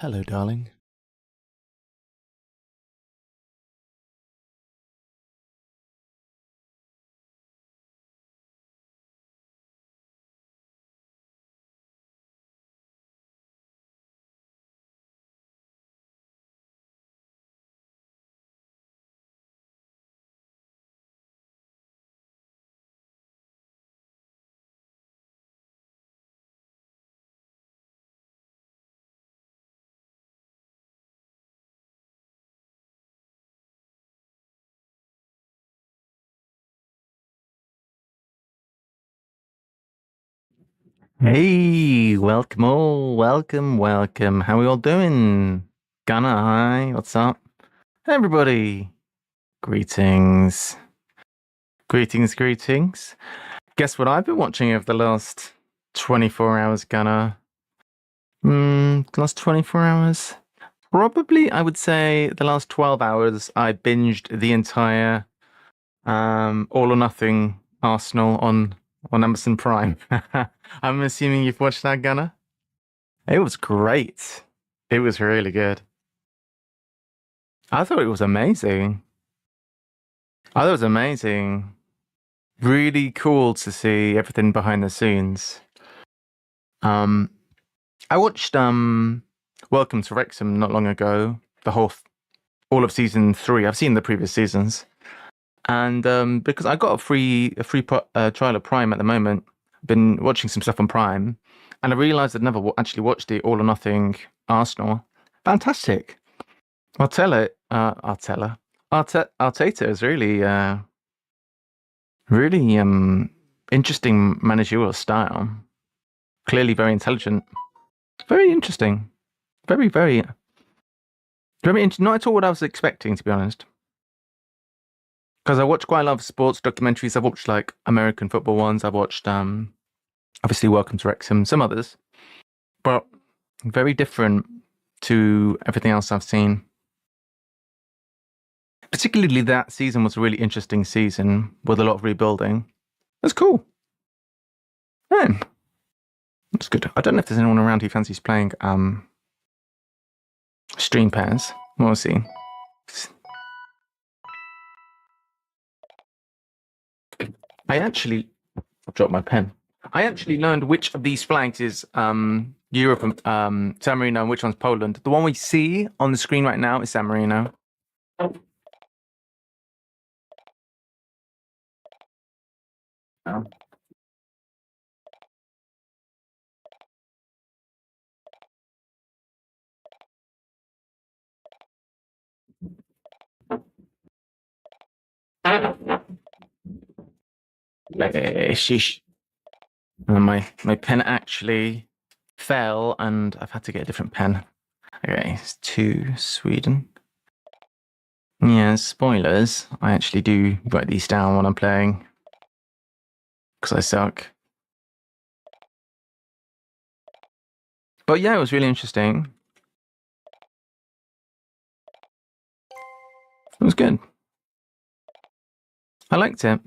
Hello, darling. Hey, welcome all. Welcome. How are we all doing? Gunner, hi. What's up? Everybody. Greetings. Greetings. Guess what I've been watching over the last 24 hours, Gunner? Last 24 hours? Probably, I would say the last 12 hours, I binged the entire All or Nothing Arsenal on Amazon Prime. I'm assuming you've watched that, Gunner? It was great. It was really good. I thought it was amazing. I thought it was amazing. Really cool to see everything behind the scenes. Um, I watched Welcome to Wrexham not long ago. All of season 3. I've seen the previous seasons, and because I got a free trial of Prime at the moment, been watching some stuff on Prime, and I realised I'd never actually watched the All or Nothing Arsenal. Fantastic. I'll tell it. I'll tell her. Arteta is really interesting managerial style. Clearly very intelligent. Very interesting. Very not at all what I was expecting, to be honest. Because I watch quite a lot of sports documentaries. I've watched like American football ones. I've watched obviously Welcome to Wrexham, some others, but very different to everything else I've seen. Particularly that season was a really interesting season with a lot of rebuilding. That's cool. Yeah, that's good. I don't know if there's anyone around who fancies playing stream pairs. We'll see. I've dropped my pen. I actually learned which of these flags is Europe, San Marino, and which one's Poland. The one we see on the screen right now is San Marino. Oh. Sheesh. My pen actually fell, and I've had to get a different pen. Okay, it's to Sweden. Yeah, spoilers. I actually do write these down when I'm playing because I suck. But yeah, it was really interesting. It was good. I liked it.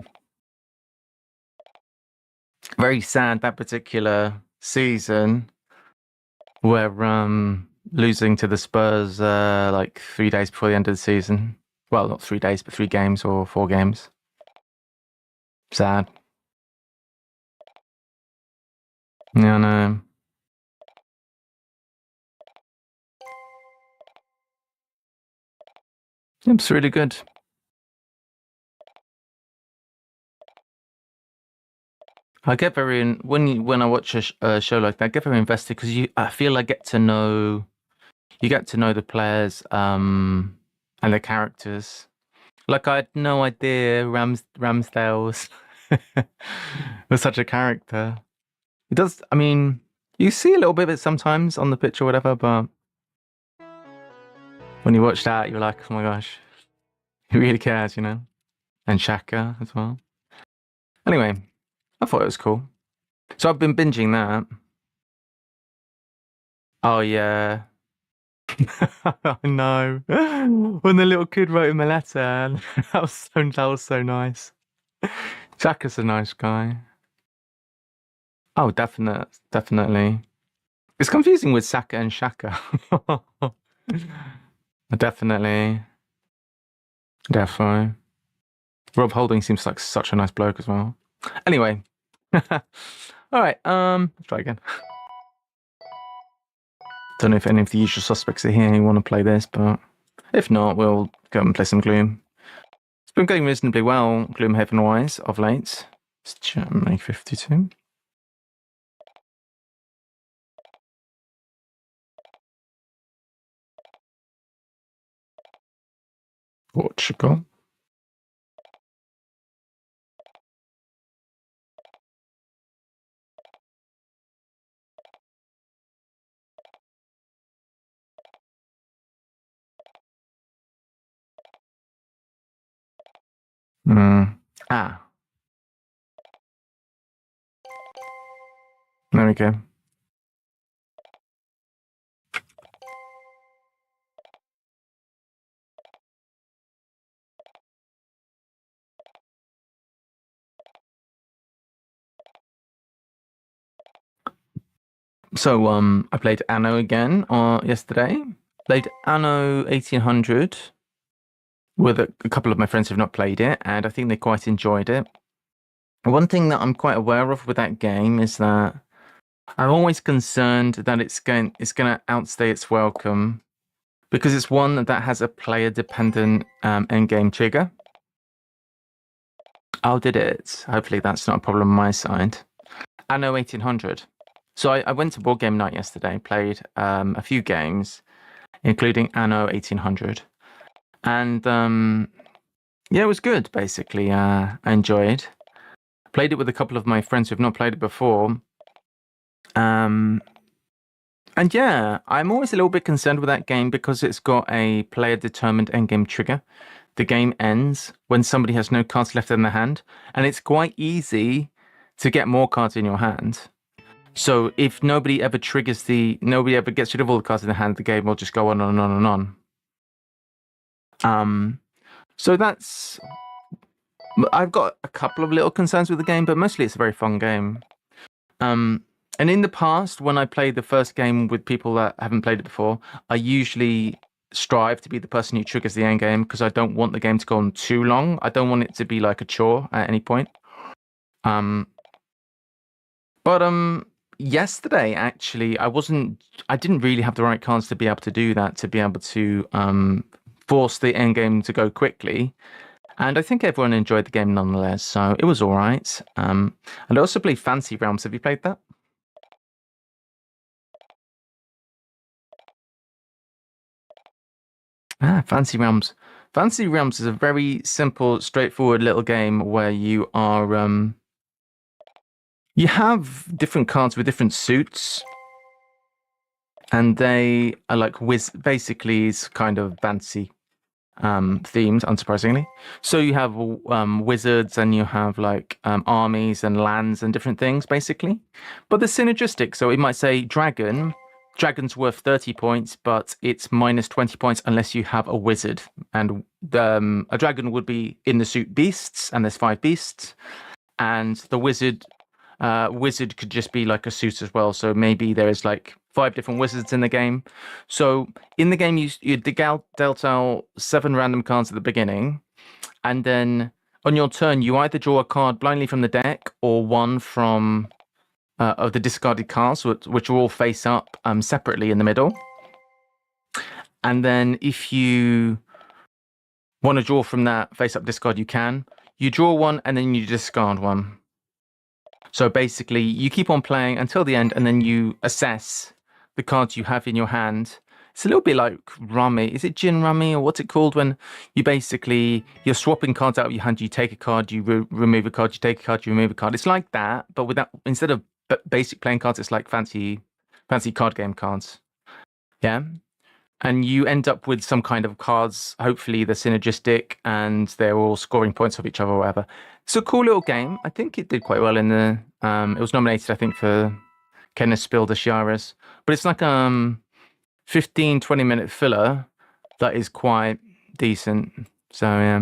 Very sad that particular season where losing to the Spurs like 3 days before the end of the season. Well, not 3 days, but 3 games or 4 games. Sad. Yeah, I know. It's really good. I get very when I watch a show like that, I get very invested because I feel I get to know the players and the characters. Like I had no idea Ramsdale's was such a character. It does. I mean, you see a little bit of it sometimes on the pitch or whatever, but when you watch that, you're like, oh my gosh, he really cares, you know. And Shaka as well. Anyway, I thought it was cool. So I've been binging that. Oh yeah. No. When the little kid wrote him a letter, that was so nice. Shaka's a nice guy. Oh, definitely. It's confusing with Saka and Shaka. Definitely. Definitely. Rob Holding seems like such a nice bloke as well. Anyway. All right, let's try again. Don't know if any of the usual suspects are here who want to play this, but if not, we'll go and play some Gloom. It's been going reasonably well, Gloomhaven-wise, of late. It's Germany 52. Portugal. Ah, there we go. So, I played Anno again yesterday. Played Anno 1800 with a couple of my friends who've not played it, and I think they quite enjoyed it. One thing that I'm quite aware of with that game is that I'm always concerned that it's going to outstay its welcome because it's one that has a player-dependent end-game trigger. Oh, did it? Hopefully that's not a problem on my side. Anno 1800. So I went to board game night yesterday, played a few games, including Anno 1800. And yeah, it was good, basically. I enjoyed. Played it with a couple of my friends who've not played it before. And yeah, I'm always a little bit concerned with that game because it's got a player-determined endgame trigger. The game ends when somebody has no cards left in their hand, and it's quite easy to get more cards in your hand. So if nobody ever gets rid of all the cards in the hand, the game will just go on and on and on. So I've got a couple of little concerns with the game, but mostly it's a very fun game. And in the past, when I played the first game with people that haven't played it before, I usually strive to be the person who triggers the end game because I don't want the game to go on too long. I don't want it to be like a chore at any point. But yesterday actually I didn't really have the right cards to be able to do that, to be able to force the end game to go quickly. And I think everyone enjoyed the game nonetheless, so it was all right. And I also played Fancy Realms. Have you played that? Ah, Fancy Realms. Fancy Realms is a very simple, straightforward little game where you have different cards with different suits, and they are like basically it's kind of fancy themed, unsurprisingly. So you have wizards and you have like armies and lands and different things, basically. But they're synergistic. So it might say dragon. Dragon's worth 30 points, but it's minus 20 points unless you have a wizard. And a dragon would be in the suit beasts, and there's 5 beasts. And the wizard could just be like a suit as well. So maybe there's like 5 different wizards in the game. So in the game, you dealt out 7 random cards at the beginning, and then on your turn, you either draw a card blindly from the deck or one from of the discarded cards, which will all face up separately in the middle. And then if you want to draw from that face-up discard, you can. You draw one and then you discard one. So basically, you keep on playing until the end, and then you assess the cards you have in your hand. It's a little bit like rummy. Is it gin rummy, or what's it called when you're swapping cards out of your hand? You take a card, you remove a card, you take a card, you remove a card. It's like that, but instead of basic playing cards, it's like fancy card game cards. Yeah. And you end up with some kind of cards. Hopefully, they're synergistic and they're all scoring points off each other or whatever. It's a cool little game. I think it did quite well in the. It was nominated, I think, for Kenneth Spiel the Shiras. But it's like 15-20 minute filler that is quite decent. So yeah,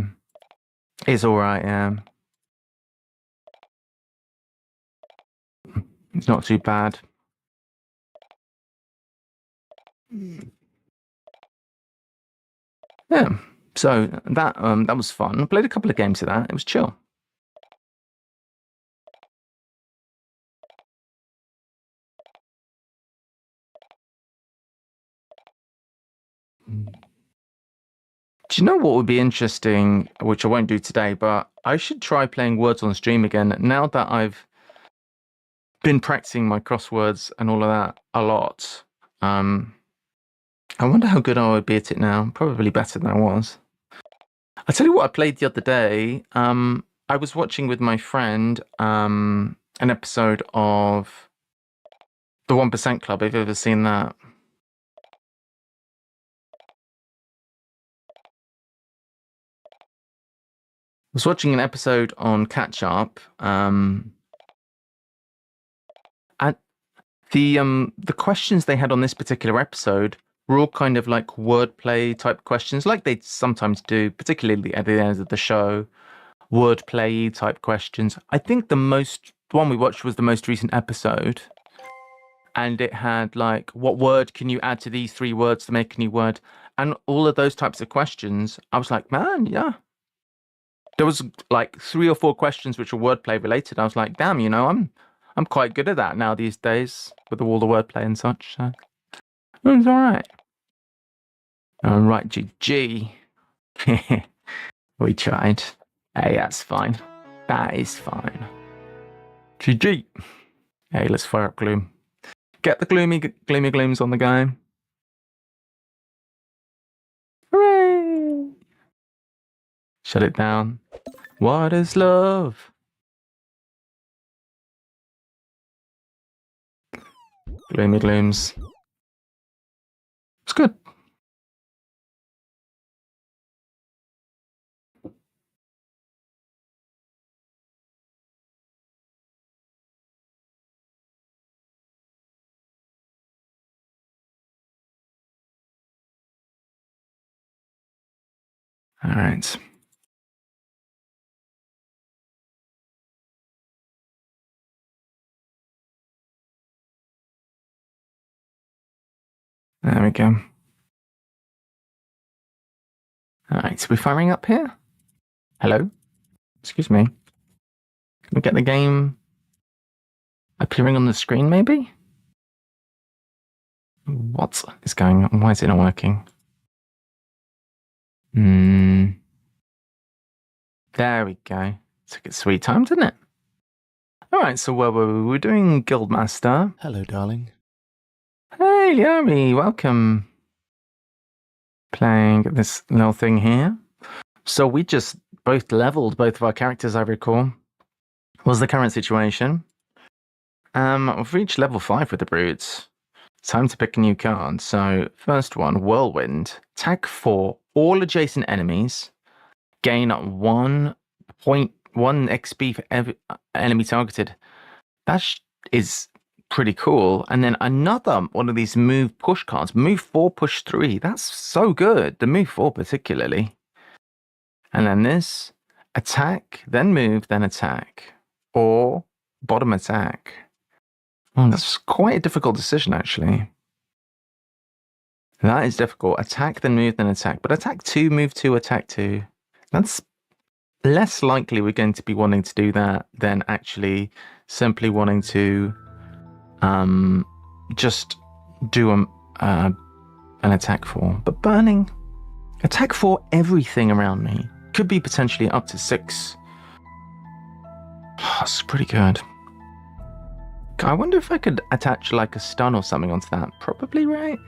it's all right. Yeah, it's not too bad. Yeah. So that was fun. I played a couple of games of that. It was chill. Do you know what would be interesting, which I won't do today, but I should try playing words on stream again now that I've been practicing my crosswords and all of that a lot. I wonder how good I would be at it now. Probably better than I was. I'll tell you what I played the other day. I was watching with my friend an episode of The 1% Club. Have you ever seen that? I was watching an episode on Catch Up, and the questions they had on this particular episode were all kind of like wordplay type questions, like they sometimes do, particularly at the end of the show. Wordplay type questions. I think the one we watched was the most recent episode, and it had like, what word can you add to these 3 words to make a new word, and all of those types of questions. I was like, man, yeah. There was like 3 or 4 questions which were wordplay related. I was like, damn, I'm quite good at that now these days with all the wordplay and such. So it was all right. All right, GG. We tried. Hey, that's fine. That is fine. GG. Hey, let's fire up Gloom. Get the gloomy glooms on the go. Hooray! Shut it down. What is love? Gloomy glooms. It's good. All right. There we go. All right, so we're firing up here. Hello? Excuse me. Can we get the game appearing on the screen, maybe? What is going on? Why is it not working? There we go. Took its sweet time, didn't it? All right, so where were we? We're doing Guildmaster. Hello, darling. Hey, Yami, welcome. Playing this little thing here. So we just both leveled both of our characters, I recall. Was the current situation. We've reached level 5 with the brutes. Time to pick a new card. So first one, Whirlwind. Attack 4 all adjacent enemies. Gain 1.1 XP for every enemy targeted. That is pretty cool. And then another one of these move push cards. Move 4, push 3. That's so good. The move 4 particularly. And then this, attack, then move, then attack. Or bottom attack. Oh, that's quite a difficult decision, actually. That is difficult. Attack, then move, then attack. But attack 2, move 2, attack 2. That's less likely we're going to be wanting to do that than actually simply wanting to just do an attack 4. But burning, attack 4 everything around me. Could be potentially up to 6. Oh, that's pretty good. I wonder if I could attach like a stun or something onto that. Probably, right?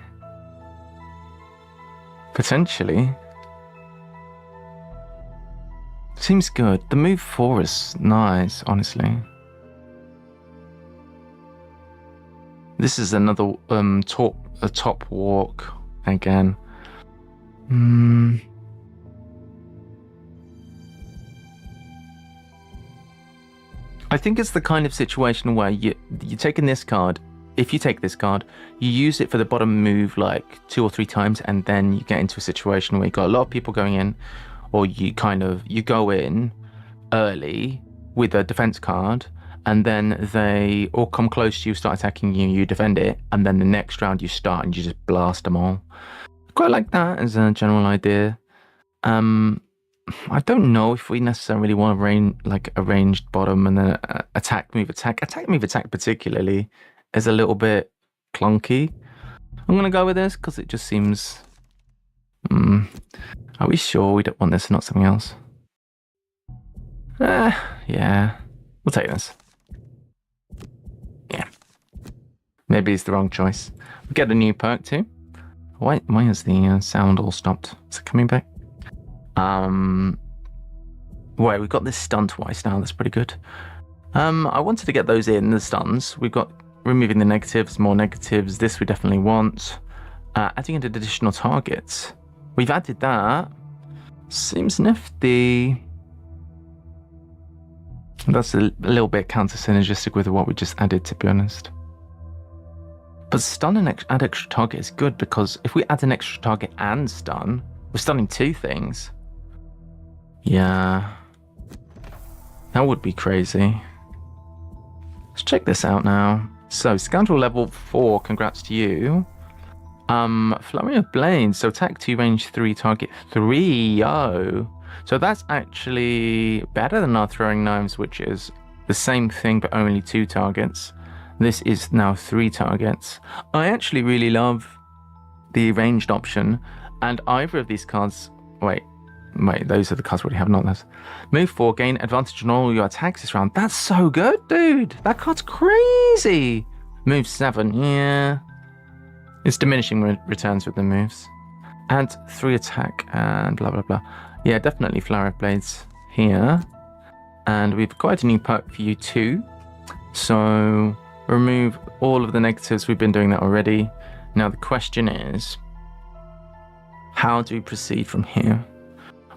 Potentially. Seems good. The move 4 is nice, honestly. This is another top walk again. I think it's the kind of situation where you're taking this card. If you take this card, you use it for the bottom move like 2 or 3 times, and then you get into a situation where you've got a lot of people going in, or you go in early with a defense card, and then they all come close to you, start attacking you, you defend it, and then the next round you start and you just blast them all. Quite like that as a general idea. I don't know if we necessarily want a ranged bottom and then attack, move, attack. Attack, move, attack particularly is a little bit clunky. I'm going to go with this because it just seems... Are we sure we don't want this and not something else? Yeah. We'll take this. Yeah. Maybe it's the wrong choice. We get a new perk too. Why is the sound all stopped? Is it coming back? Wait, we've got this stun twice now. That's pretty good. I wanted to get those in, the stuns. We've got removing the negatives, more negatives. This we definitely want. Adding in additional targets. We've added that. Seems nifty. That's a little bit counter-synergistic with what we just added, to be honest. But stun and add extra target is good, because if we add an extra target and stun, we're stunning two things. Yeah. That would be crazy. Let's check this out now. So, Scoundrel level 4, congrats to you. Flurry of Blades, so attack 2, range 3, target 3, yo. So that's actually better than our Throwing Knives, which is the same thing but only 2 targets. This is now 3 targets. I actually really love the ranged option, and either of these cards... Wait, those are the cards we already have, not those. Move 4, gain advantage on all your attacks this round. That's so good, dude. That card's crazy. Move 7, yeah. It's diminishing returns with the moves. Add 3 attack and blah, blah, blah. Yeah, definitely Flurry of Blades here. And we've got a new perk for you too. So remove all of the negatives. We've been doing that already. Now the question is, how do we proceed from here?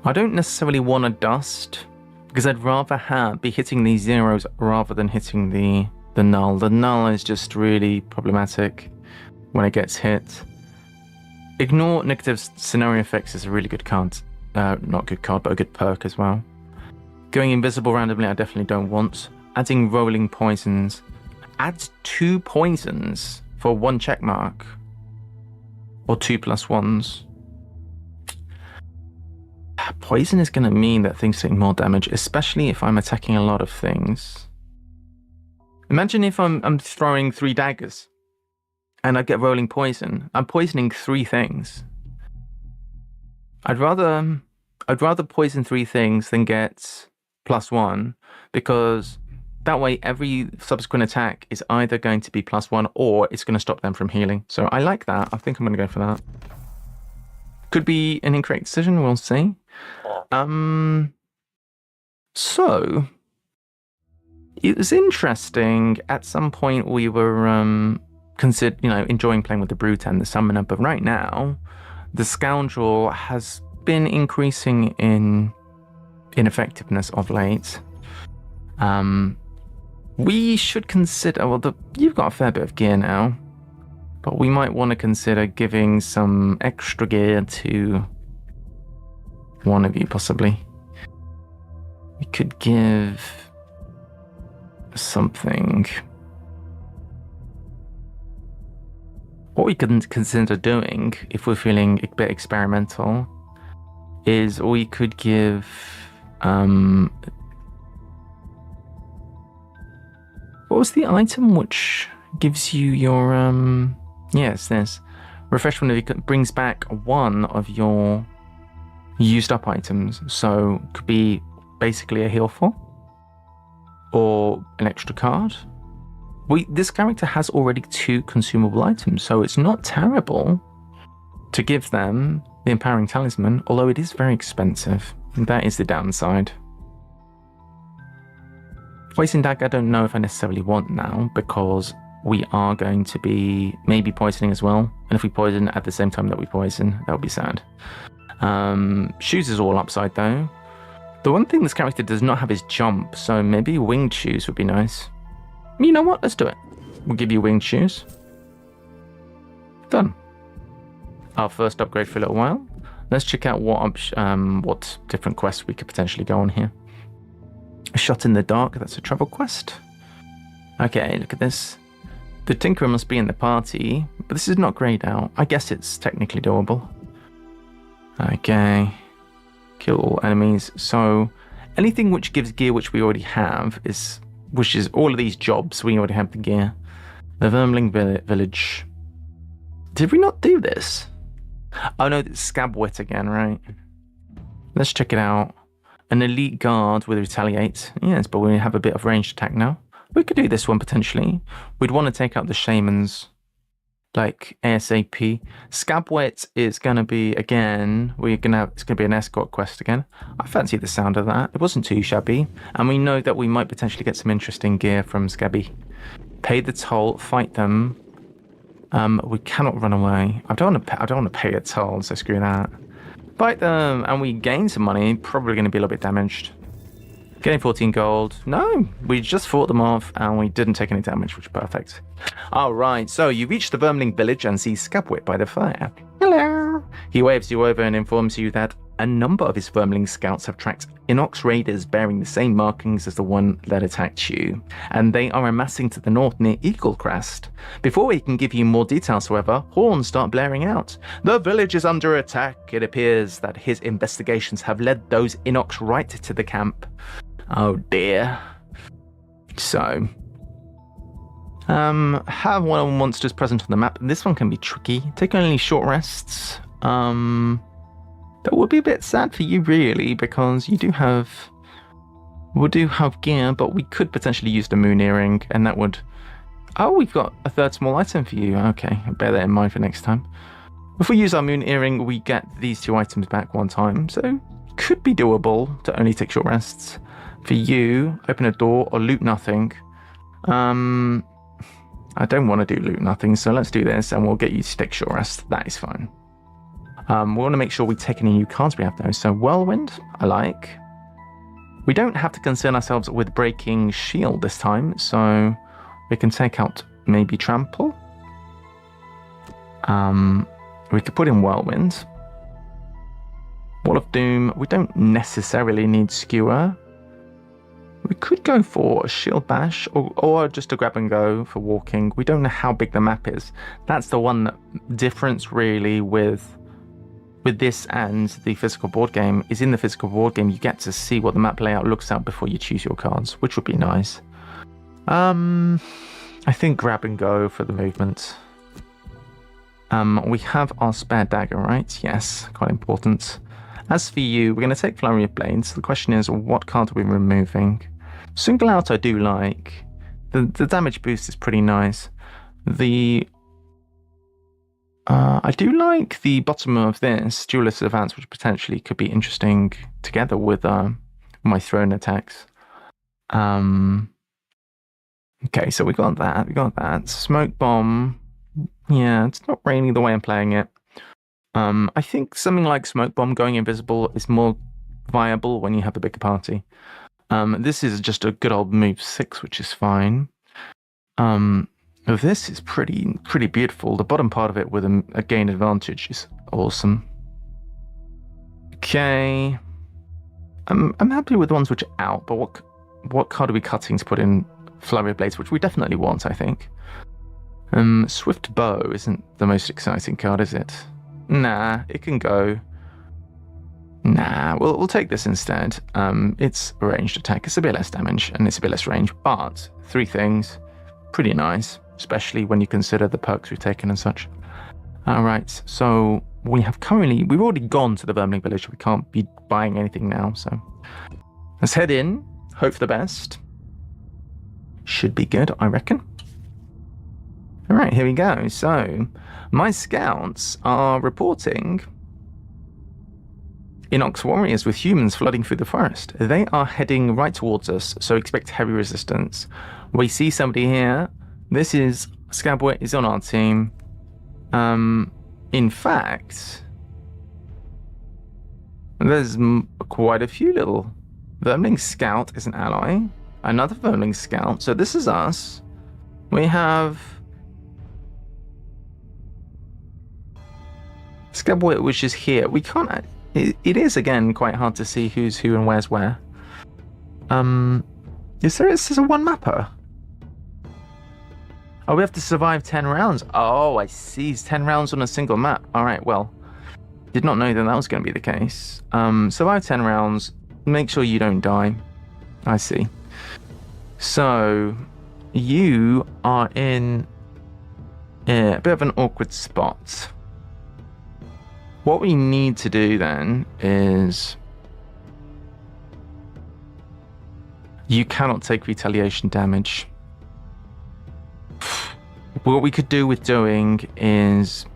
I don't necessarily want a dust, because I'd rather be hitting these zeros rather than hitting the null. The null is just really problematic when it gets hit. Ignore negative scenario effects is a really good card. Not good card, but a good perk as well. Going invisible randomly, I definitely don't want. Adding rolling poisons. Add 2 poisons for 1 check mark. Or 2+1s. Poison is going to mean that things take more damage, especially if I'm attacking a lot of things. Imagine if I'm throwing 3 daggers and I get rolling poison. I'm poisoning 3 things. I'd rather poison 3 things than get +1, because that way every subsequent attack is either going to be +1 or it's going to stop them from healing. So I like that. I think I'm going to go for that. Could be an incorrect decision. We'll see. So it was interesting. At some point we were enjoying playing with the Brute and the Summoner, but right now the Scoundrel has been increasing in effectiveness of late. We should consider, you've got a fair bit of gear now, but we might want to consider giving some extra gear to one of you, possibly. We could give something. What we could consider doing, if we're feeling a bit experimental, is we could give what was the item which gives you your yes, this refreshment of it brings back 1 of your used up items, so could be basically a heal 4 or an extra card. This character has already 2 consumable items, so it's not terrible to give them the Empowering Talisman, although it is very expensive. That is the downside. Poison Dagger, I don't know if I necessarily want now, because we are going to be maybe poisoning as well. And if we poison at the same time that we poison, that would be sad. Shoes is all upside though. The one thing this character does not have is jump, so maybe winged shoes would be nice. You know what? Let's do it. We'll give you winged shoes. Done. Our first upgrade for a little while. Let's check out what different quests we could potentially go on here. A Shot in the Dark, that's a travel quest. Okay, look at this. The Tinkerer must be in the party, but this is not grayed out. I guess it's technically doable. Okay. Kill all enemies. So anything which gives gear which we already have which is all of these jobs, we already have the gear. The Vermling Village. Did we not do this? Oh no, it's Scabwit again, right? Let's check it out. An elite guard with retaliate. Yes, but we have a bit of ranged attack now. We could do this one potentially. We'd want to take out the shamans, like ASAP. Scabwit is gonna be again. It's gonna be an escort quest again. I fancy the sound of that. It wasn't too shabby, and we know that we might potentially get some interesting gear from Scabby. Pay the toll. Fight them. We cannot run away. I don't want to pay a toll, so screw that. Fight them, and we gain some money. Probably going to be a little bit damaged. Getting 14 gold. No, we just fought them off, and we didn't take any damage, which is perfect. All right, so you reach the Vermling village and see Scabwit by the fire. Hello. He waves you over and informs you that a number of his Vermling scouts have tracked Inox raiders bearing the same markings as the one that attacked you, and they are amassing to the north near Eaglecrest. Before he can give you more details, however, horns start blaring out. The village is under attack. It appears that his investigations have led those Inox right to the camp. Oh dear. So, have one of the monsters present on the map. This one can be tricky. Take only short rests. That would be a bit sad for you, really, because we do have gear, but we could potentially use the moon earring, and that would... Oh, we've got a third small item for you. Okay, I'll bear that in mind for next time. If we use our moon earring, we get these 2 items back one time, so could be doable to only take short rests. For you, open a door or loot nothing. I don't want to do loot nothing, so let's do this, and we'll get you to take short rest. That is fine. We want to make sure we take any new cards we have though. So Whirlwind, I like. We don't have to concern ourselves with breaking shield this time, so we can take out maybe Trample. We could put in Whirlwind. Wall of Doom, we don't necessarily need Skewer. We could go for a Shield Bash or just a grab and go for walking. We don't know how big the map is. That's the one difference really with this and the physical board game, is in the physical board game you get to see what the map layout looks like before you choose your cards, which would be nice. I think grab and go for the movement. We have our spare dagger, right? Yes, quite important. As for you, we're going to take Flurry of Blades. The question is, what card are we removing? Single Out I do like. The damage boost is pretty nice. I do like the bottom of this, Duelist Advance, which potentially could be interesting together with my thrown attacks. Okay, so we got that. Smoke Bomb. Yeah, it's not really the way I'm playing it. I think something like Smoke Bomb going invisible is more viable when you have a bigger party. This is just a good old move 6, which is fine. This is pretty beautiful. The bottom part of it with a gain advantage is awesome. Okay. I'm happy with the ones which are out, but what card are we cutting to put in Flurry of Blades, which we definitely want, I think. Swift Bow isn't the most exciting card, is it? Nah, it can go. Nah, we'll take this instead. It's a ranged attack. It's a bit less damage, and it's a bit less range, but 3 things. Pretty nice, especially when you consider the perks we've taken and such. Alright, so we've already gone to the Vermling village. We can't be buying anything now, so let's head in, hope for the best. Should be good, I reckon. Alright, here we go. So, my scouts are reporting Inox warriors with humans flooding through the forest. They are heading right towards us, so expect heavy resistance. We see somebody here. This is Scabwit is on our team. In fact, there's quite a few little. Vermling Scout is an ally. Another Vermling Scout. So this is us. We have Scabwit, which is here. We can't. It is again quite hard to see who's who and where's where. Is there a one mapper? Oh, we have to survive 10 rounds. Oh, I see. 10 rounds on a single map. All right, well, did not know that that was going to be the case. Survive 10 rounds. Make sure you don't die. I see. So, you are in a bit of an awkward spot. What we need to do then is... You cannot take retaliation damage. What we could do with doing is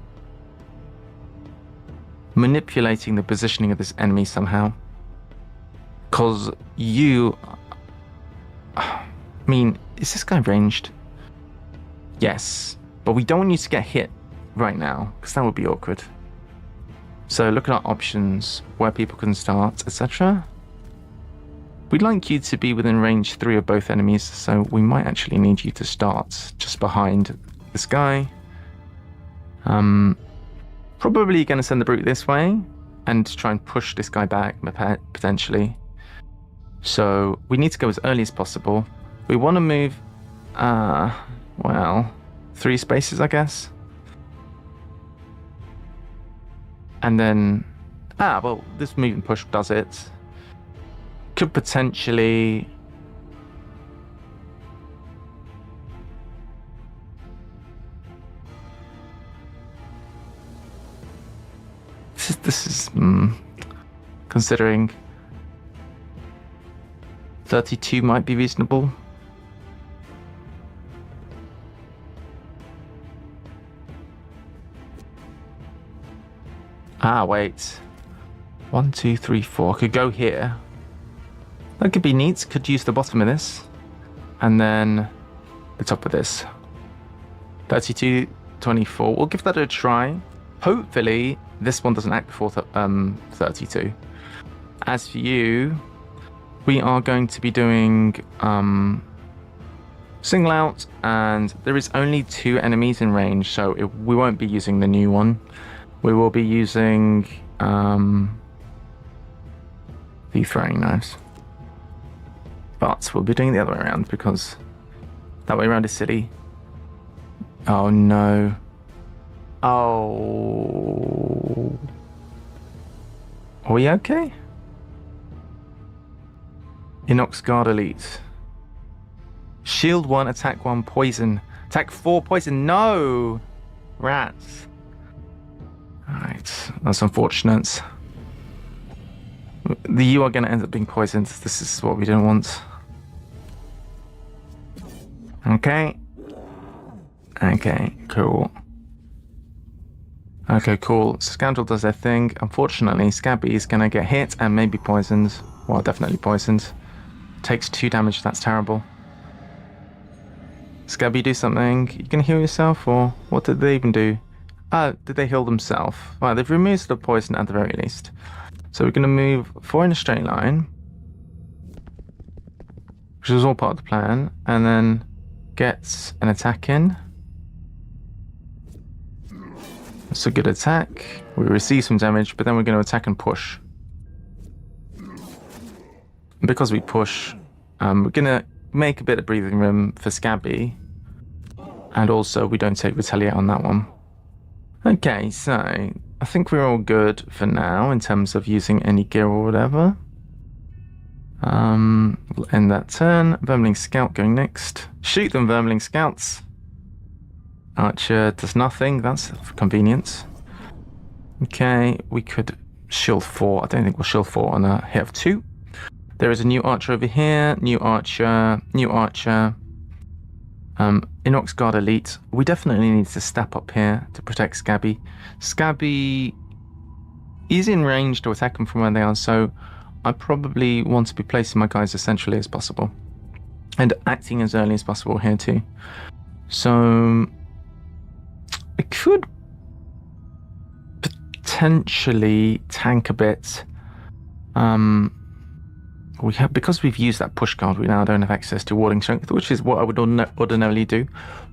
manipulating the positioning of this enemy somehow. Because you... I mean, is this guy ranged? Yes. But we don't want you to get hit right now, because that would be awkward. So look at our options, where people can start, etc. We'd like you to be within range 3 of both enemies, so we might actually need you to start just behind this guy. Probably going to send the brute this way and try and push this guy back, potentially. So we need to go as early as possible. We want to move, well, 3 spaces, I guess. And then, well, this move and push does it. Could potentially... This is considering 32 might be reasonable. Wait. 1, 2, 3, 4. Could go here. That could be neat. Could use the bottom of this. And then the top of this. 32, 24. We'll give that a try. Hopefully, this one doesn't act before 32. As for you, we are going to be doing single out, and there is only 2 enemies in range, so we won't be using the new one. We will be using the throwing knives. But we'll be doing the other way around, because that way around is silly. Oh no. Oh. Are we okay? Inox Guard Elite. Shield 1, attack 1, poison. Attack 4, poison. No! Rats. Alright, that's unfortunate. You are going to end up being poisoned. This is what we don't want. Okay. Okay, cool. Okay, cool. Scoundrel does their thing. Unfortunately, Scabby is going to get hit and maybe poisoned. Well, definitely poisoned. Takes 2 damage. That's terrible. Scabby, do something. You can heal yourself, or what did they even do? Did they heal themselves? Well, they've removed the poison at the very least. So we're going to move 4 in a straight line, which is all part of the plan, and then get an attack in. That's a good attack. We receive some damage, but then we're going to attack and push. And because we push, we're going to make a bit of breathing room for Scabby, and also we don't take retaliate on that one. Okay, so I think we're all good for now in terms of using any gear or whatever. We'll end that turn. Vermling Scout going next. Shoot them, Vermling Scouts. Archer does nothing. That's for convenience. Okay, we could shield 4. I don't think we'll shield 4 on a hit of 2. There is a new archer over here. New archer. New archer. Inox Guard Elite. We definitely need to step up here to protect Scabby. Scabby is in range to attack them from where they are, so I probably want to be placing my guys as centrally as possible. And acting as early as possible here too. So I could potentially tank a bit. Because we've used that push card, we now don't have access to warding strength, which is what I would ordinarily do.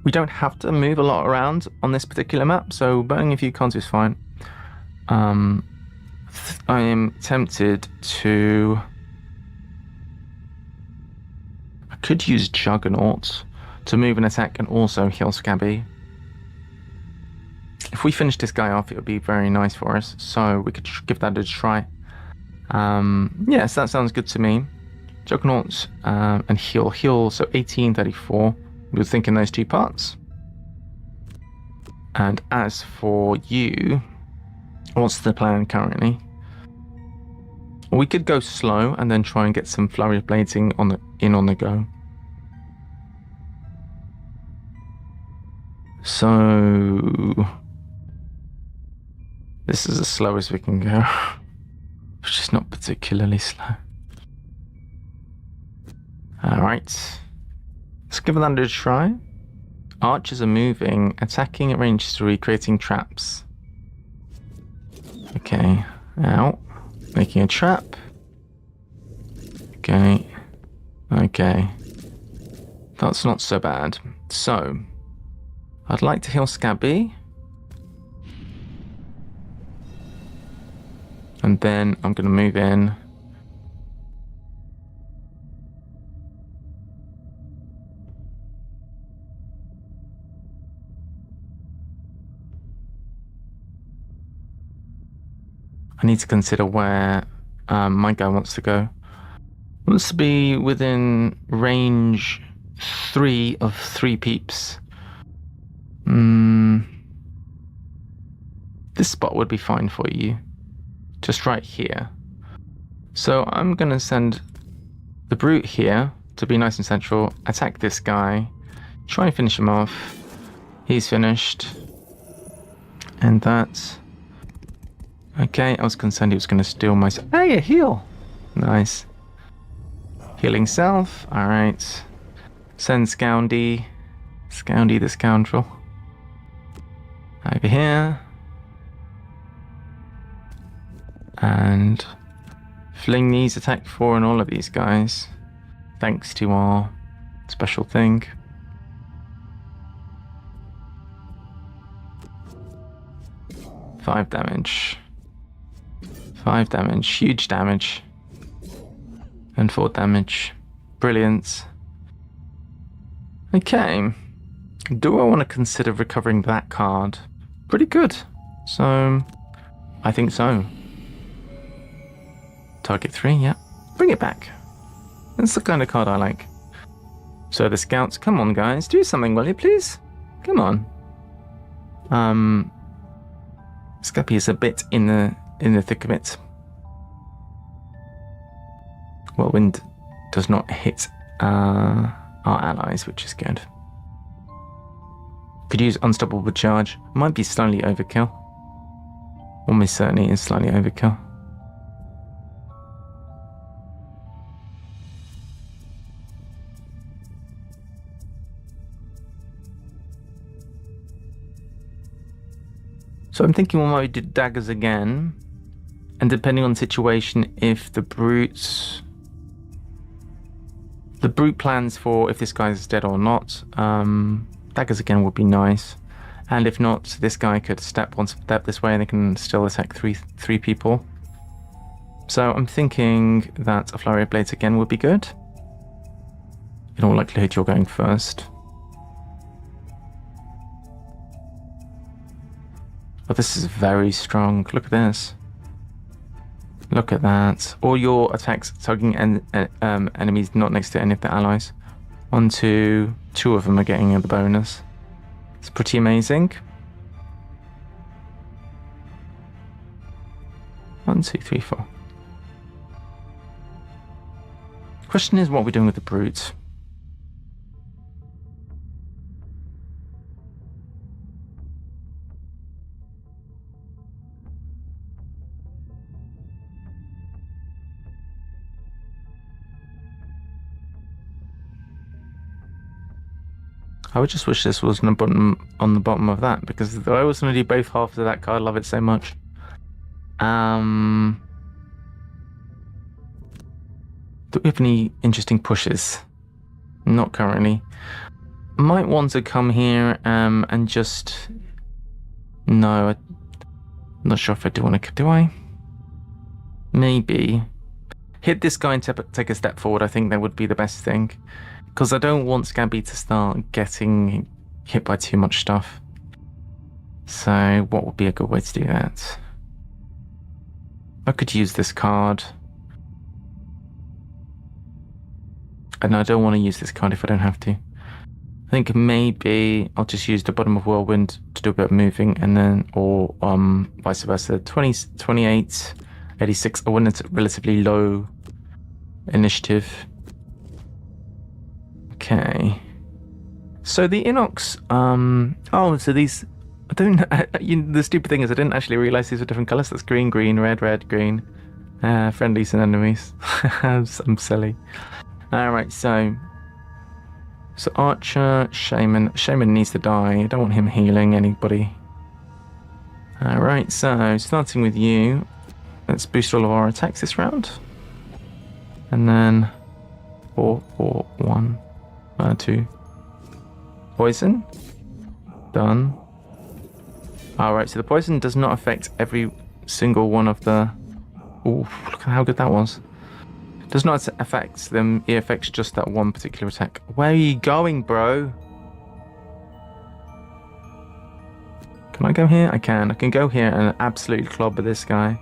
We don't have to move a lot around on this particular map, so burning a few cons is fine. I am tempted to... I could use Juggernaut to move and attack and also heal Scabby. If we finish this guy off, it would be very nice for us. So we could give that a try. Yes, that sounds good to me. Juggernaut and heal. So 1834. We were thinking those 2 parts. And as for you, what's the plan currently? We could go slow and then try and get some flurry of blading on the go. So this is as slow as we can go, which is not particularly slow. Alright, let's give that a try. Archers are moving, attacking at range 3, creating traps. Okay, out, making a trap. Okay, that's not so bad. So, I'd like to heal Scabby. And then I'm going to move in. I need to consider where my guy wants to go. Wants to be within range 3 of 3 peeps. This spot would be fine for you. Just right here. So I'm going to send the brute here to be nice and central. Attack this guy. Try and finish him off. He's finished. And that's... Okay, I was concerned he was going to steal my... Hey, a heal! Nice. Healing self. Alright. Send Scoundy. Scoundy the scoundrel. Over here. And fling these attack 4 on all of these guys. Thanks to our special thing. Five damage. 5 damage, huge damage. And 4 damage. Brilliant. Okay. Do I want to consider recovering that card? Pretty good. So, I think so. Target 3, yeah. Bring it back. That's the kind of card I like. So the scouts, come on guys, do something, will you please? Come on. Scabby is a bit in the thick of it. Whirlwind does not hit our allies, which is good. Could use unstoppable charge. Might be slightly overkill. Almost certainly is slightly overkill. So I'm thinking we might do daggers again. And depending on the situation, if the brute plans for if this guy is dead or not, daggers again would be nice. And if not, this guy could step one step this way and they can still attack three people. So I'm thinking that a flurry of blades again would be good. In all likelihood, you're going first. Oh, this is very strong. Look at this. Look at that. All your attacks targeting enemies not next to any of the allies. 1, 2, 2 of them are getting the bonus. It's pretty amazing. 1, 2, 3, 4. Question is what we're doing with the brute. I would just wish this was on the bottom of that, because I always want to do both halves of that card. I love it so much. Do we have any interesting pushes? Not currently. Might want to come here and just... No, I'm not sure if I do want to... Do I? Maybe. Hit this guy and take a step forward. I think that would be the best thing. Because I don't want Scabby to start getting hit by too much stuff. So what would be a good way to do that? I could use this card. And I don't want to use this card if I don't have to. I think maybe I'll just use the bottom of Whirlwind to do a bit of moving, and then, or vice versa. 20, 28, 86. I want it relatively low initiative. Okay. So the Inox, so these, I don't, the stupid thing is I didn't actually realize these were different colors. That's green, green, red, red, green. Friendlies and enemies. I'm silly. Alright, so Archer, Shaman. Shaman needs to die. I don't want him healing anybody. Alright, so starting with you, let's boost all of our attacks this round. And then 4, 4, 1, 2. Poison. Done. Alright, so the poison does not affect every single one of the... Ooh, look at how good that was. Does not affect them, it affects just that one particular attack. Where are you going, bro? Can I go here? I can. I can go here and absolutely clobber this guy.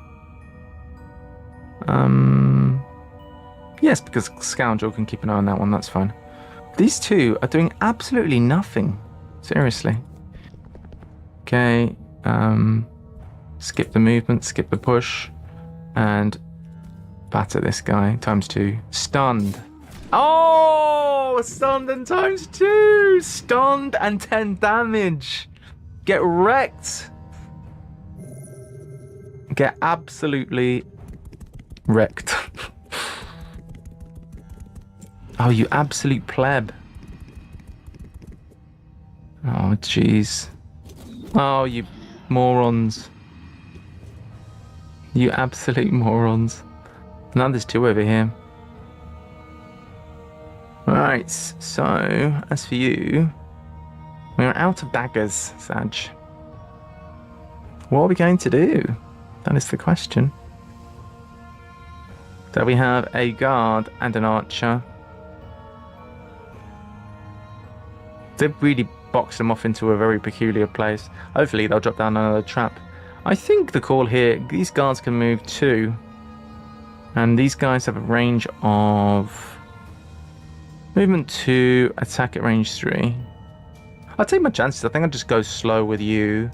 Yes, because Scoundrel can keep an eye on that one, that's fine. These two are doing absolutely nothing. Seriously. Okay, skip the movement, skip the push, and batter this guy, ×2. Stunned. Oh! Stunned and ×2! Stunned and 10 damage. Get wrecked. Get absolutely wrecked. Oh, you absolute pleb. Oh, jeez. Oh, you morons. You absolute morons. Now there's two over here. Right, so, as for you, we're out of daggers, Sag. What are we going to do? That is the question. So we have a guard and an archer. They've really boxed them off into a very peculiar place. Hopefully they'll drop down another trap. I think the call here, these guards can move too. And these guys have a range of movement 2, attack at range 3. I'll take my chances. I think I'll just go slow with you.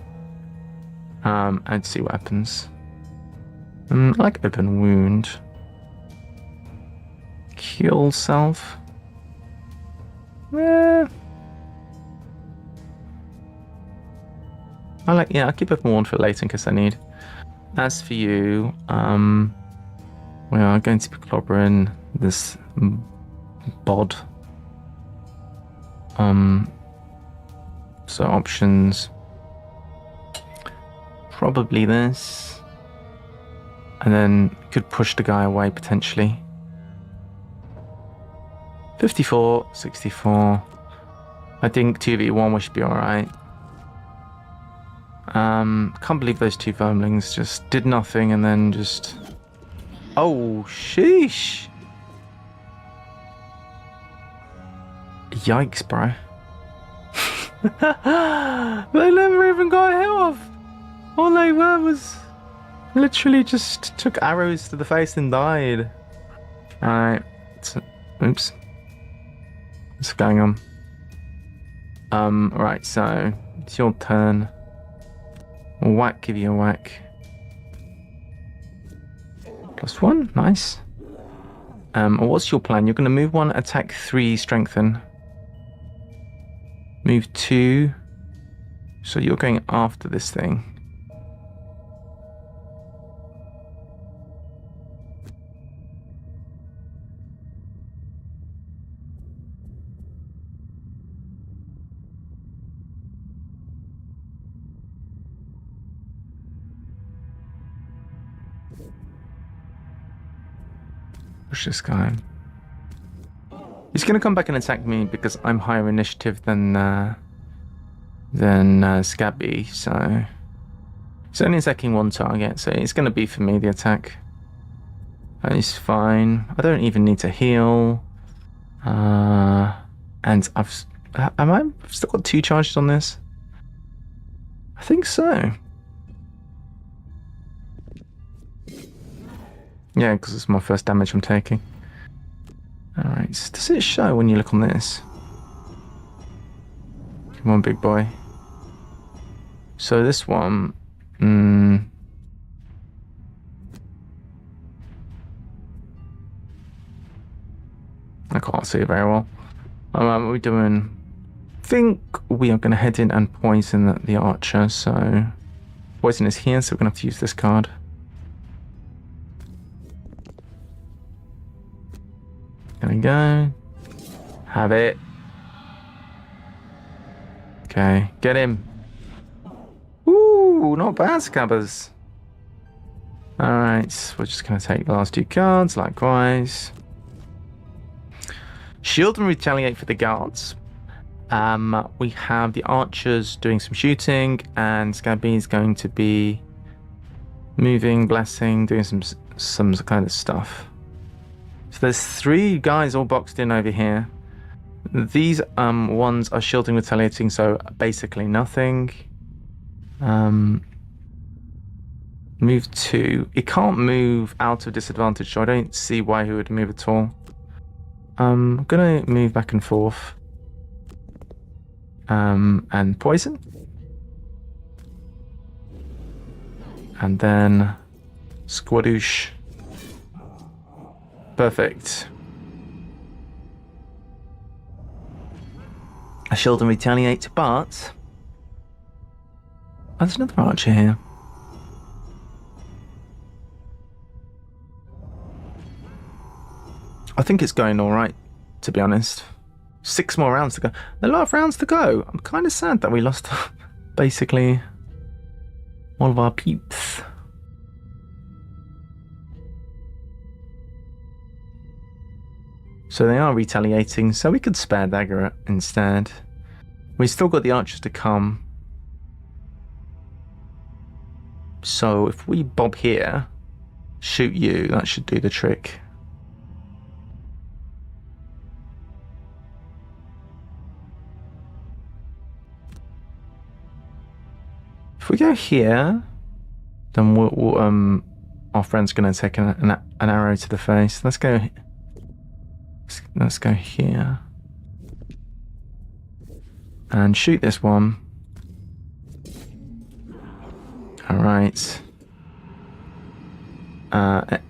And see what happens. I like open wound. Kill self. I'll keep open wound for later in case I need. As for you, we are going to be clobbering this bod. So options. Probably this. And then could push the guy away potentially. 54, 64. I think 2v1 we should be alright. Can't believe those two firmlings just did nothing and then just... Oh, sheesh. Yikes, bro. They never even got hit off. All they were was literally just took arrows to the face and died. Alright. Oops. What's going on? Right, so it's your turn. Whack, give you a whack. +1, nice. What's your plan? You're going to move 1, attack 3, strengthen. Move 2. So you're going after this thing. Push this guy. He's going to come back and attack me because I'm higher initiative than Scabby, so he's only attacking one target, so it's going to be for me the attack. And it's fine. I don't even need to heal. And I've still got 2 charges on this? I think so. Yeah, because it's my first damage I'm taking. Alright, does it show when you look on this? Come on, big boy. So this one... I can't see it very well. What are we doing? I think we are going to head in and poison the archer, so... Poison is here, so we're going to have to use this card. There we go. Have it. Okay, get him. Ooh, not bad, Scabbers. Alright, we're just going to take the last 2 cards, likewise. Shield and retaliate for the guards. We have the archers doing some shooting, and Scabby is going to be moving, blessing, doing some kind of stuff. So there's 3 guys all boxed in over here. These ones are shielding, retaliating, so basically nothing. Move 2. It can't move out of disadvantage, so I don't see why he would move at all. I'm gonna move back and forth. And poison. And then squadoosh. Perfect. I shield and retaliate, but... Oh, there's another archer here. I think it's going alright, to be honest. 6 more rounds to go. A lot of rounds to go. I'm kind of sad that we lost, basically, all of our peeps. So they are retaliating, so we could spare dagger instead. We've still got the archers to come. So if we bob here, shoot you, that should do the trick. If we go here, then our friend's going to take an arrow to the face. Let's go here and shoot this one. All right.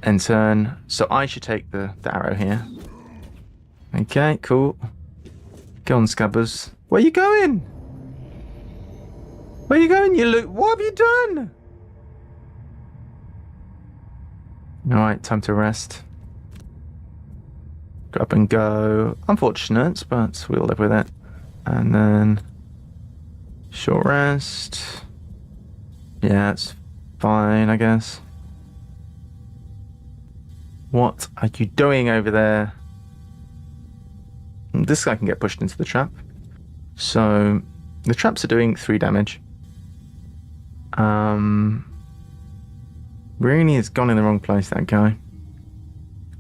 End turn. So I should take the arrow here. Okay, cool. Go on, Scabbers. Where are you going? Where are you going, you loot? What have you done? Alright, time to rest. Grab and go. Unfortunate, but we'll live with it. And then... short rest. Yeah, it's fine, I guess. What are you doing over there? This guy can get pushed into the trap. So, the traps are doing 3 damage. Really has gone in the wrong place, that guy.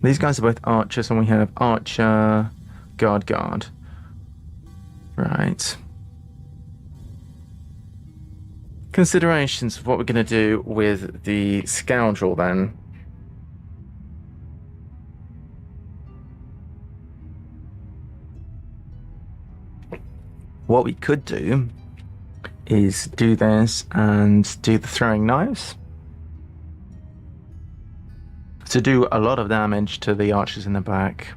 These guys are both archers, and we have archer, guard. Right. Considerations of what we're going to do with the scoundrel, then. What we could do is do this and do the throwing knives to do a lot of damage to the archers in the back.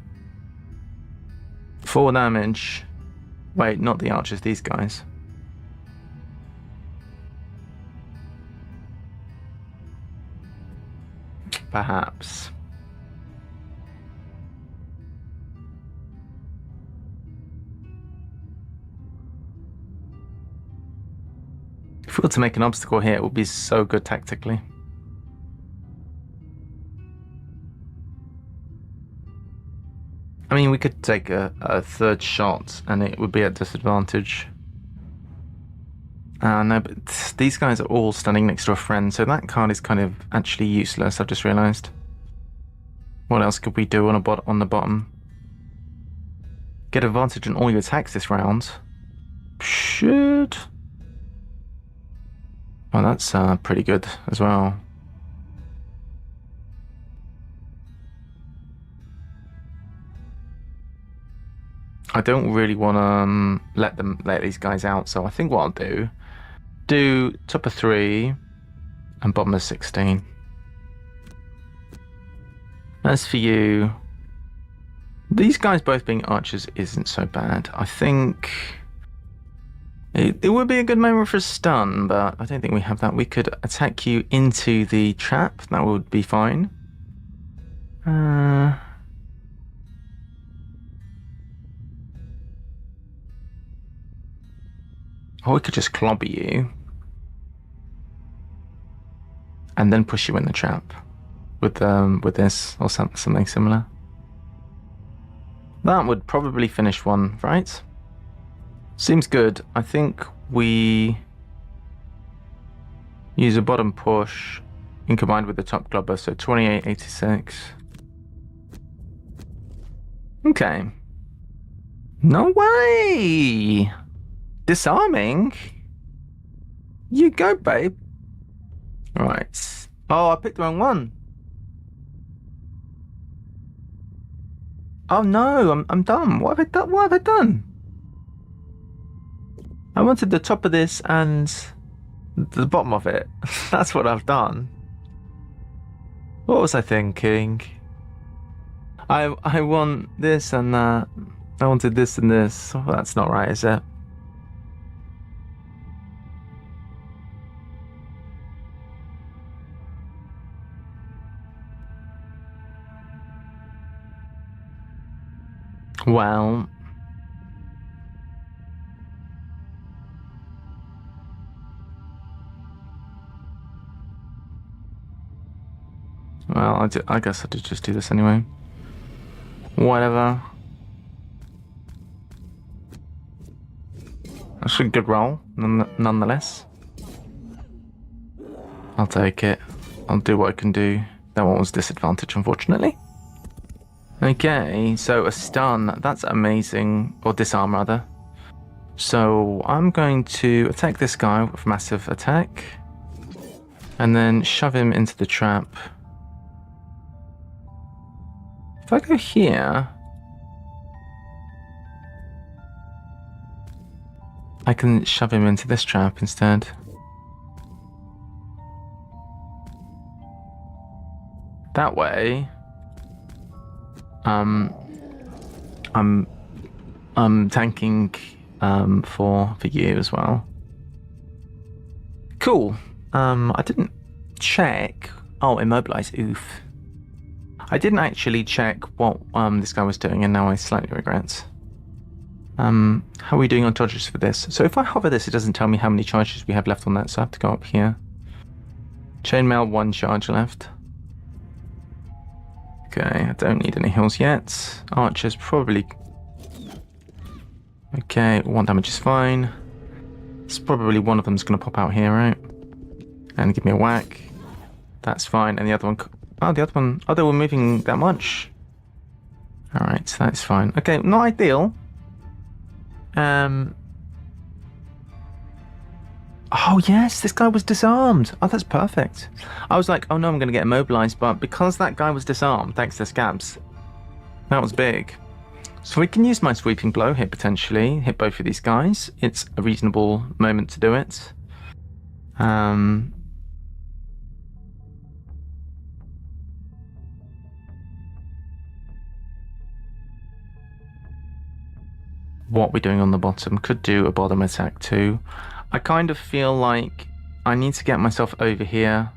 4 damage. Wait, not the archers, these guys. Perhaps. If we were to make an obstacle here, it would be so good tactically. I mean, we could take a 3rd shot and it would be at disadvantage. No, but these guys are all standing next to a friend, so that card is kind of actually useless, I've just realised. What else could we do on the bottom? Get advantage on all your attacks this round. Should... Well, that's pretty good as well. I don't really want to let these guys out, so I think what I'll do top of 3 and bottom of 16. As for you, these guys both being archers isn't so bad. I think it would be a good moment for a stun, but I don't think we have that. We could attack you into the trap. That would be fine. Or we could just clobber you and then push you in the trap with this or something similar. That would probably finish one, right? Seems good. I think we use a bottom push and combined with the top clobber, so 2886. Okay. No way! Disarming? You go, babe. Right. Oh, I picked the wrong one. Oh no, I'm dumb. What have I done? What have I done? I wanted the top of this and the bottom of it. That's what I've done. What was I thinking? I want this and that. I wanted this and this. Oh, that's not right, is it? Well, I guess I did just do this anyway. Whatever. That's a good roll, nonetheless. I'll take it. I'll do what I can do. That one was disadvantage, unfortunately. Okay, so a stun. That's amazing. Or disarm, rather. So I'm going to attack this guy with massive attack. And then shove him into the trap. If I go here, I can shove him into this trap instead. That way, I'm tanking for you as well. Cool. I didn't check. Oh, immobilize. Oof. I didn't actually check what this guy was doing, and now I slightly regret. How are we doing on charges for this? So if I hover this, it doesn't tell me how many charges we have left on that, so I have to go up here. Chainmail, 1 charge left. Okay, I don't need any heals yet. Archers probably... Okay, 1 damage is fine. It's probably one of them's going to pop out here, right? And give me a whack. That's fine, and the other one... Oh, the other one... Oh, they were moving that much. Alright, so that's fine. Okay, not ideal. Oh, yes, this guy was disarmed. Oh, that's perfect. I was like, oh no, I'm going to get immobilized, but because that guy was disarmed, thanks to scabs, that was big. So we can use my sweeping blow here, potentially. Hit both of these guys. It's a reasonable moment to do it. What we're doing on the bottom could do a bottom attack too. I kind of feel like I need to get myself over here.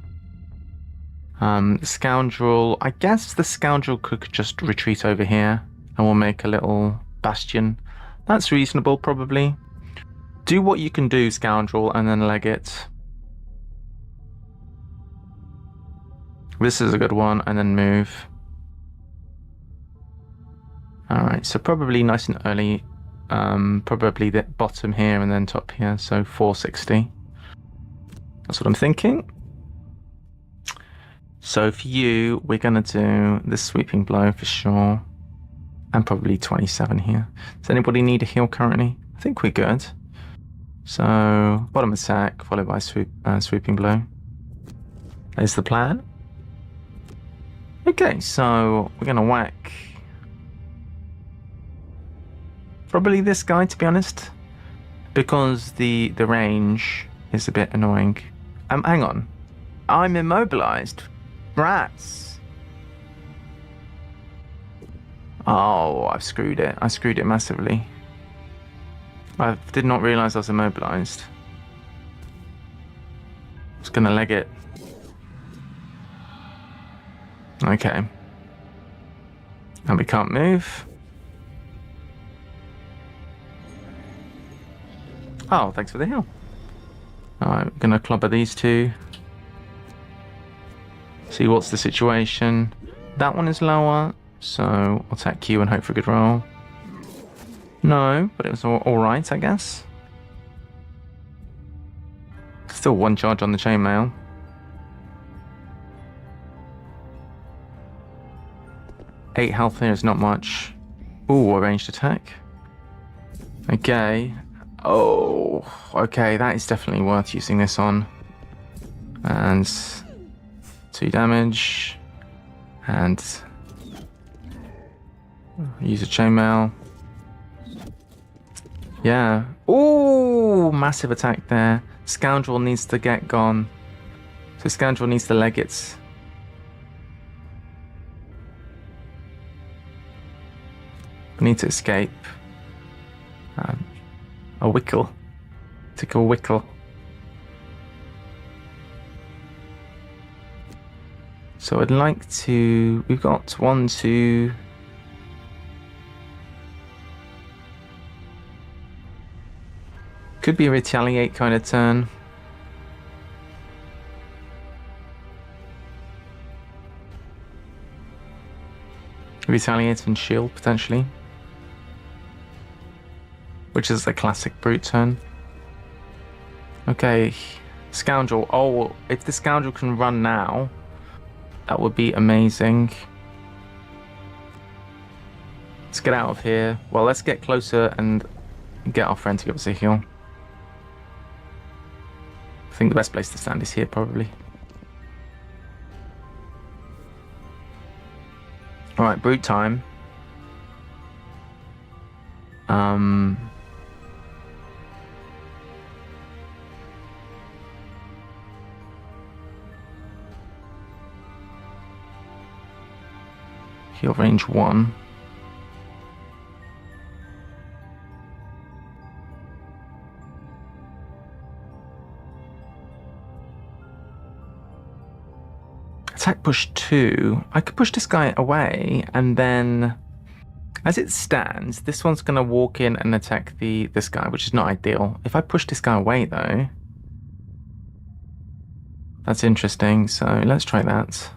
Scoundrel, I guess the scoundrel could just retreat over here and we'll make a little bastion. That's reasonable, probably. Do what you can do, scoundrel, and then leg it. This is a good one, and then move. Alright, so probably nice and early. Probably the bottom here and then top here, so 460. That's what I'm thinking. So for you, we're going to do this sweeping blow for sure. And probably 27 here. Does anybody need a heal currently? I think we're good. So, bottom attack, followed by swooping blow. Is the plan. Okay, so we're gonna whack probably this guy, to be honest, because the range is a bit annoying. Hang on, I'm immobilized. Rats. Oh, I've screwed it. I screwed it massively. I did not realize I was immobilized. I was gonna leg it. Okay. And we can't move. Oh, thanks for the heal. Alright, we're gonna clobber these two. See what's the situation. That one is lower, so I'll attack Q and hope for a good roll. No, but it was alright, I guess. Still one charge on the chainmail. Eight health here is not much. Ooh, a ranged attack. Okay. Oh, okay, that is definitely worth using this on. And 2 damage. And use a chainmail. Yeah. Ooh, massive attack there. Scoundrel needs to get gone. So Scoundrel needs to leg it. We need to escape. A wickle. Take a wickle. So I'd like to... We've got 1, 2... Could be a retaliate kind of turn. Retaliate and shield, potentially. Which is a classic brute turn. Okay, Scoundrel. Oh, if the Scoundrel can run now, that would be amazing. Let's get out of here. Well, let's get closer and get our friend to give us a heal. I think the best place to stand is here, probably. Alright, brute time. Heal range 1. Attack push 2. I could push this guy away, and then, as it stands, this one's going to walk in and attack this guy, which is not ideal. If I push this guy away, though, that's interesting. So let's try that.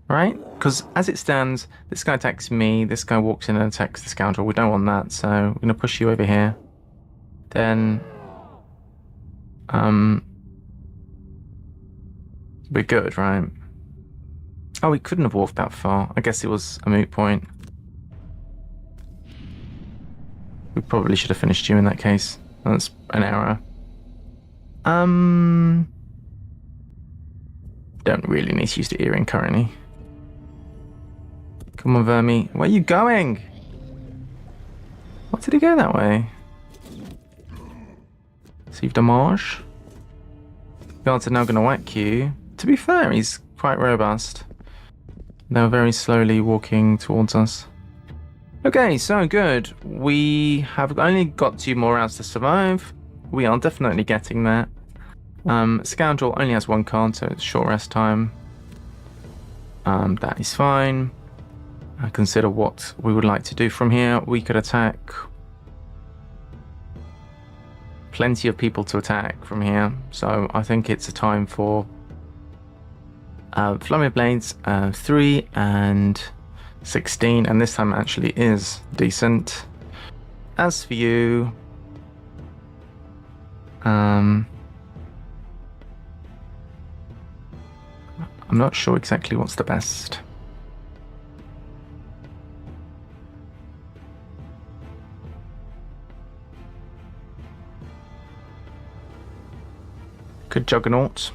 Right? Because as it stands, this guy attacks me, this guy walks in and attacks the Scoundrel. We don't want that, so we're going to push you over here. Then, we're good, right? Oh, we couldn't have walked that far. I guess it was a moot point. We probably should have finished you in that case. That's an error. Don't really need to use the earring currently. Come on, Vermi. Where are you going? What did he go that way? Receive damage. Guards are now going to whack you. To be fair, he's quite robust. They're very slowly walking towards us. Okay, so good. We have only got 2 more rounds to survive. We are definitely getting there. Scoundrel only has 1 card, so it's short rest time. That is fine. Consider what we would like to do from here. We could attack. Plenty of people to attack from here, so I think it's a time for Flurry of Blades 3 and 16, and this time actually is decent. As for you, I'm not sure exactly what's the best. Good juggernaut.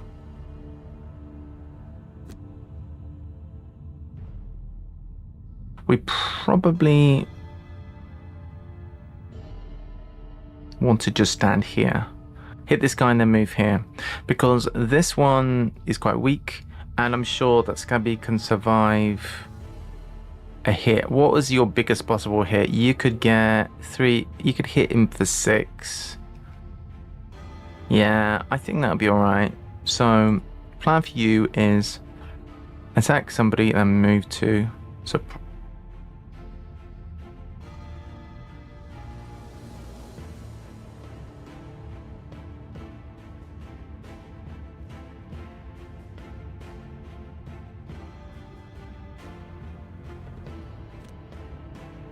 We probably want to just stand here. Hit this guy and then move here. Because this one is quite weak, and I'm sure that Scabby can survive a hit. What was your biggest possible hit? You could get 3. You could hit him for 6. Yeah, I think that'll be alright. So, plan for you is attack somebody and move 2. So,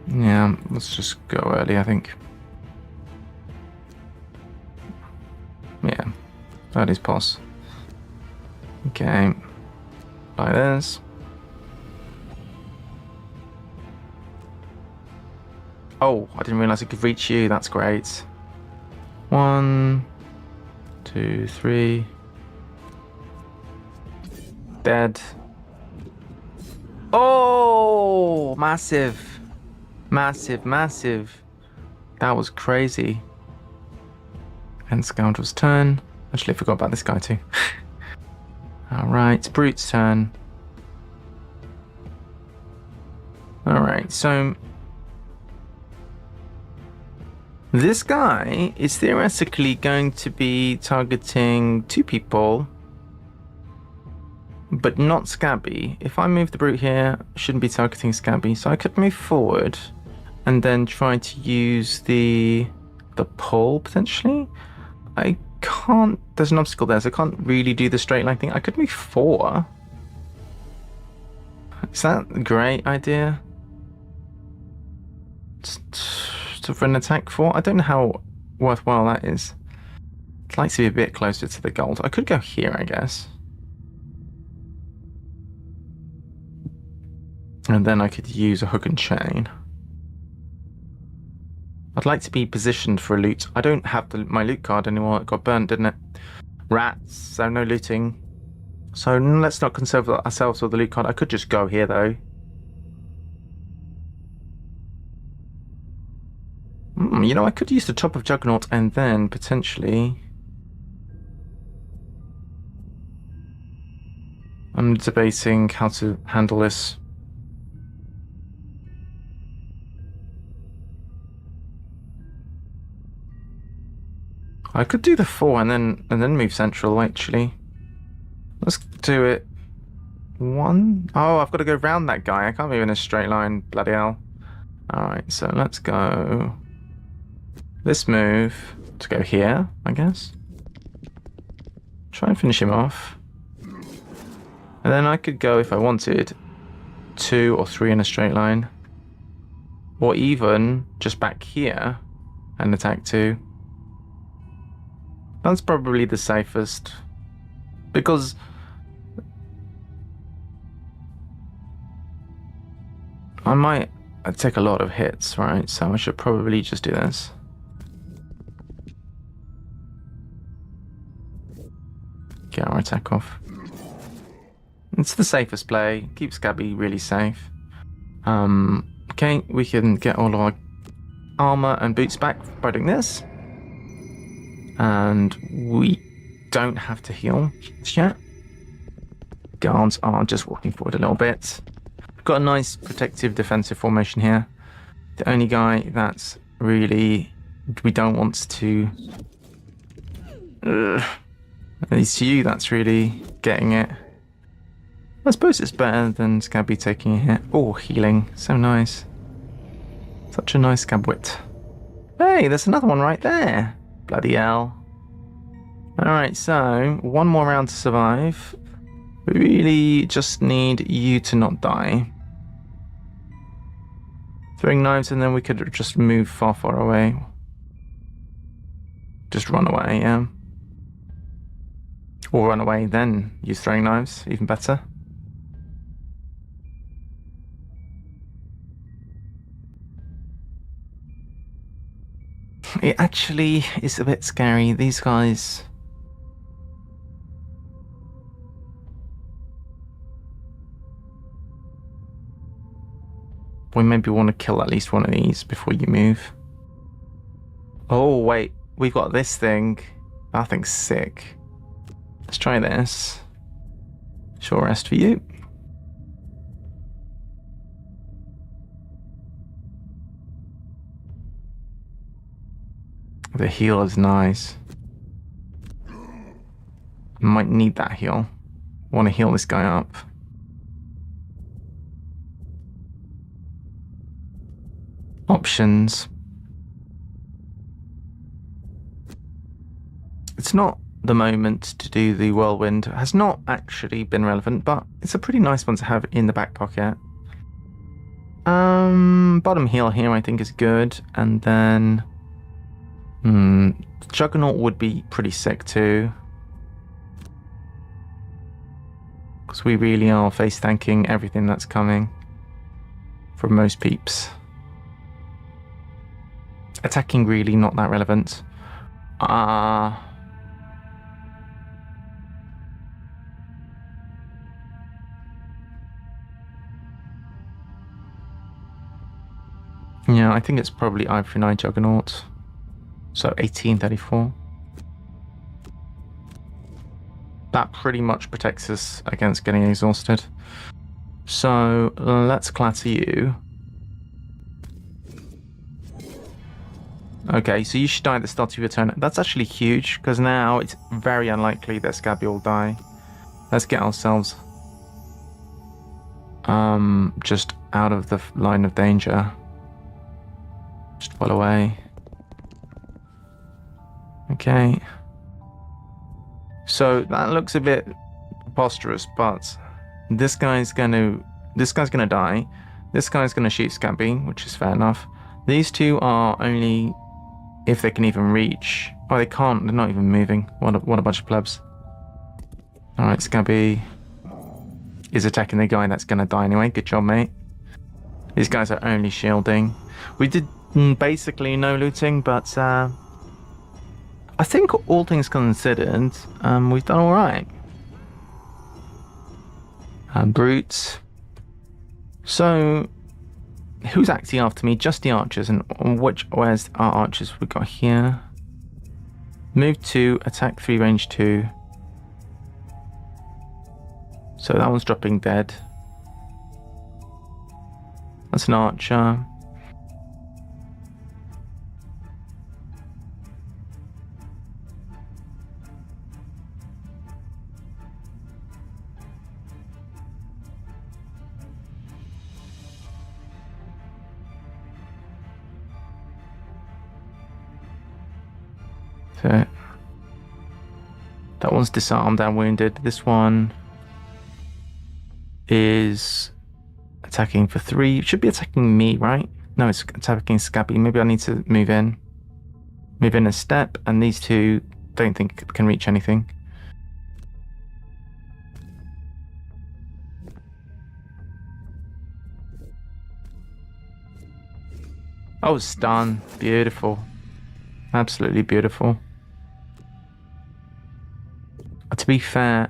yeah, let's just go early, I think. Yeah, early's pos. Okay, like this. Oh, I didn't realize it could reach you. That's great. 1, 2, 3. Dead. Oh, massive. Massive, massive. That was crazy. And Scoundrel's turn. Actually, I forgot about this guy too. Alright, Brute's turn. Alright, so this guy is theoretically going to be targeting 2 people, but not Scabby. If I move the Brute here, I shouldn't be targeting Scabby, so I could move forward and then try to use the pull potentially. I can't, there's an obstacle there, so I can't really do the straight line thing. I could move 4. Is that a great idea? For an attack 4? I don't know how worthwhile that is. I'd like to be a bit closer to the gold. I could go here, I guess. And then I could use a hook and chain. I'd like to be positioned for a loot. I don't have my loot card anymore. It got burnt, didn't it? Rats, so no looting. So let's not concern ourselves with the loot card. I could just go here, though. You know, I could use the top of Juggernaut and then potentially... I'm debating how to handle this. I could do the 4 and then move central, actually. Let's do it. 1? Oh, I've got to go round that guy. I can't move in a straight line. Bloody hell. Alright, so let's go... this move to go here, I guess. Try and finish him off. And then I could go, if I wanted, 2 or 3 in a straight line. Or even just back here and attack 2. That's probably the safest. Because I might take a lot of hits, right? So I should probably just do this. Get our attack off. It's the safest play. Keeps Scabby really safe. Okay, we can get all of our armor and boots back by doing this. And we don't have to heal yet. Guards are just walking forward a little bit. We've got a nice protective defensive formation here. The only guy that's really we don't want to... at least you, that's really getting it. I suppose it's better than Scabby taking a hit. Oh, healing. So nice. Such a nice Scabwit. Hey, there's another one right there. Bloody hell. Alright, so 1 more round to survive. We really just need you to not die. Throwing knives and then we could just move far, far away. Just run away, yeah. Or run away, then use throwing knives. Even better. It actually is a bit scary. These guys... we maybe want to kill at least one of these before you move. Oh, wait. We've got this thing. That thing's sick. Let's try this. Short rest for you. The heal is nice. Might need that heal. Want to heal this guy up. Options. It's not the moment to do the whirlwind. It has not actually been relevant, but it's a pretty nice one to have in the back pocket. Bottom heal here I think is good, and then Juggernaut would be pretty sick too, because we really are face tanking everything that's coming from most peeps. Attacking really not that relevant. Yeah, I think it's probably Ivory Knight Juggernaut. So 1834. That pretty much protects us against getting exhausted. So let's clatter you. Okay, so you should die at the start of your turn. That's actually huge, because now it's very unlikely that Scabby will die. Let's get ourselves just out of the line of danger. Just pull away. Okay. So that looks a bit preposterous, but this guy's gonna die. This guy's gonna shoot Scabby, which is fair enough. These two are only if they can even reach. Oh, they can't. They're not even moving. What a bunch of plebs. All right, Scabby is attacking the guy that's gonna die anyway. Good job, mate. These guys are only shielding. We did basically no looting, but I think all things considered, we've done all right. Brutes. So, who's acting after me? Just the archers. And where's our archers we got here? Move 2, attack 3, range 2. So that one's dropping dead. That's an archer. So that one's disarmed and wounded. This one is attacking for 3. It should be attacking me, right? No, it's attacking Scabby. Maybe I need to move in. Move in a step, and these two don't think can reach anything. Oh, stun. Beautiful. Absolutely beautiful. To be fair,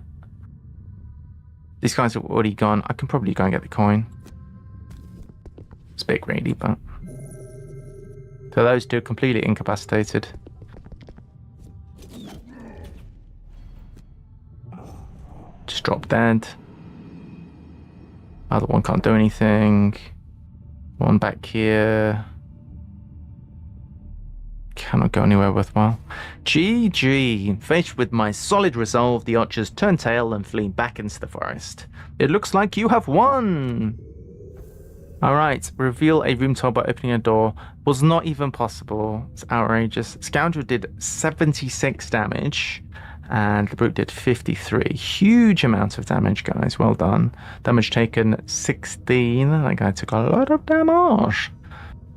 these guys have already gone. I can probably go and get the coin. It's a bit greedy, but... So those two are completely incapacitated. Just drop dead. Other one can't do anything. One back here. Cannot go anywhere worthwhile. GG. Faced with my solid resolve, the archers turn tail and flee back into the forest. It looks like you have won! Alright, reveal a room told by opening a door. Was not even possible. It's outrageous. Scoundrel did 76 damage, and the brute did 53. Huge amount of damage, guys. Well done. Damage taken 16. That guy took a lot of damage.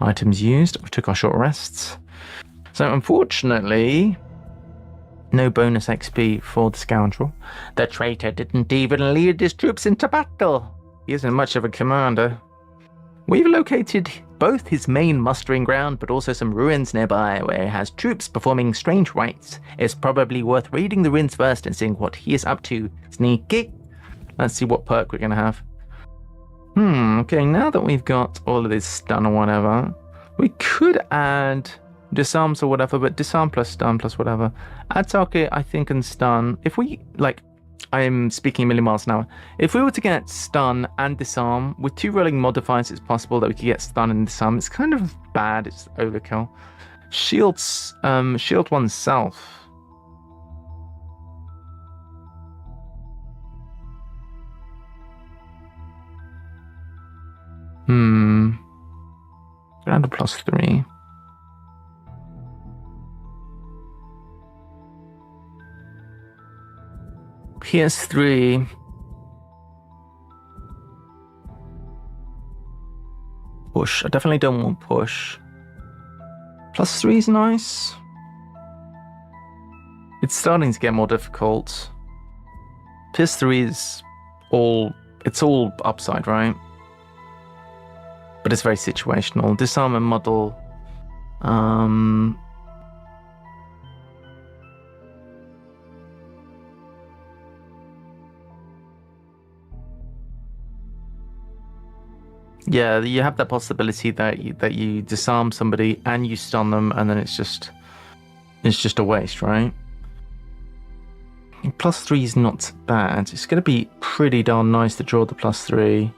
Items used. We took our short rests. So unfortunately, no bonus XP for the scoundrel. The traitor didn't even lead his troops into battle. He isn't much of a commander. We've located both his main mustering ground, but also some ruins nearby where he has troops performing strange rites. It's probably worth raiding the ruins first and seeing what he is up to. Sneaky. Let's see what perk we're going to have. Okay, now that we've got all of this stun or whatever, we could add disarms or whatever, but disarm plus stun plus whatever. Add target, I think, and stun. If we, like, I'm speaking a million miles an hour. If we were to get stun and disarm, with 2 rolling modifiers, it's possible that we could get stun and disarm. It's kind of bad, it's overkill. Shield oneself. Around a +3. PS3. Push. I definitely don't want push. +3 is nice. It's starting to get more difficult. PS3 is it's all upside, right? But it's very situational. Disarm and muddle. Yeah, you have that possibility that you disarm somebody and you stun them, and then it's just a waste, right? +3 is not bad. It's going to be pretty darn nice to draw the +3,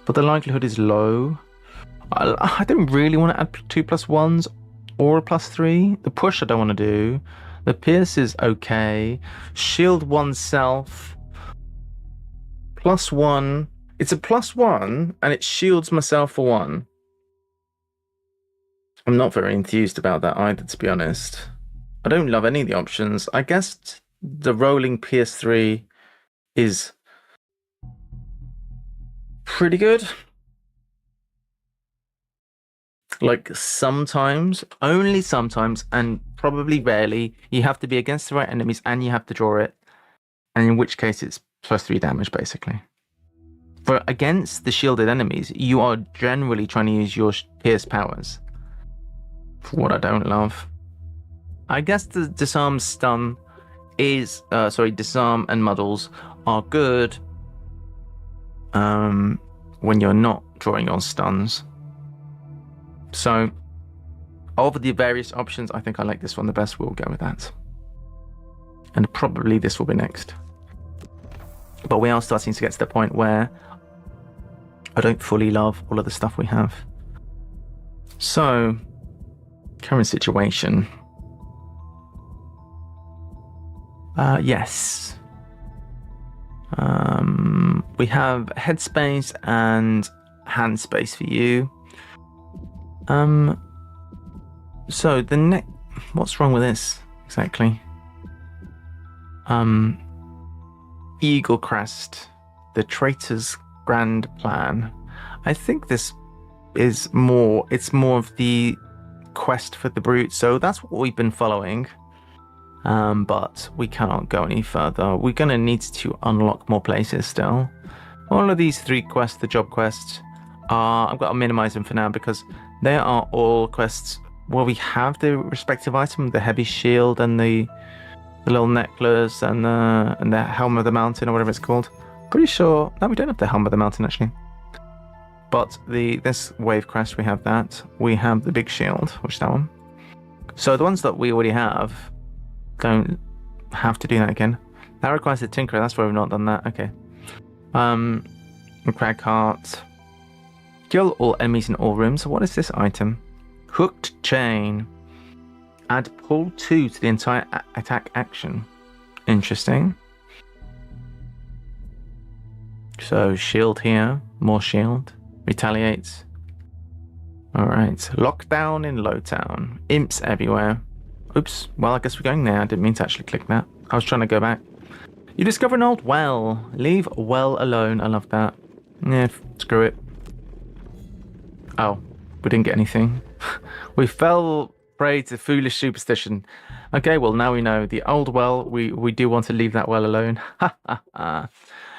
but the likelihood is low. I don't really want to add 2 +1s or a +3. The push I don't want to do. The pierce is okay. Shield oneself. +1. It's a +1 and it shields myself for 1. I'm not very enthused about that either, to be honest. I don't love any of the options. I guess the rolling PS3 is pretty good. Like sometimes, only sometimes, and probably rarely, you have to be against the right enemies and you have to draw it. And in which case it's +3 damage, basically. For against the shielded enemies, you are generally trying to use your pierce powers. For what I don't love. I guess the disarm stun is, disarm and muddles are good when you're not drawing on stuns. So, of the various options, I think I like this one the best. We'll go with that. And probably this will be next. But we are starting to get to the point where I don't fully love all of the stuff we have. So, current situation. Yes. We have headspace and hand space for you. So the next, what's wrong with this exactly? Eagle Crest, the Traitor's Grand Plan. I think this is it's more of the quest for the brute, so that's what we've been following. But we cannot go any further. We're gonna need to unlock more places still. All of these 3 quests, the job quests, I've got to minimize them for now because they are all quests where we have the respective item, the heavy shield and the little necklace and the helm of the mountain or whatever it's called. Pretty sure, no, we don't have the helm of the mountain actually. But this wave crest, we have that. We have the big shield, which is that one. So the ones that we already have don't have to do that again. That requires a tinkerer, that's why we've not done that. Okay. Crag heart. Kill all enemies in all rooms. So what is this item? Hooked chain. Add pull 2 to the entire attack action. Interesting. So shield here. More shield. Retaliates. Alright. Lockdown in Lowtown. Imps everywhere. Oops. Well, I guess we're going there. I didn't mean to actually click that. I was trying to go back. You discover an old well. Leave well alone. I love that. Yeah, screw it. Oh, we didn't get anything. We fell prey to foolish superstition. Okay, well, now we know. The old well, we do want to leave that well alone.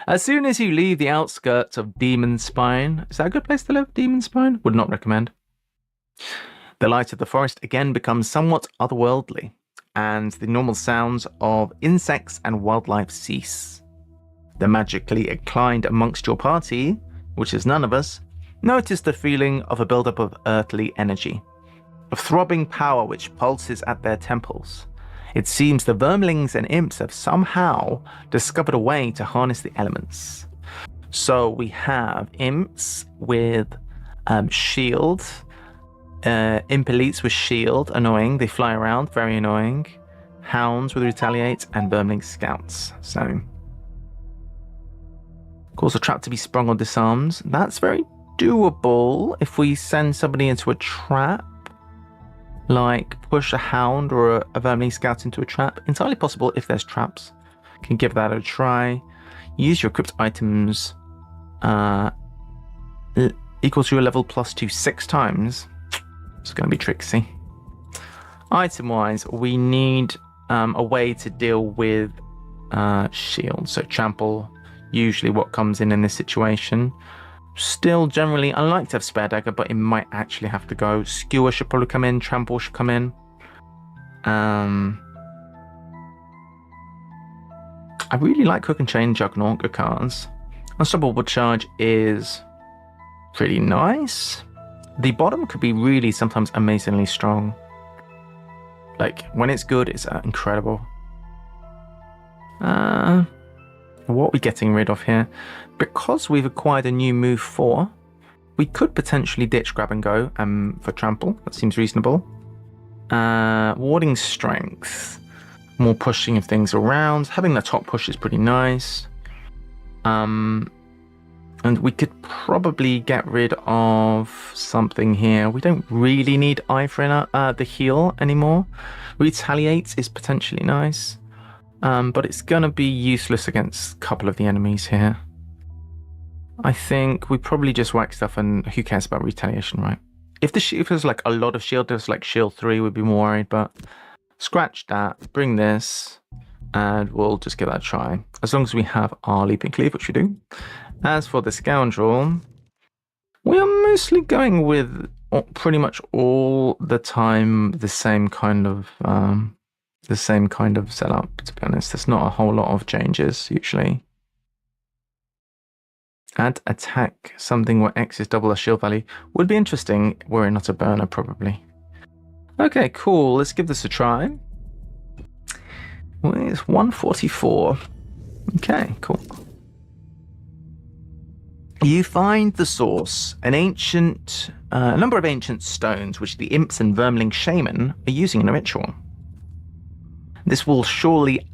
As soon as you leave the outskirts of Demon Spine... Is that a good place to live, Demon Spine? Would not recommend. The light of the forest again becomes somewhat otherworldly, and the normal sounds of insects and wildlife cease. The magically inclined amongst your party which is none of us, notice the feeling of a buildup of earthly energy, of throbbing power which pulses at their temples. It seems the vermlings and imps have somehow discovered a way to harness the elements. So we have imps with shield, imp elites with shield, annoying. They fly around, very annoying. Hounds with retaliate, and vermling scouts. So cause a trap to be sprung or disarmed. That's very doable if we send somebody into a trap. Like push a hound or a vermling scout into a trap. Entirely possible if there's traps. Can give that a try. Use your equipped items equals your level +2 6 times. It's going to be tricksy. Item wise, we need a way to deal with shield. So trample, usually what comes in this situation. Still, generally, I like to have spare dagger, but it might actually have to go. Skewer should probably come in. Trample should come in. I really like Hook and Chain Juggernaut cards. Unstoppable Charge is pretty nice. The bottom could be really sometimes amazingly strong. Like, when it's good, it's incredible. What are we getting rid of here? Because we've acquired a new move 4, we could potentially ditch Grab and Go for Trample. That seems reasonable. Warding Strength. More pushing of things around. Having the top push is pretty nice. And we could probably get rid of something here. We don't really need Eye for the heal anymore. Retaliate is potentially nice. But it's going to be useless against a couple of the enemies here. I think we probably just whack stuff, and who cares about retaliation, right? If there's like a lot of shield, there's like shield 3, we'd be more worried, but scratch that, bring this, and we'll just give that a try. As long as we have our Leaping Cleave, which we do. As for the Scoundrel, we are mostly going with pretty much all the time the same kind of setup, to be honest. There's not a whole lot of changes usually. Add attack, something where X is double our shield value. Would be interesting were it not a burner, probably. Okay, cool. Let's give this a try. Well, it's 144. Okay, cool. You find the source, a number of ancient stones which the imps and vermling shaman are using in a ritual. This will surely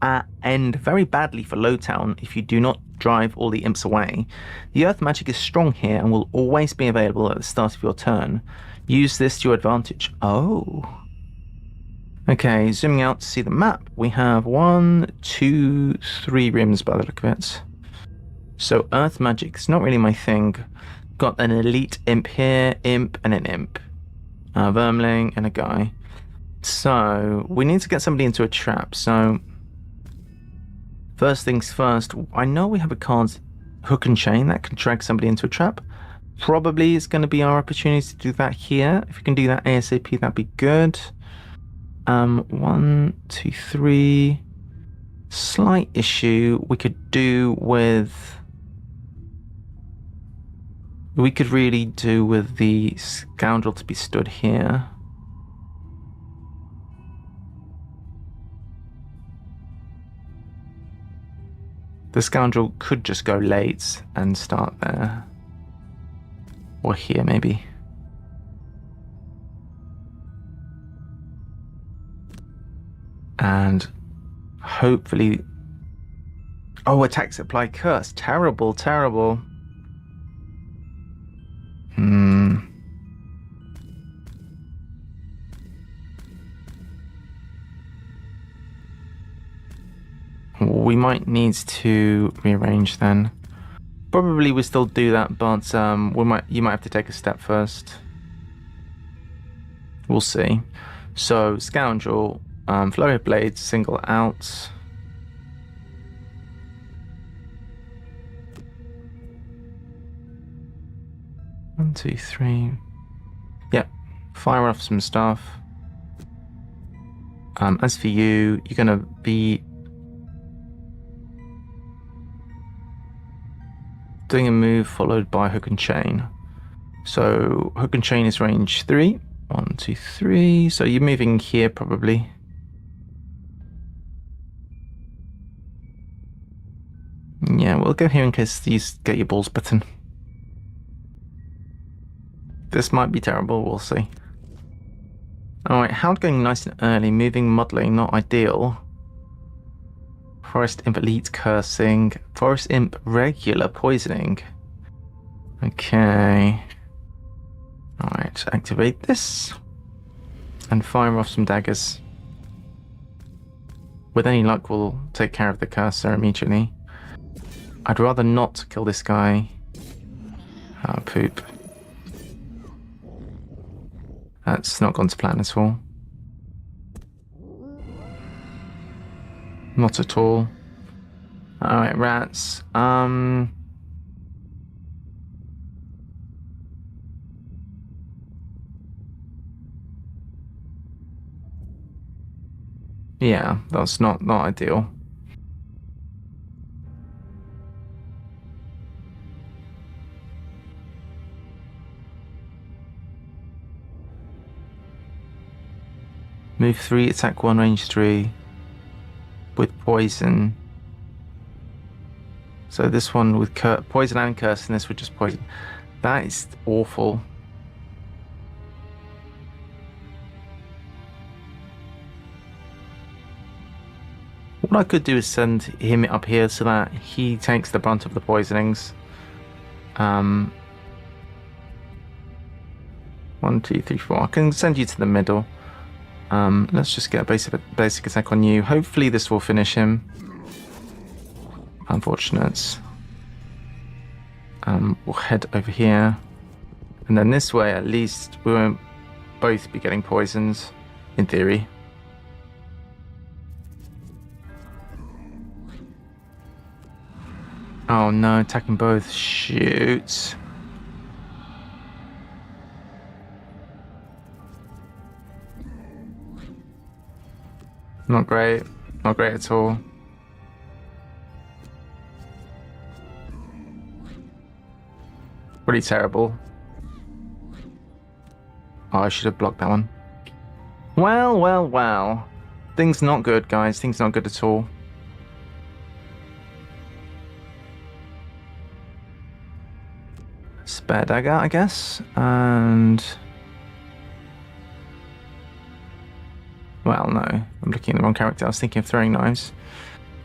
end very badly for Lowtown if you do not drive all the imps away. The earth magic is strong here and will always be available at the start of your turn. Use this to your advantage. Oh. Okay, zooming out to see the map. We have 1, 2, 3 rims by the look of it. So earth magic is not really my thing. Got an elite imp here, imp and an imp. Vermling and a guy. So we need to get somebody into a trap. So first things first, I know we have a card, Hook and Chain, that can drag somebody into a trap. Probably is going to be our opportunity to do that here. If we can do that ASAP, that'd be good. 1, 2, 3. Slight issue we could do with... We could really do with the Scoundrel to be stood here. The Scoundrel could just go late and start there. Or here, maybe. And hopefully... Oh, attack supply curse. Terrible, terrible. We might need to rearrange then. Probably we still do that, but you might have to take a step first. We'll see. So Scoundrel, Flurry of Blades, single out. One, 2, 3. Yep, fire off some stuff. As for you, you're gonna be doing a move followed by hook and chain. So hook and chain is range 3. 1, 2, 3. So you're moving here probably. Yeah, we'll go here in case you get your balls bitten. This might be terrible, we'll see. Alright, Hound going nice and early, moving muddling, not ideal. Forest Imp Elite cursing. Forest Imp regular poisoning. Okay. Alright, activate this. And fire off some daggers. With any luck, we'll take care of the cursor immediately. I'd rather not kill this guy. Oh, poop. That's not gone to plan at all. Not at all. Alright, rats. Yeah, that's not ideal. Move 3, attack 1, range 3. With poison. So this one with poison and curse, and this would just poison. That is awful. What I could do is send him up here so that he takes the brunt of the poisonings. 1, 2, 3, 4. I can send you to the middle. Let's just get a basic attack on you. Hopefully this will finish him. Unfortunate. We'll head over here. And then this way, at least, we won't both be getting poisons, in theory. Oh no, attacking both. Shoot. Not great. Not great at all. Pretty terrible. Oh, I should have blocked that one. Well, well, well. Things not good, guys. Things not good at all. Spare dagger, I guess. And... well, no. I'm looking at the wrong character. I was thinking of throwing knives.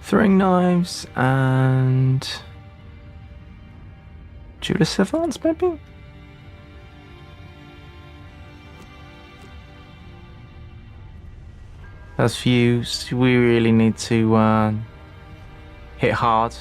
Throwing knives and... Judas Savants, maybe? Those fews, we really need to hit hard.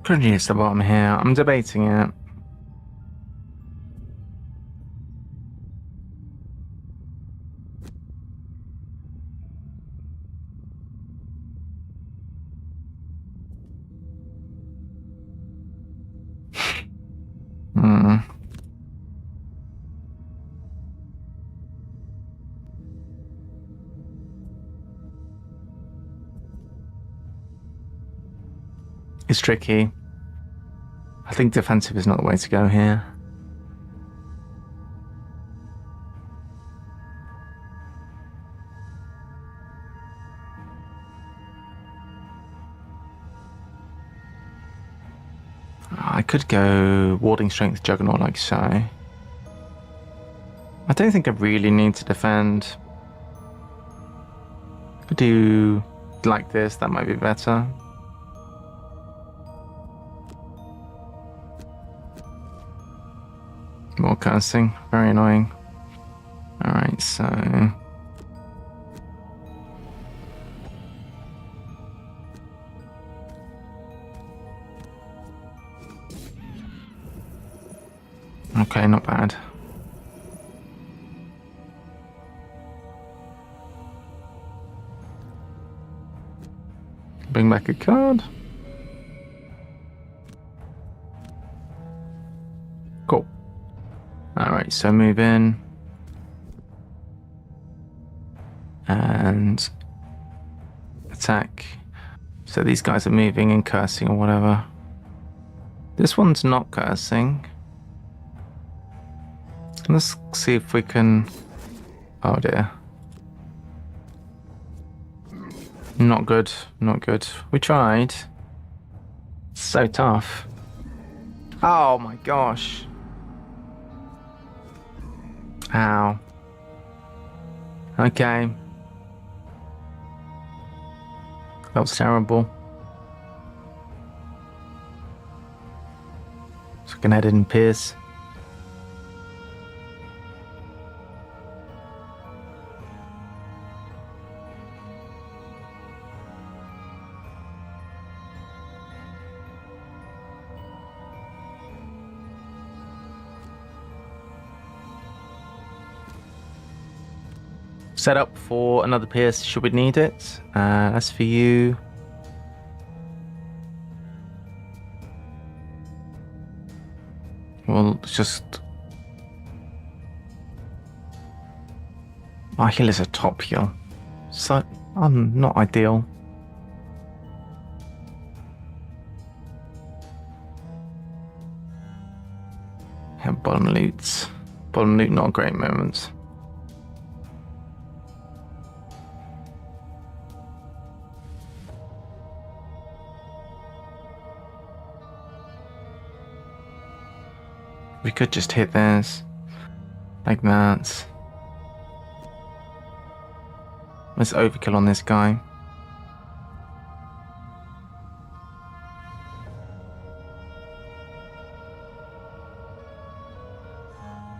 Produce the bottom here. I'm debating it. It's tricky. I think defensive is not the way to go here. I could go warding strength juggernaut like so. I don't think I really need to defend. Could do like this, that might be better. More cursing, very annoying. Alright, so... Okay, not bad. Bring back a card. Cool. Alright, so move in. And attack. So these guys are moving and cursing or whatever. This one's not cursing. Let's see if we can... Oh dear. Not good, not good. We tried. So tough. Oh my gosh. Ow. Okay. That was terrible. So we can head in and pierce. Set up for another pierce should we need it. As for you, well, just my heal is a top heal, so I'm not ideal. Yeah, bottom loot, not a great moment. We could just hit this, like that. Let's overkill on this guy.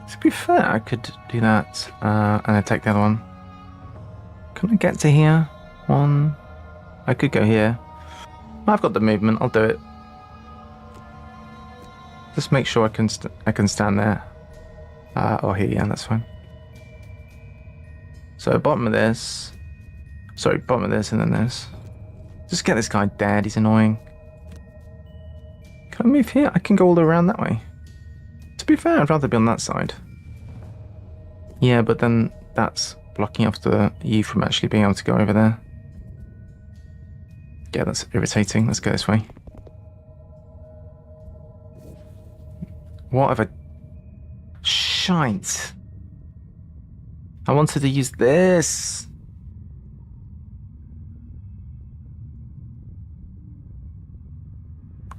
To be fair, I could do that and then take the other one. Can I get to here? One. I could go here. I've got the movement, I'll do it. Just make sure I can stand there. Or here, yeah, that's fine. So bottom of this. Sorry, bottom of this and then this. Just get this guy dead, he's annoying. Can I move here? I can go all the way around that way. To be fair, I'd rather be on that side. Yeah, but then that's blocking off you from actually being able to go over there. Yeah, that's irritating. Let's go this way. What have I... Shite. I wanted to use this.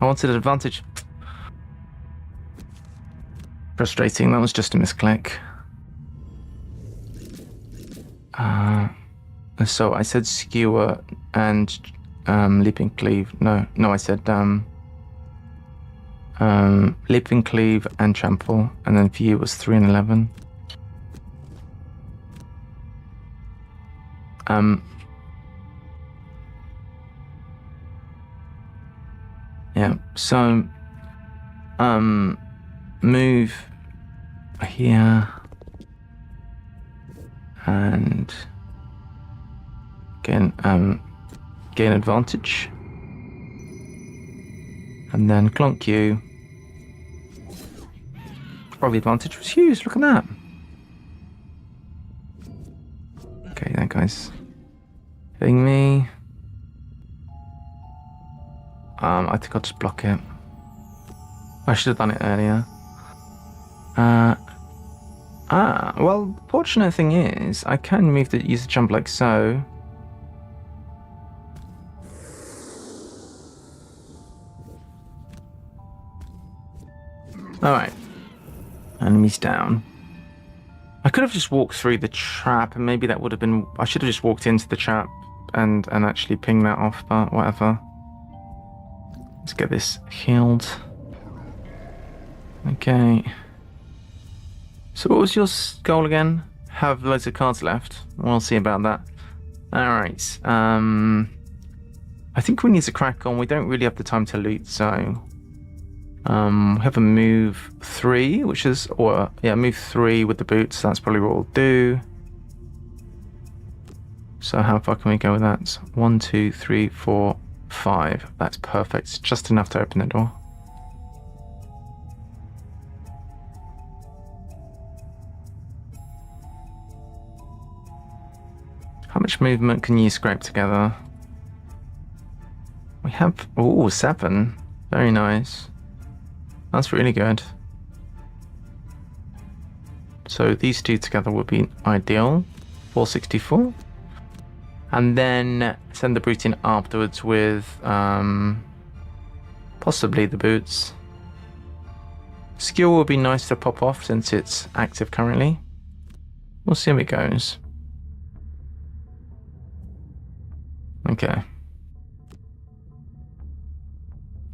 I wanted an advantage. Frustrating, that was just a misclick. So I said skewer and leaping cleave. No, I said leaping cleave and trample, and then for you was 3 and 11. Yeah, so move here and gain advantage, and then clonk you. Probably advantage was huge, look at that. Okay then guys, hitting me. I think I'll just block it. I should have done it earlier. Well, the fortunate thing is, I can use the jump like so. Alright. Enemies down. I could have just walked through the trap, and maybe that would have been... I should have just walked into the trap and actually pinged that off, but whatever. Let's get this healed. Okay. So what was your goal again? Have loads of cards left. We'll see about that. Alright. I think we need to crack on. We don't really have the time to loot, so... we have a move 3, which is... Or, yeah, move 3 with the boots. That's probably what we'll do. So how far can we go with that? 1, 2, 3, 4, 5. That's perfect. Just enough to open the door. How much movement can you scrape together? We have... Oh, 7. Very nice. That's really good. So these two together would be ideal. 464. And then send the brute in afterwards with possibly the boots. Skill would be nice to pop off since it's active currently. We'll see how it goes. Okay.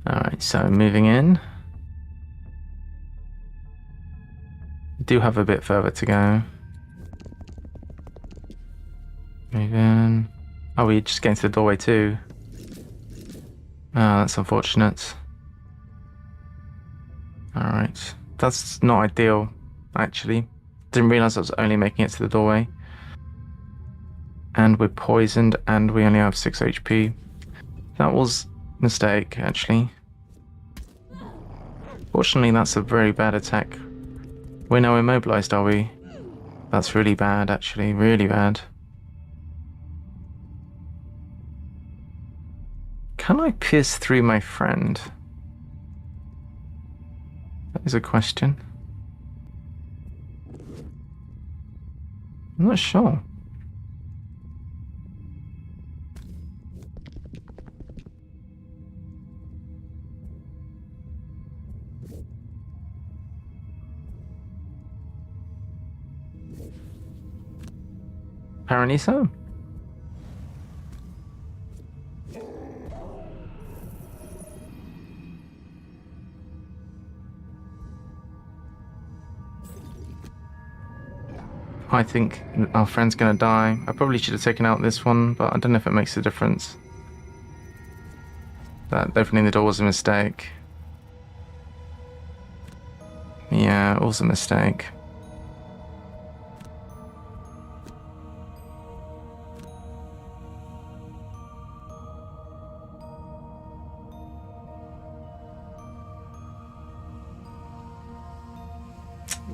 Alright, so moving in. We do have a bit further to go. Move in. Oh, we just get into the doorway too. Ah, that's unfortunate. Alright. That's not ideal, actually. Didn't realise I was only making it to the doorway. And we're poisoned, and we only have 6 HP. That was a mistake, actually. Fortunately, that's a very bad attack. We're now immobilized, are we? That's really bad, actually. Really bad. Can I pierce through my friend? That is a question. I'm not sure. Apparently so. I think our friend's gonna die. I probably should have taken out this one, but I don't know if it makes a difference. That opening the door was a mistake. Yeah, it was a mistake.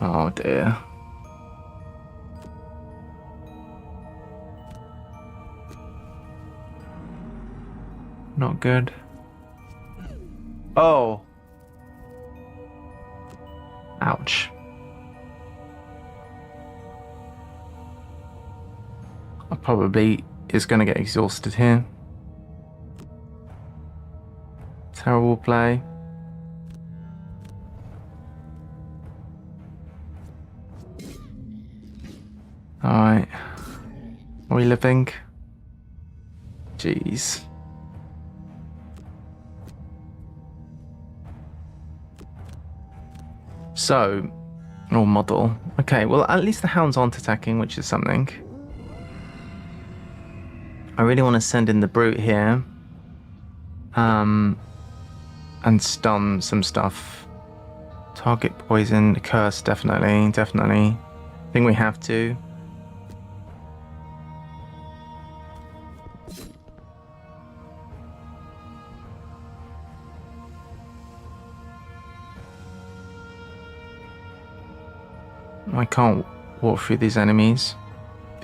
Oh dear. Not good. Oh. Ouch. I probably is going to get exhausted here. Terrible play. Alright. Are we living? Jeez. So, model. Okay, well at least the hounds aren't attacking, which is something. I really want to send in the brute here. And stun some stuff. Target poison, curse, definitely. I think we have to. I can't walk through these enemies,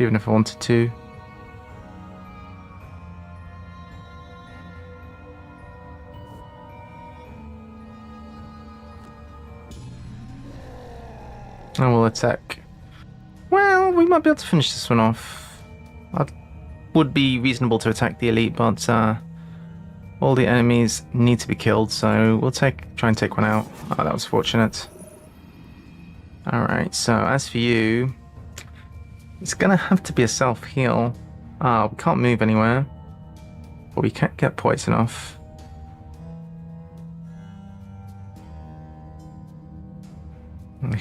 even if I wanted to. I will attack. Well, we might be able to finish this one off. It would be reasonable to attack the elite, but all the enemies need to be killed, so we'll try and take one out. Oh, that was fortunate. Alright, so as for you, it's gonna have to be a self-heal. We can't move anywhere. But we can't get poison off.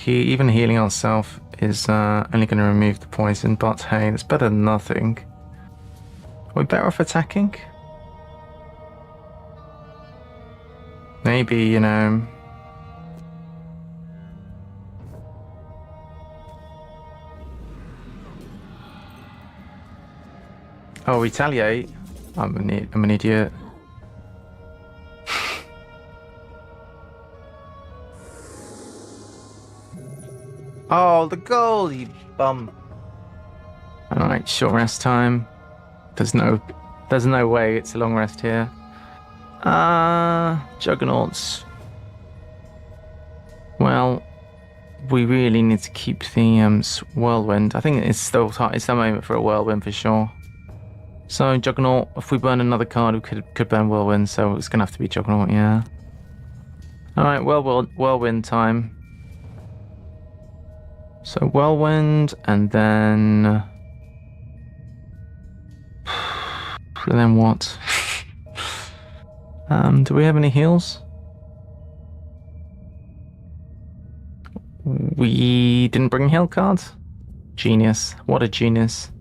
Even healing ourselves is only going to remove the poison, but hey, it's better than nothing. Are we better off attacking? Maybe, you know... Oh, retaliate? I'm an idiot. Oh, the goal, you bum. Alright, short rest time. There's no way it's a long rest here. Juggernauts. Well, we really need to keep the whirlwind. I think it's still it's the moment for a whirlwind for sure. So Juggernaut, if we burn another card, we could burn whirlwind. So it's gonna have to be Juggernaut, yeah. All right, whirlwind time. So whirlwind, and then what? Do we have any heals? We didn't bring heal cards. Genius! What a genius!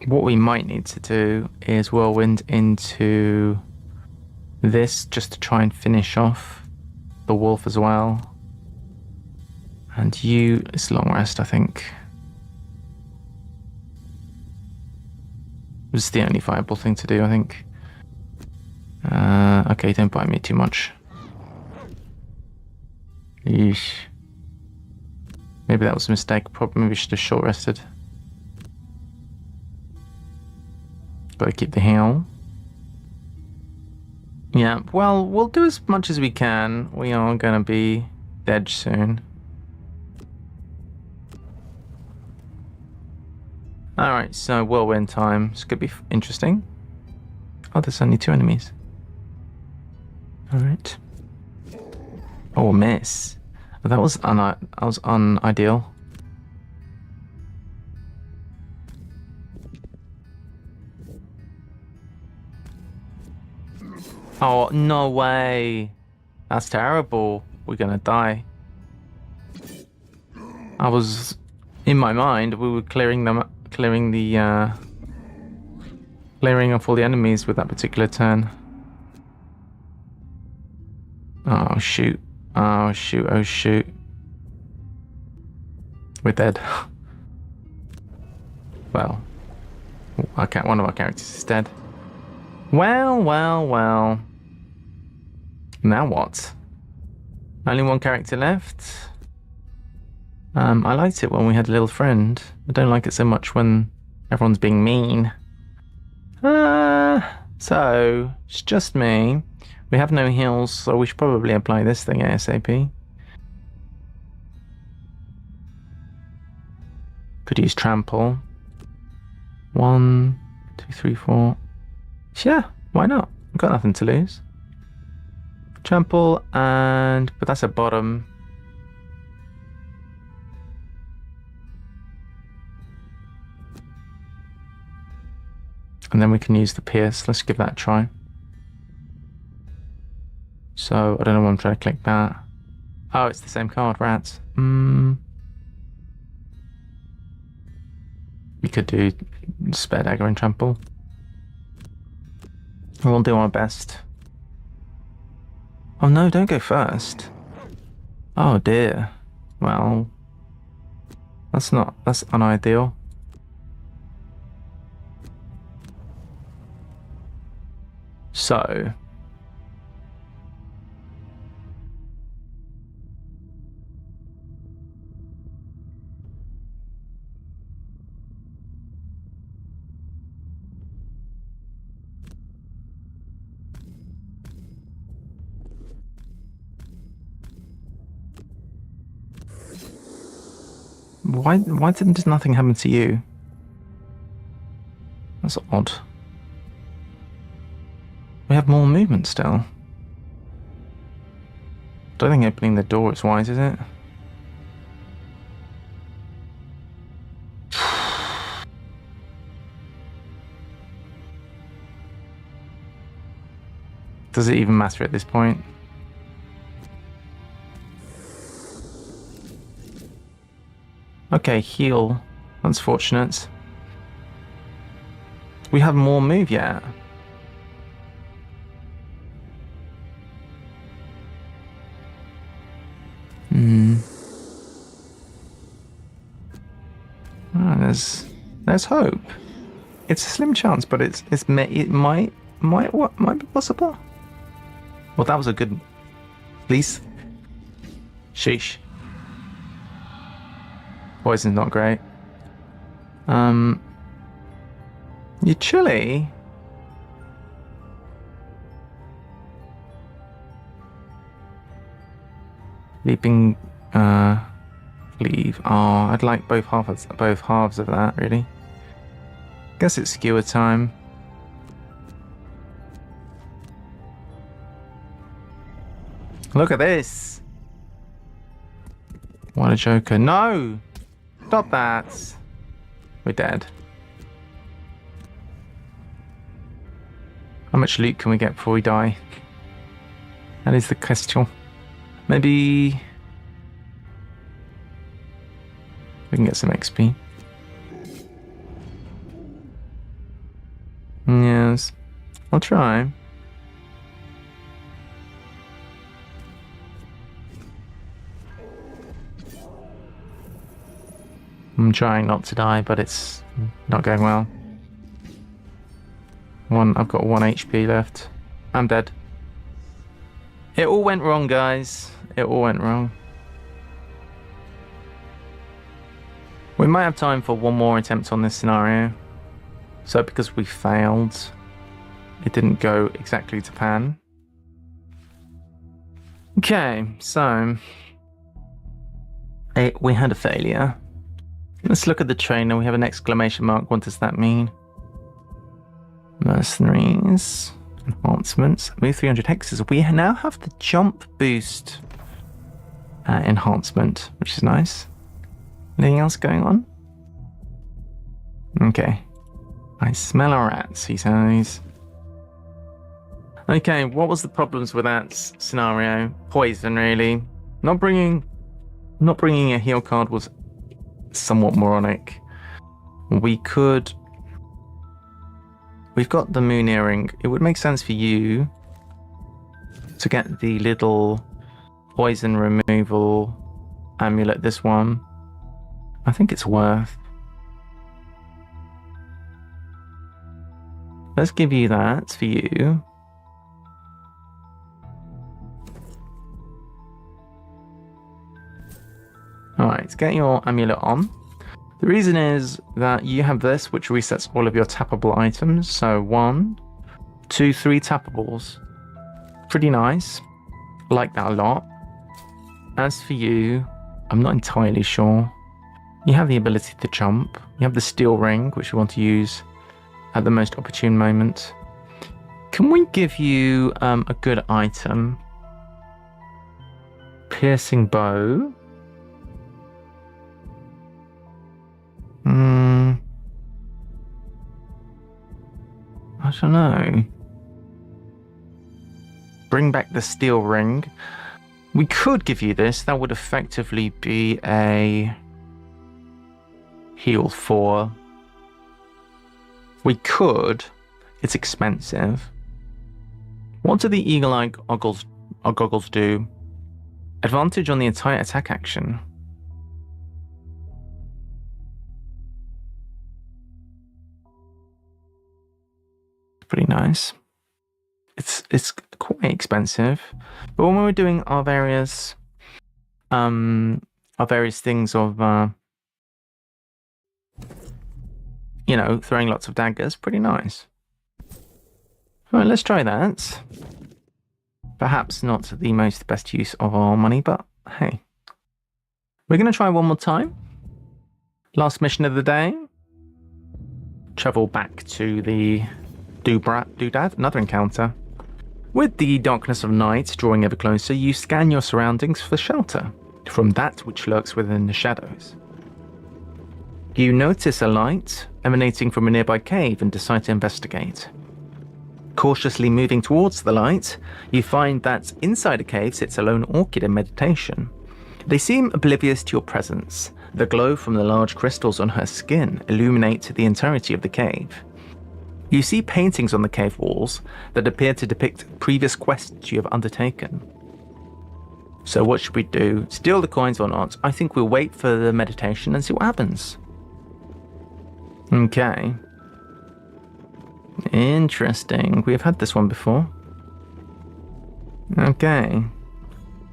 What we might need to do is whirlwind into this just to try and finish off the wolf as well. And it's long rest, I think. This is the only viable thing to do, I think. Okay, don't bite me too much. Yeesh. Maybe that was a mistake. Probably maybe we should have short rested. Gotta keep the heal. Yeah, well, we'll do as much as we can. We are gonna be dead soon. Alright, so whirlwind time. This could be interesting. Oh, there's only 2 enemies. Alright. Oh, miss. That was unideal. Oh, no way. That's terrible. We're gonna die. I was... In my mind, we were clearing off all the enemies with that particular turn. Oh, shoot. Oh, shoot. Oh, shoot. We're dead. Well. One of our characters is dead. Well. Now what? Only one character left. I liked it when we had a little friend. I don't like it so much when everyone's being mean. So it's just me. We have no heals, so we should probably apply this thing ASAP. Could use trample. 1, 2, 3, 4. Yeah, why not? I've got nothing to lose. Trample but that's a bottom. And then we can use the pierce. Let's give that a try. So I don't know why I'm trying to click that. Oh, it's the same card, rats. We could do spare dagger and trample. We'll do our best. Oh no, don't go first. Oh dear. Well, that's unideal. So Why didn't nothing happen to you? That's odd. We have more movement still. Don't think opening the door is wise, is it? Does it even matter at this point? Okay, heal. That's fortunate. We have more move yet. Oh, there's hope. It's a slim chance, but it might be possible. Well, that was a good. Please. Sheesh. Poison's not great. You're chilly. Leaping. Leave. Oh, I'd like both halves of that, really. Guess it's skewer time. Look at this. What a joker. No! Stop that. We're dead. How much loot can we get before we die? That is the question. Maybe we can get some XP. Yes, I'll try. I'm trying not to die, but it's not going well. I've got 1 HP left. I'm dead. It all went wrong, guys. It all went wrong. We might have time for one more attempt on this scenario. So because we failed, it didn't go exactly to plan. Okay, so we had a failure. Let's look at the trainer. We have an exclamation mark. What does that mean? Mercenaries. Enhancements. Move 300 hexes. We now have the jump boost enhancement, which is nice. Anything else going on? Okay. I smell a rat, he says. Okay, what was the problems with that scenario? Poison, really. Not bringing a heal card was somewhat moronic. We've got the moon earring. It would make sense for you to get the little poison removal amulet, this one. I think it's worth. Let's give you that for you. Alright, get your amulet on. The reason is that you have this, which resets all of your tappable items. So 1, 2, 3 tappables. Pretty nice. Like that a lot. As for you, I'm not entirely sure. You have the ability to jump. You have the steel ring, which you want to use at the most opportune moment. Can we give you a good item? Piercing bow. I don't know. Bring back the steel ring. We could give you this. That would effectively be a heal 4. We could. It's expensive. What do the eagle-eye goggles do? Advantage on the entire attack action. Pretty nice. It's quite expensive, but when we're doing our various things of throwing lots of daggers, pretty nice. All right, let's try that. Perhaps not the best use of our money, but hey, we're gonna try one more time. Last mission of the day. Travel back to the Doodad, another encounter. With the darkness of night drawing ever closer, you scan your surroundings for shelter from that which lurks within the shadows. You notice a light emanating from a nearby cave and decide to investigate. Cautiously moving towards the light, you find that inside a cave sits a lone orchid in meditation. They seem oblivious to your presence. The glow from the large crystals on her skin illuminate the entirety of the cave. You see paintings on the cave walls that appear to depict previous quests you have undertaken. So what should we do? Steal the coins or not? I think we'll wait for the meditation and see what happens. Okay. Interesting. We have had this one before. Okay.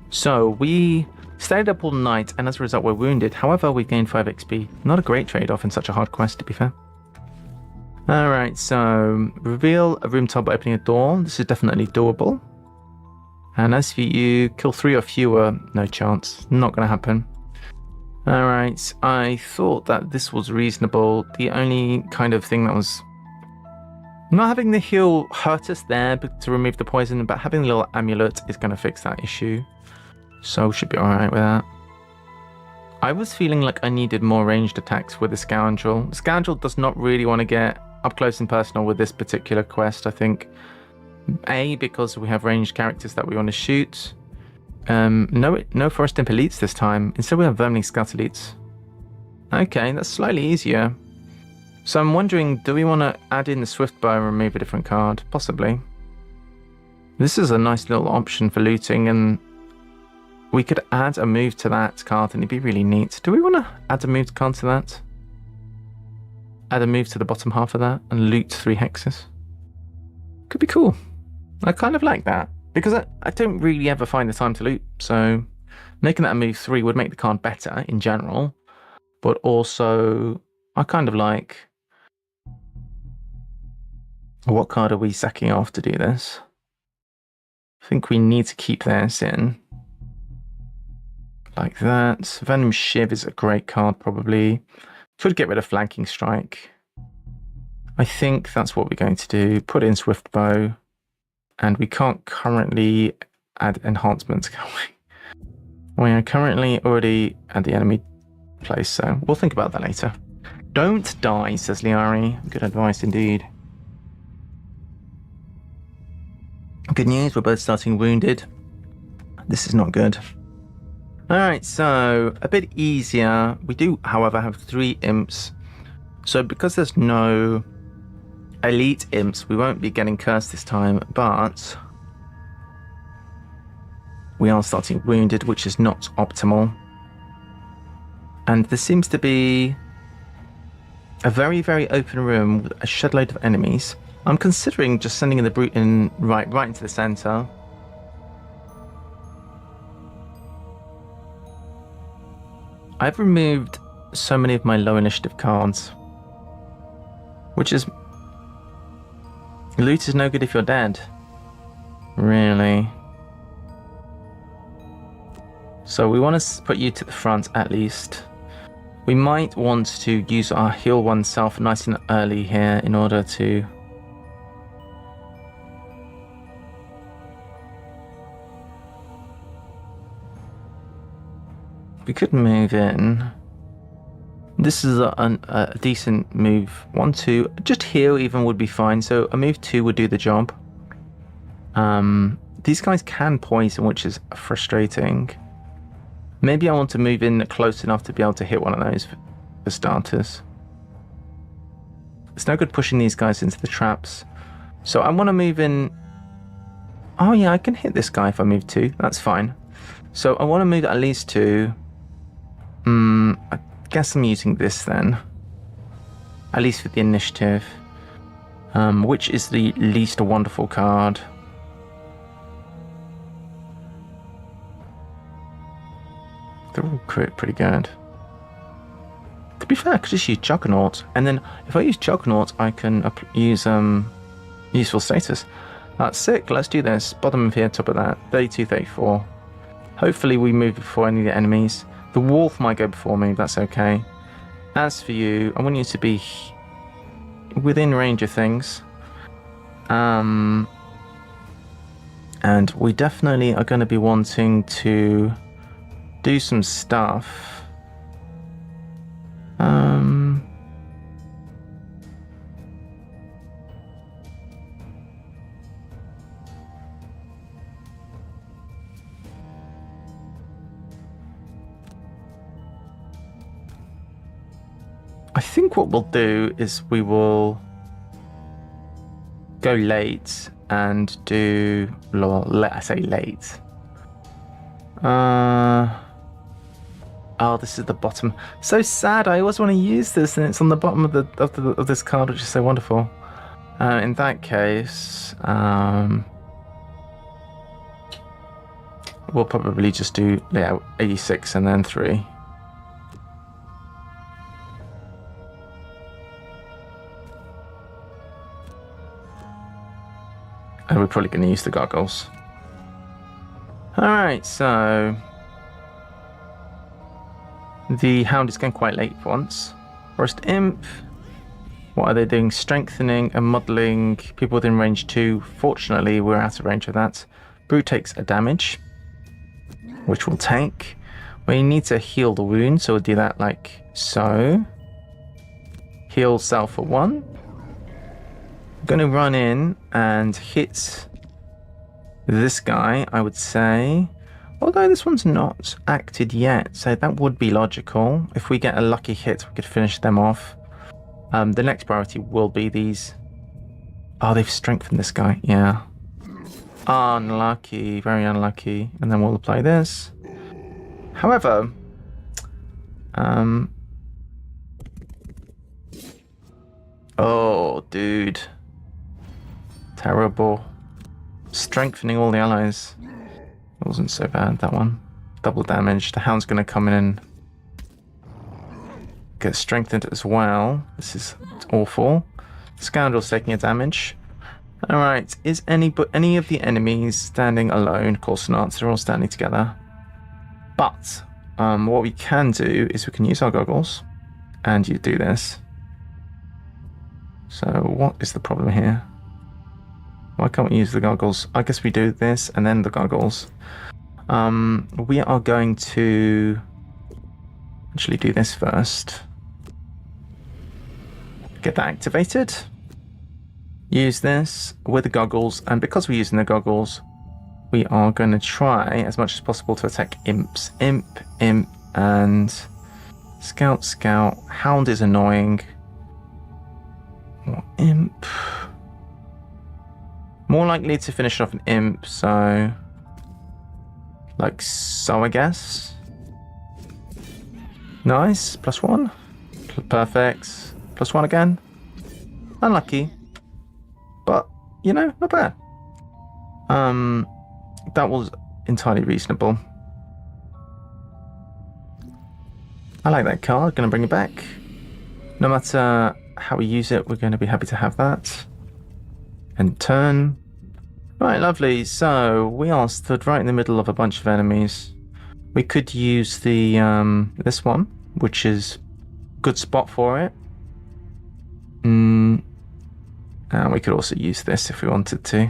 So we stayed up all night and as a result we're wounded. However, we gained 5 XP. Not a great trade-off in such a hard quest, to be fair. Alright, so reveal a room tile by opening a door. This is definitely doable. And as for you, kill 3 or fewer. No chance. Not going to happen. Alright, I thought that this was reasonable. The only kind of thing that was... Not having the heal hurt us there to remove the poison, but having the little amulet is going to fix that issue. So we should be alright with that. I was feeling like I needed more ranged attacks with the Scoundrel. The Scoundrel does not really want to get up close and personal with this particular quest, I think. A, because we have ranged characters that we want to shoot. No Forest Imp elites this time. Instead we have Vermling Scout elites. Okay, that's slightly easier. So I'm wondering, do we want to add in the Swift Bow and remove a different card? Possibly. This is a nice little option for looting, and we could add a move to that card and it'd be really neat. Do we want to add a move card to that? Add a move to the bottom half of that and loot 3 hexes? Could be cool. I kind of like that. Because I don't really ever find the time to loot, so making that a move 3 would make the card better in general, but also I kind of like... What card are we sacking off to do this? I think we need to keep this in. Like that. Venom Shiv is a great card, probably. Could get rid of Flanking Strike. I think that's what we're going to do. Put in Swift Bow. And we can't currently add enhancements, can we? We are currently already at the enemy place, so we'll think about that later. Don't die, says Liari. Good advice indeed. Good news, we're both starting wounded. This is not good. Alright, so a bit easier. We do, however, have 3 imps. So because there's no elite imps, we won't be getting cursed this time, but we are starting wounded, which is not optimal. And there seems to be a very, very open room with a shed load of enemies. I'm considering just sending in the brute in right into the center. I've removed so many of my low initiative cards, which is... Loot is no good if you're dead. Really? So we want to put you to the front at least. We might want to use our heal oneself nice and early here in order to... We could move in. This is a decent move. 1, 2, just heal even would be fine. So a move 2 would do the job. These guys can poison, which is frustrating. Maybe I want to move in close enough to be able to hit one of those for starters. It's no good pushing these guys into the traps. So I want to move in... Oh yeah, I can hit this guy if I move 2. That's fine. So I want to move at least 2. I guess I'm using this then. At least for the initiative. Which is the least wonderful card. They're all pretty good. To be fair, I could just use Juggernaut. And then if I use Juggernaut, I can use useful status. That's sick. Let's do this. Bottom of here, top of that. 32, 34. Hopefully we move before any of the enemies. The wolf might go before me. That's okay. As for you, I want you to be within range of things. And we definitely are going to be wanting to do some stuff. I think what we'll do is we will go late and do, I say late. Oh, this is the bottom. So sad. I always want to use this, and it's on the bottom of this card, which is so wonderful. In that case, we'll probably just do 86 and then 3. And we're probably going to use the goggles. Alright, so the Hound is going quite late for once. Forest Imp. What are they doing? Strengthening and modelling people within range 2. Fortunately, we're out of range of that. Brute takes a damage, which we'll take. We need to heal the wound, so we'll do that like so. Heal self for 1. I'm going to run in and hit this guy, I would say. Although this one's not acted yet, so that would be logical. If we get a lucky hit, we could finish them off. The next priority will be these. Oh, they've strengthened this guy. Yeah. Unlucky. Very unlucky. And then we'll apply this. However, oh, dude. Terrible. Strengthening all the allies. It wasn't so bad, that one. Double damage. The Hound's going to come in and get strengthened as well. This is awful. Scoundrel's taking a damage. Alright, is any of the enemies standing alone? Of course not, they're all standing together. But what we can do is we can use our goggles and you do this. So what is the problem here? Why can't we use the goggles? I guess we do this and then the goggles. We are going to actually do this first. Get that activated. Use this with the goggles, and because we're using the goggles, we are going to try as much as possible to attack imps. Imp, and scout. Hound is annoying. More imp. More likely to finish off an imp, so like so, I guess. Nice, +1. Perfect. +1 again. Unlucky. But, you know, not bad. That was entirely reasonable. I like that card. Going to bring it back. No matter how we use it, we're going to be happy to have that. And turn. Right, lovely. So we are stood right in the middle of a bunch of enemies. We could use the this one, which is a good spot for it. And we could also use this if we wanted to.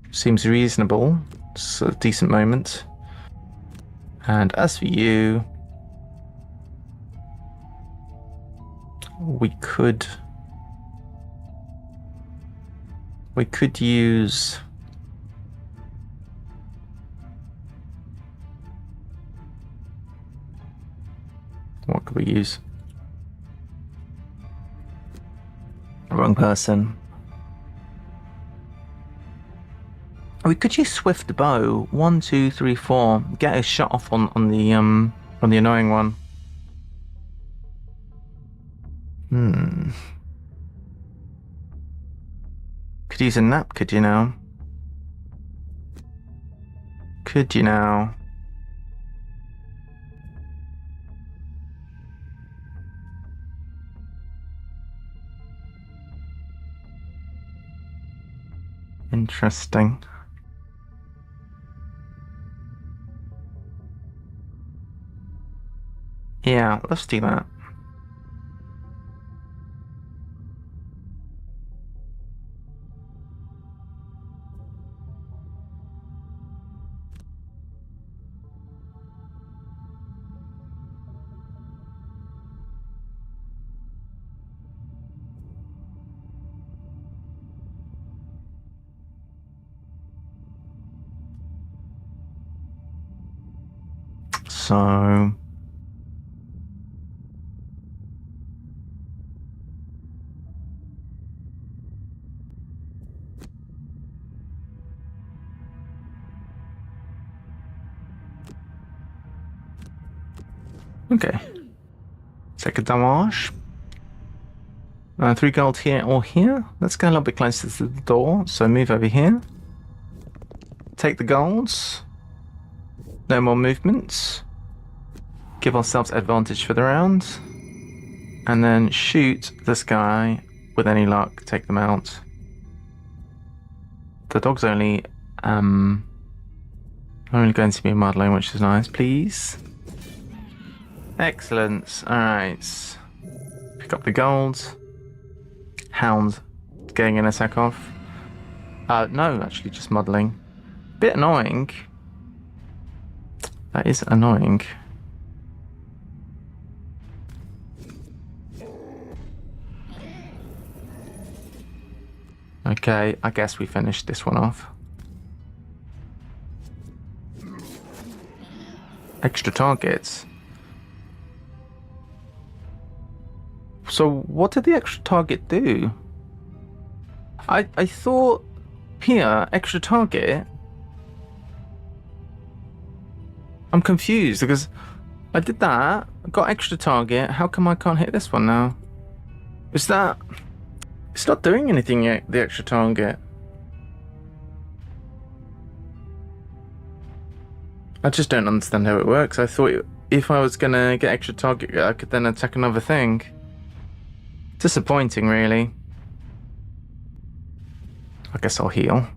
Seems reasonable. It's a decent moment. And as for you, we could use what could we use? Wrong person. We could use swift bow. 1, 2, 3, 4. Get a shot off on the annoying one. Could use a nap, could you now? Could you now? Interesting. Yeah, let's do that. So okay. Second damage. 3 gold here or here. Let's go a little bit closer to the door. So move over here. Take the golds. No more movements. Give ourselves advantage for the round. And then shoot this guy. With any luck, take them out. The dog's only going to be muddling, which is nice, please. Excellent. Alright. Pick up the gold. Hound getting an attack off. No, actually just muddling. Bit annoying. That is annoying. Okay, I guess we finished this one off. Extra targets. So what did the extra target do? I thought here, extra target. I'm confused because I did that, got extra target. How come I can't hit this one now? Is that... It's not doing anything yet, the extra target. I just don't understand how it works. I thought if I was gonna get extra target, I could then attack another thing. Disappointing, really. I guess I'll heal.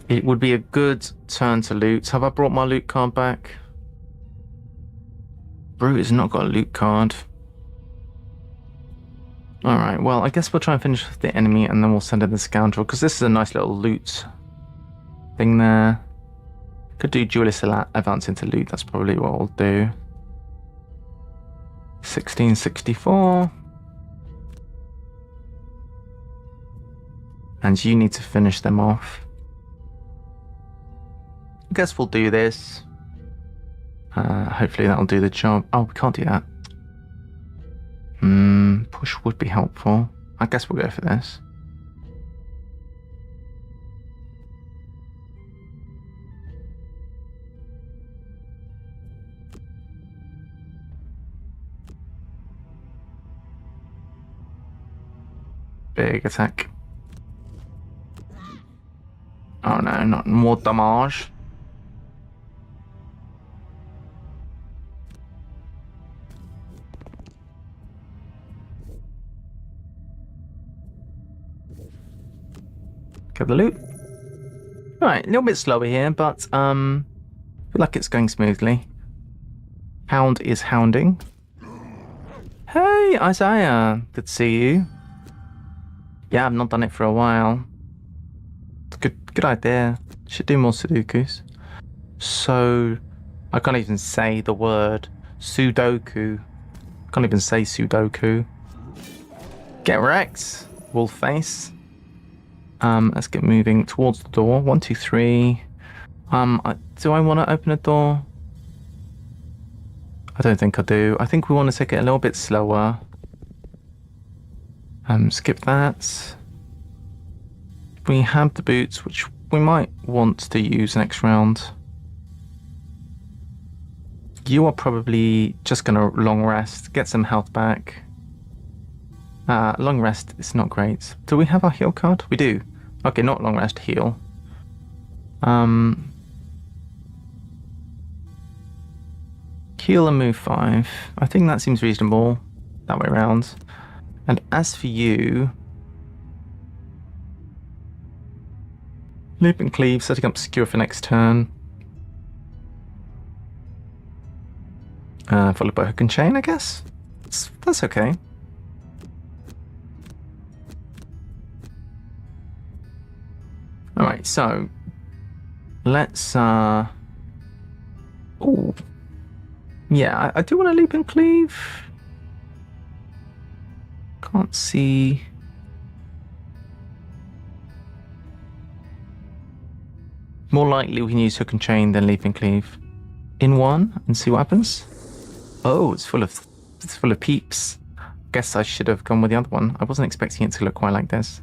It would be a good turn to loot. Have I brought my loot card back? Brute has not got a loot card. Alright, well, I guess we'll try and finish with the enemy and then we'll send in the scoundrel, because this is a nice little loot thing there. Could do duelist advance into loot, that's probably what I'll do. 1664. And you need to finish them off. I guess we'll do this. Hopefully that'll do the job. Oh, we can't do that. Push would be helpful. I guess we'll go for this. Big attack. Oh no, not more damage. Get the loot. Right, a little bit slower here, but feel like it's going smoothly. Hound is hounding. Hey, Isaiah, good to see you. Yeah, I've not done it for a while. Good idea. Should do more Sudokus. So, I can't even say the word Sudoku. Can't even say Sudoku. Get wrecked, wolf face. Let's get moving towards the door. 1, 2, 3. Do I want to open a door? I don't think I do. I think we want to take it a little bit slower. Skip that. We have the boots, which we might want to use next round. You are probably just going to long rest, get some health back. Long rest is not great. Do we have our heal card? We do. Okay, not long rest, heal. Heal and move 5. I think that seems reasonable. That way around. And as for you... Loop and cleave, setting up secure for next turn. Followed by hook and chain, I guess. That's okay. Alright, so let's oh yeah, I do want to loop and cleave. Can't see. More likely we can use hook and chain than leap and cleave in one and see what happens. Oh, it's full of peeps. Guess I should have gone with the other one. I wasn't expecting it to look quite like this.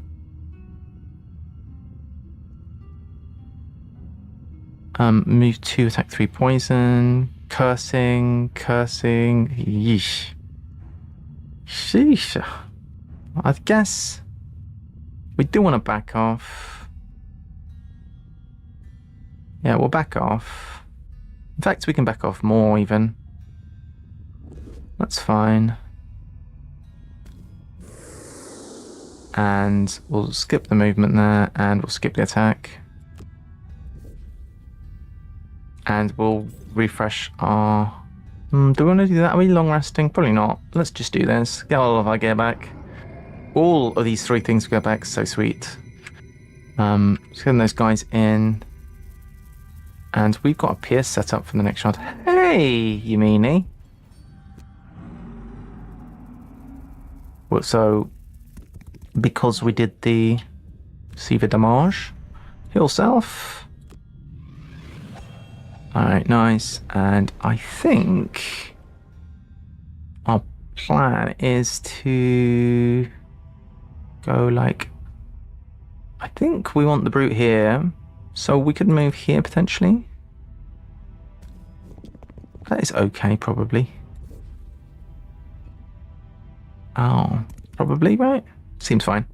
Move 2, attack 3, poison. Cursing. Yeesh. Sheesh. I guess we do want to back off. Yeah, we'll back off. In fact, we can back off more even. That's fine. And we'll skip the movement there, and we'll skip the attack. And we'll refresh our... do we want to do that? Are we long resting? Probably not. Let's just do this. Get all of our gear back. All of these 3 things go back. So sweet. Just getting those guys in. And we've got a pierce set up for the next round. Hey, you meanie. Well, so, because we did the Siva damage, heal self. Alright, nice. And I think our plan is to go like... I think we want the brute here, so we could move here potentially. That is okay, probably. Oh, probably, right? Seems fine.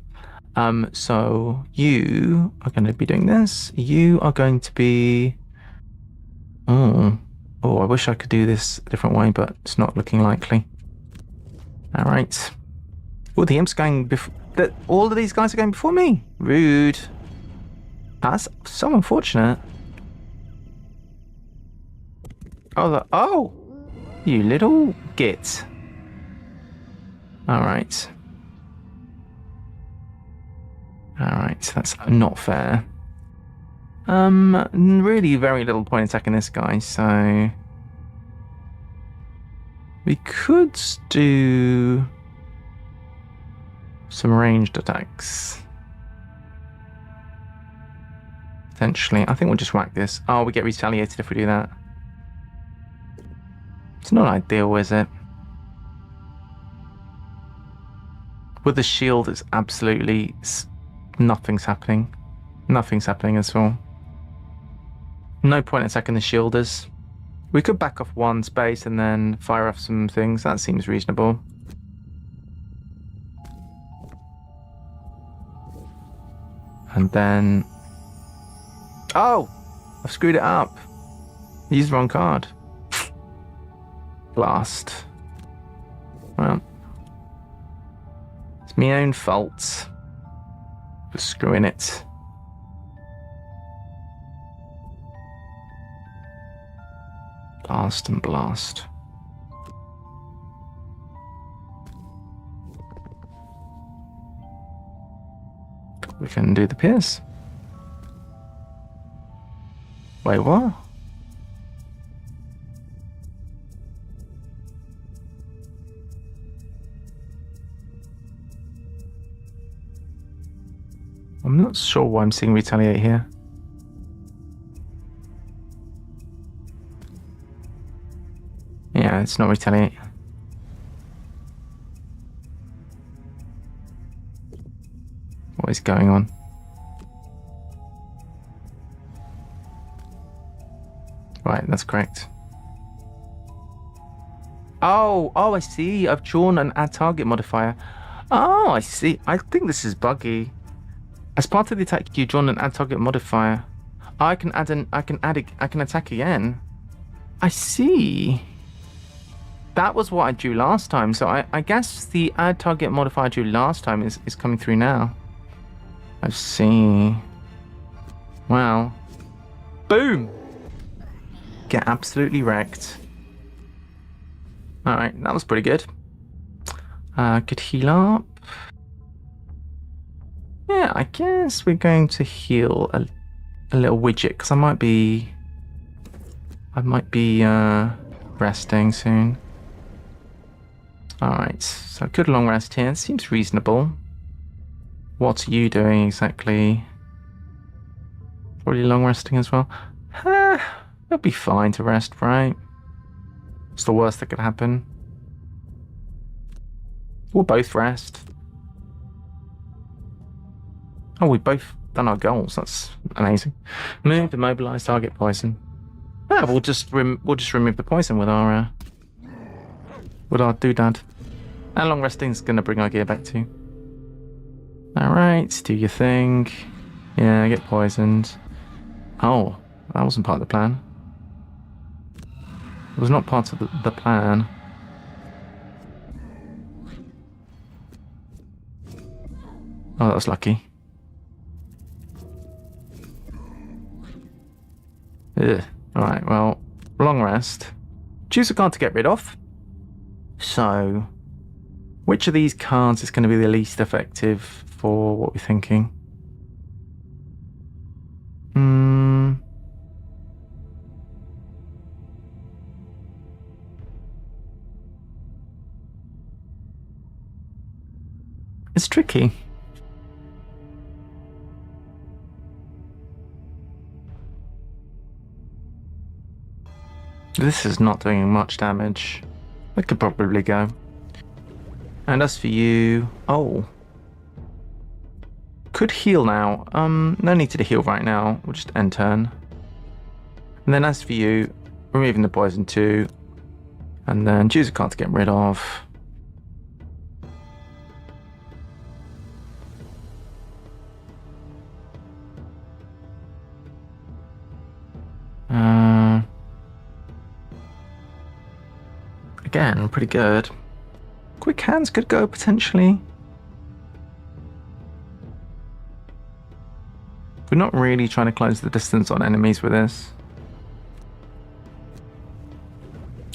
So you are going to be doing this. You are going to be... Oh, I wish I could do this a different way, but it's not looking likely. All right. Oh, the imp's going before... All of these guys are going before me. Rude. That's so unfortunate. Oh, you little git. All right. That's not fair. Really very little point attacking this guy, so we could do some ranged attacks. Potentially. I think we'll just whack this. Oh, we get retaliated if we do that. It's not ideal, is it? With the shield, it's absolutely... nothing's happening. Nothing's happening at all. No point attacking the shielders. We could back off one space and then fire off some things. That seems reasonable. And then... Oh! I've screwed it up. I used the wrong card. Blast. Well. It's my own fault for screwing it. Blast and blast. We can do the pierce. Wait, what? I'm not sure why I'm seeing retaliate here. Yeah, it's not retaliate. What is going on? Right, that's correct. Oh, I see. I've drawn an add target modifier. Oh, I see. I think this is buggy. As part of the attack, you drawn an add target modifier. I can attack again. I see. That was what I drew last time, so I guess the add target modifier I drew last time is coming through now. I see. Wow. Boom! Get absolutely wrecked. Alright, that was pretty good. Could heal up. Yeah, I guess we're going to heal a little widget, because I might be resting soon. Alright, so good long rest here. Seems reasonable. What are you doing exactly? Probably long resting as well. It'll be fine to rest, right? It's the worst that could happen. We'll both rest. Oh, we've both done our goals. That's amazing. Move, immobilize, target, poison. Ah, we'll just remove the poison with our doodad. How long resting is going to bring our gear back to? Alright, do your thing. Yeah, get poisoned. Oh, that wasn't part of the plan. It was not part of the plan. Oh, that was lucky. Ugh. Alright, well, long rest. Choose a card to get rid of. So, which of these cards is going to be the least effective for what we're thinking? It's tricky. This is not doing much damage. I could probably go. And as for you... Oh. Could heal now. No need to heal right now. We'll just end turn. And then as for you, removing the poison too. And then choose a card to get rid of. Again, pretty good. Quick hands could go potentially. We're not really trying to close the distance on enemies with this.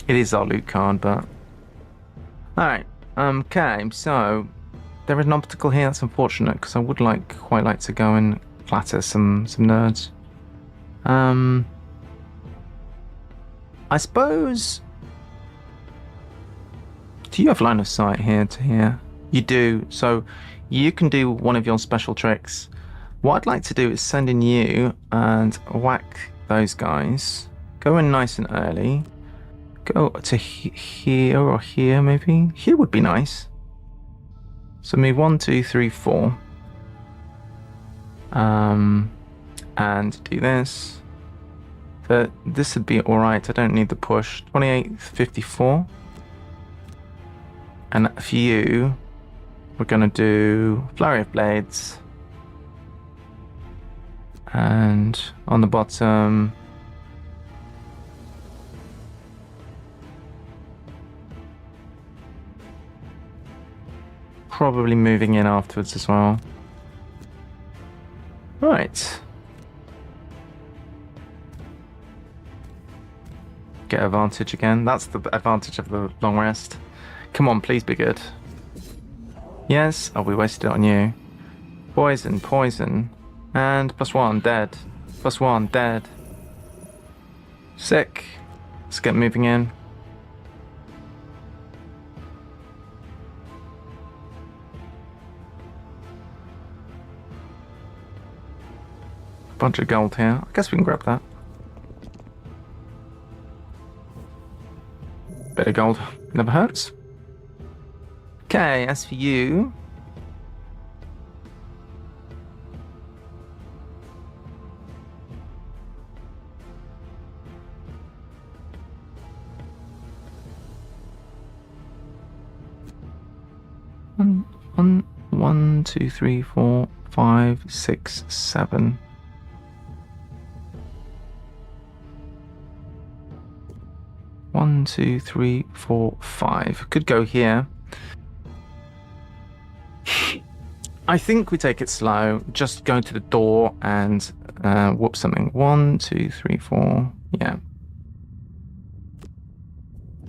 It is our loot card, but... Alright, okay, so... There is an obstacle here, that's unfortunate, because I would quite like to go and flatter some nerds. I suppose... Do you have line of sight here to here? You do, so you can do one of your special tricks. What I'd like to do is send in you and whack those guys. Go in nice and early. Go to here or here maybe. Here would be nice. So move 1, 2, 3, 4. And do this. But this would be alright, I don't need the push. 28, 54. And for you, we're going to do Flurry of Blades. And on the bottom, probably moving in afterwards as well. Right. Get advantage again. That's the advantage of the long rest. Come on, please be good. Yes. Oh, we wasted it on you. Poison, poison. And +1, dead. +1, dead. Sick. Let's get moving in. Bunch of gold here. I guess we can grab that. Bit of gold. Never hurts. Okay, as for you... One, 2, 3, 4, 5, 6, 7. One, 2, 3, 4, 5. Could go here. I think we take it slow. Just go to the door and whoop something. 1, 2, 3, 4. Yeah.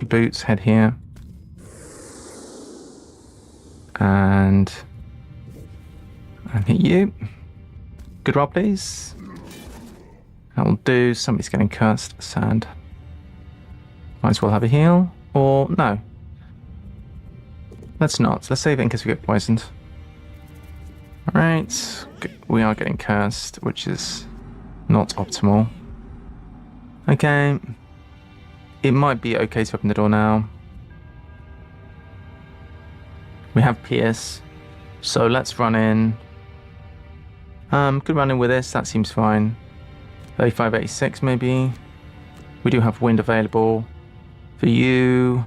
Boots, head here. And hit you. Good roll, please. That will do. Somebody's getting cursed. Sad. Might as well have a heal. Or no. Let's not. Let's save it in case we get poisoned. Alright. We are getting cursed, which is not optimal. Okay. It might be okay to open the door now. We have Pierce. So let's run in. Could run in with this. That seems fine. 35, 86 maybe. We do have wind available. For you...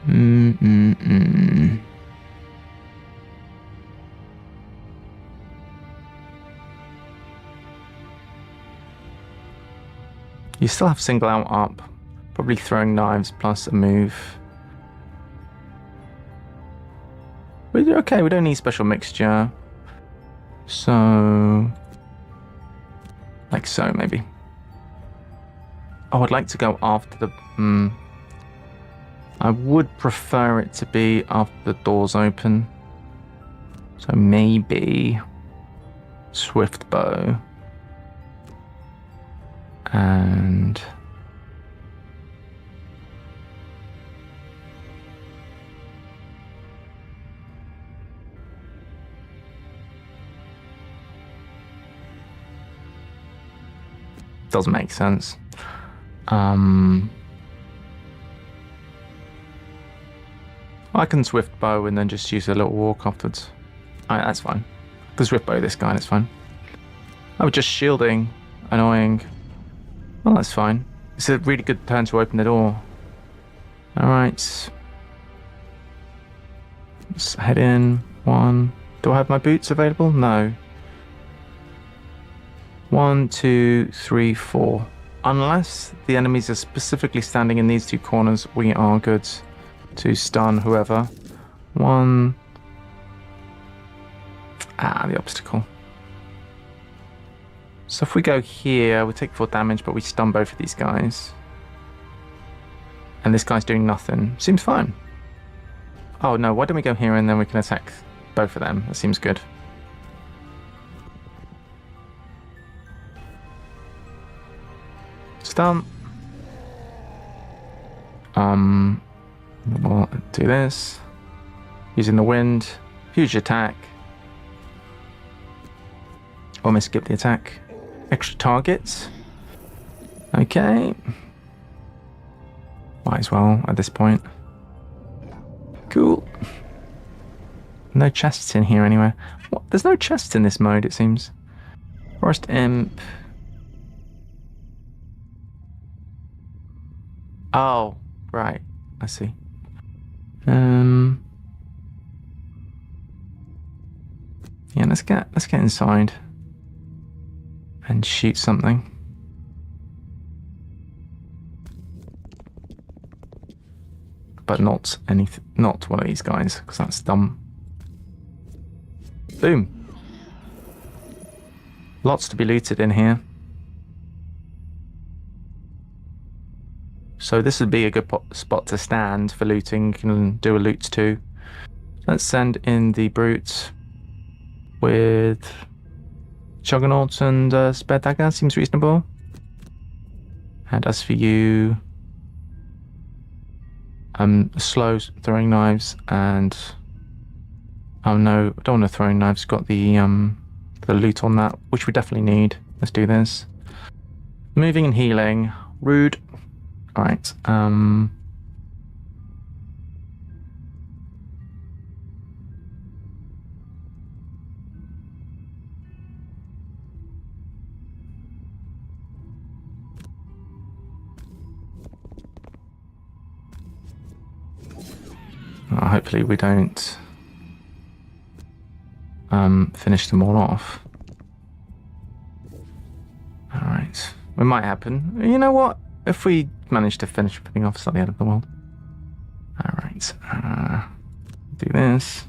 You still have single out up. Probably throwing knives plus a move. We're okay, we don't need special mixture. So... like so, maybe. Oh, I'd like to go after the... I would prefer it to be after the door's open. So maybe... Swift bow. And... doesn't make sense. I can swift bow and then just use a little walk afterwards. Alright, that's fine. I can swift bow this guy, that's fine. Oh, just shielding. Annoying. Well, that's fine. It's a really good turn to open the door. Alright. Let's head in. 1. Do I have my boots available? No. 1, 2, 3, 4. Unless the enemies are specifically standing in these two corners, we are good to stun whoever. 1. The obstacle. So if we go here, we take 4 damage, but we stun both of these guys. And this guy's doing nothing. Seems fine. Oh no, why don't we go here and then we can attack both of them? That seems good. Stun. We'll do this. Using the wind. Huge attack. Almost skip the attack. Extra targets. Okay. Might as well at this point. Cool. No chests in here anywhere. What? There's no chests in this mode, it seems. Forest Imp. Oh, right. I see. Yeah, let's get inside and shoot something. But not one of these guys, because that's dumb. Boom. Lots to be looted in here. So this would be a good spot to stand for looting. You can do a loot too. Let's send in the brute with Juggernaut and Spare Dagger. Seems reasonable. And as for you, slow throwing knives and oh no, I don't want to throwing knives. Got the loot on that, which we definitely need. Let's do this. Moving and healing. Rude. All right. Hopefully we don't finish them all off. All right. It might happen. You know what? If we manage to finish everything off, it's not the end of the world. All right. Do this.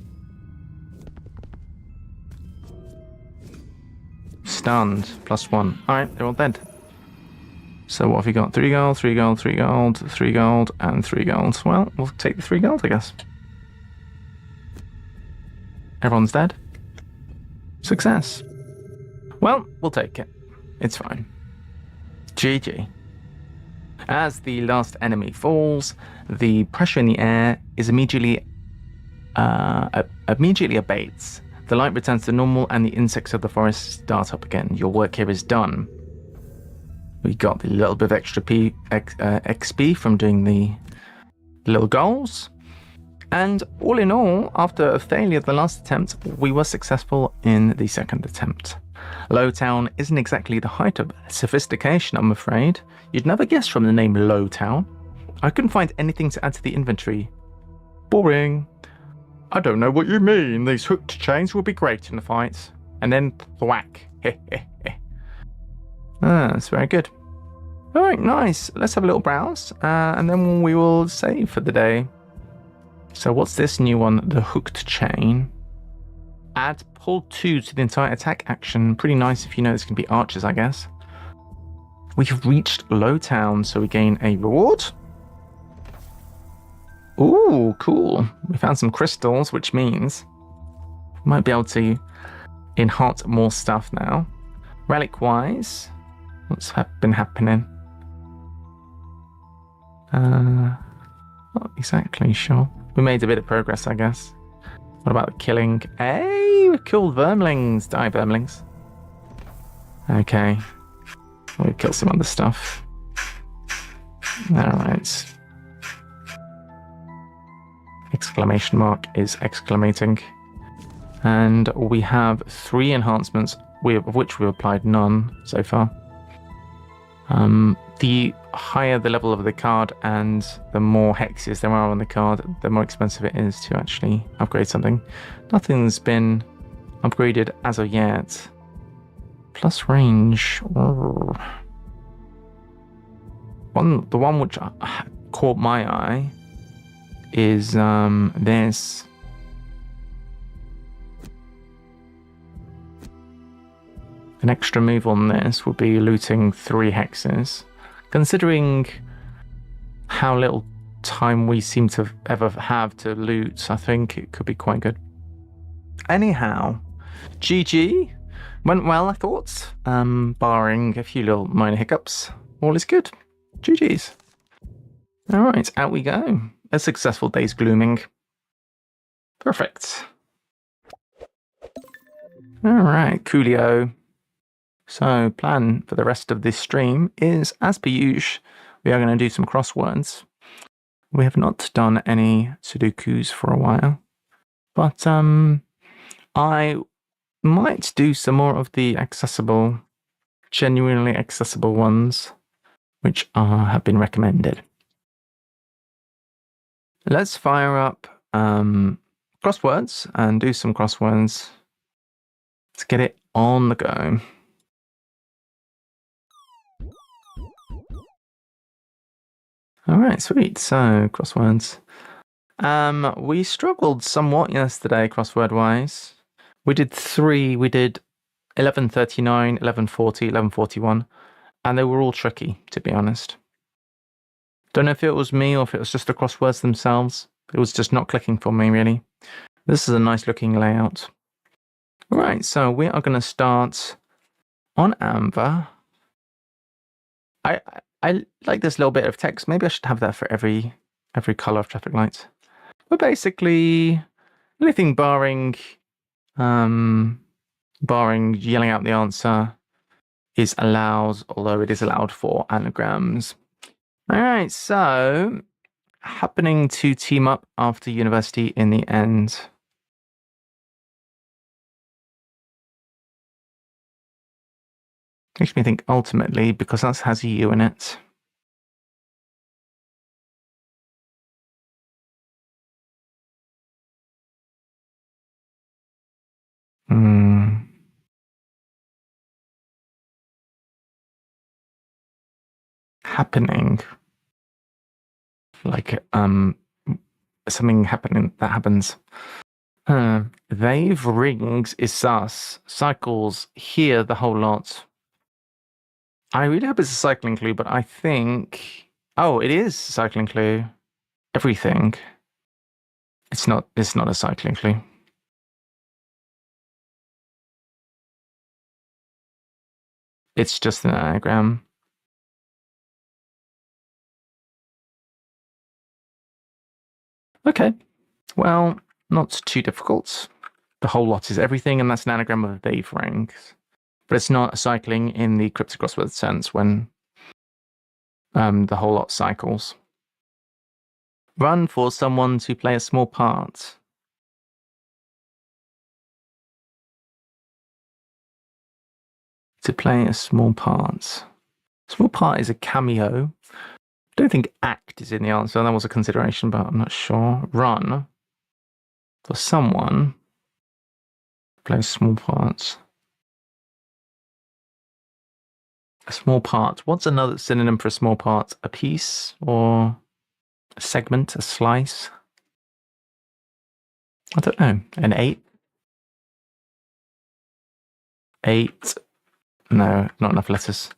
Stunned. +1. Alright, they're all dead. So what have we got? 3 gold, 3 gold, 3 gold, 3 gold, and 3 gold. Well, we'll take the 3 gold, I guess. Everyone's dead. Success. Well, we'll take it. It's fine. GG. As the last enemy falls, the pressure in the air is immediately abates. The light returns to normal and the insects of the forest start up again. Your work here is done. We got the little bit of extra XP from doing the little goals. And all in all, after a failure of the last attempt, we were successful in the second attempt. Lowtown isn't exactly the height of sophistication, I'm afraid. You'd never guess from the name Lowtown. I couldn't find anything to add to the inventory. Boring. I don't know what you mean. These hooked chains will be great in the fight. And then thwack. That's very good. Alright, nice. Let's have a little browse. And then we will save for the day. So what's this new one? The hooked chain. Add pull 2 to the entire attack action. Pretty nice if you know this can be archers, I guess. We have reached Lowtown, so we gain a reward. Ooh, cool. We found some crystals, which means we might be able to enhance more stuff now. Relic-wise, what's been happening? Not exactly sure. We made a bit of progress, I guess. What about killing? Hey, we killed vermlings. Die, vermlings. Okay. We'll kill some other stuff. Alright. Exclamation mark is exclamating. And we have 3 enhancements, of which we've applied none so far. The higher the level of the card and the more hexes there are on the card, the more expensive it is to actually upgrade something. Nothing's been upgraded as of yet. Plus range. The one which caught my eye is this. An extra move on this would be looting 3 hexes. Considering how little time we seem to ever have to loot, I think it could be quite good. Anyhow, GG. Went well, I thought. Barring a few little minor hiccups, all is good. GG's. Alright, out we go. A successful day's glooming. Perfect. Alright, coolio. So, plan for the rest of this stream is, as per usual, we are going to do some crosswords. We have not done any Sudokus for a while, but I might do some more of the accessible, genuinely accessible ones, which have been recommended. Let's fire up crosswords and do some crosswords. Let's get it on the go. Alright, sweet. So, crosswords. We struggled somewhat yesterday, crossword-wise. We did 3. We did 1139, 1140, 1141, and they were all tricky, to be honest. Don't know if it was me or if it was just the crosswords themselves. It was just not clicking for me, really. This is a nice-looking layout. Alright, so we are going to start on Amber. I like this little bit of text. Maybe I should have that for every color of traffic lights. But basically, anything barring yelling out the answer is allowed, although it is allowed for anagrams. All right, so happening to team up after university in the end. Makes me think ultimately, because that has a U in it. Happening. Like something happening that happens. They've rings is sus. Cycles here the whole lot. I really hope it's a cycling clue, but I think. Oh, it is a cycling clue. Everything. It's not. It's not a cycling clue. It's just an anagram. Okay. Well, not too difficult. The whole lot is everything, and that's an anagram of they've rings. But it's not cycling in the cryptic crossword sense when the whole lot cycles. Run for someone to play a small part. To play a small part. Small part is a cameo. I don't think act is in the answer. That was a consideration, but I'm not sure. Run for someone to play small parts. A small part. What's another synonym for a small part? A piece or a segment, a slice? I don't know. An eighth? Eight. No, not enough letters.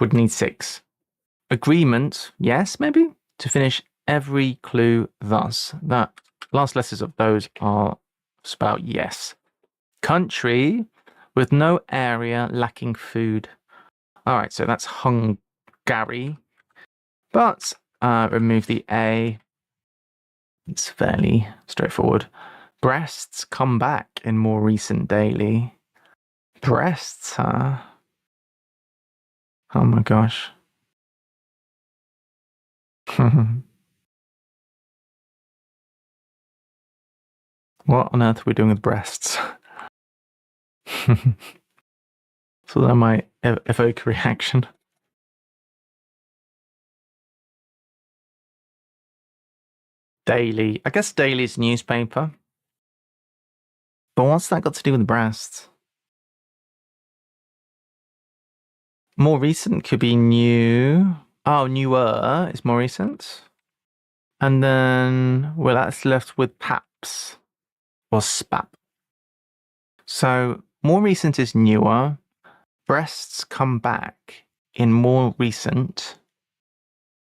Would need 6. Agreement, yes, maybe? To finish every clue thus. That last letters of those are spelled yes. Country with no area lacking food. All right, so that's Hungary. But remove the A. It's fairly straightforward. Breasts come back in more recent daily. Breasts, huh? Oh my gosh. What on earth are we doing with breasts? So that might evoke a reaction. Daily. I guess daily is newspaper. But what's that got to do with breasts? More recent could be new. Oh, newer is more recent. And then, well, that's left with PAPS or SPAP. So more recent is newer. Breasts come back in more recent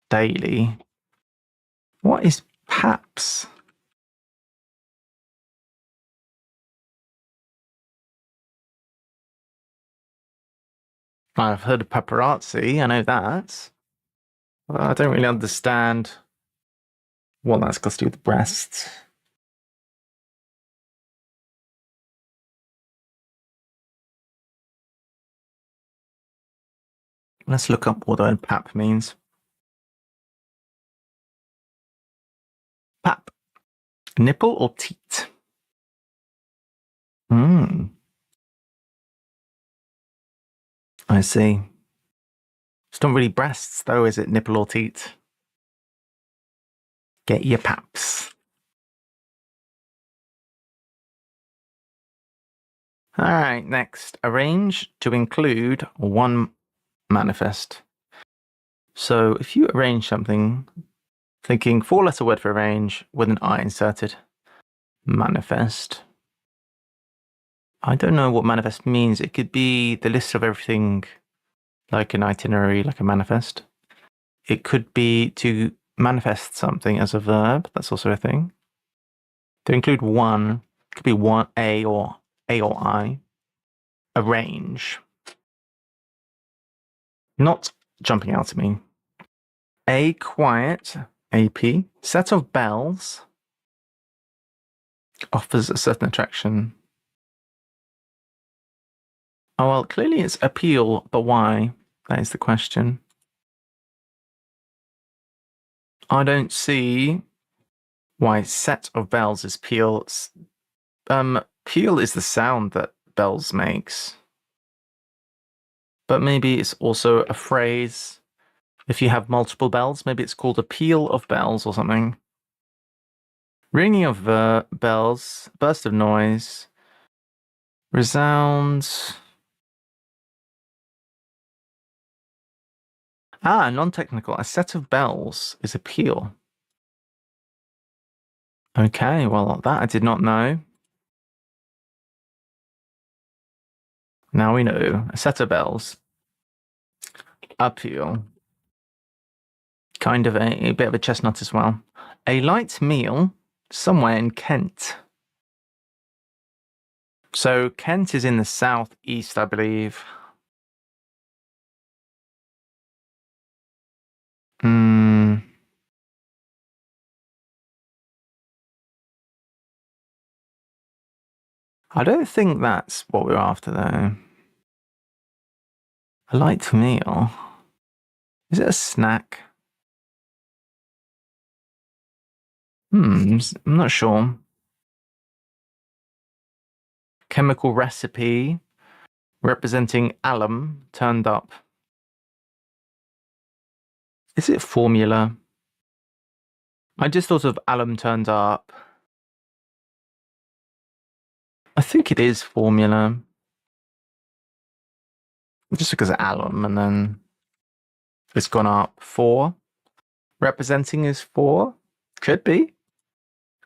daily. What is PAPS? I've heard of paparazzi. I know that. I don't really understand what that's got to do with breasts. Let's look up what the word pap means. Pap. Nipple or teat? I see. It's not really breasts, though, is it? Nipple or teat? Get your paps. All right, next. Arrange to include one manifest. So if you arrange something, thinking 4-letter word for arrange with an I inserted. Manifest. I don't know what manifest means. It could be the list of everything, like an itinerary, like a manifest. It could be to manifest something as a verb. That's also a thing. To include one, could be one A or I. Arrange. Not jumping out at me. A quiet, AP, set of bells offers a certain attraction. Oh, well, clearly it's appeal, but why? That is the question. I don't see why set of bells is peal. Peal is the sound that bells makes. But maybe it's also a phrase. If you have multiple bells, maybe it's called a peal of bells or something. Ringing of bells, burst of noise, resounds. Non-technical. A set of bells is a peal. Okay, well, that I did not know. Now we know. A set of bells. Appeal. Kind of a bit of a chestnut as well. A light meal somewhere in Kent. So Kent is in the southeast, I believe. I don't think that's what we're after, though. A light meal. Is it a snack? I'm not sure. Chemical recipe representing alum turned up. Is it formula? I just thought of alum turned up. I think it is formula. Just because of alum, and then it's gone up 4. Representing is 4. Could be,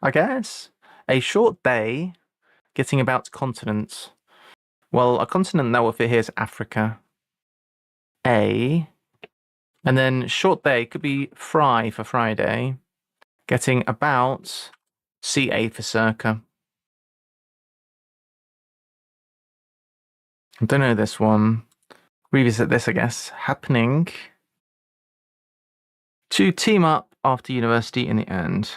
I guess. A short day getting about continents. Well, a continent now if it here is Africa. A. And then short day could be fry for Friday. Getting about CA for circa. I don't know this one. Revisit this, I guess. Happening to team up after university in the end.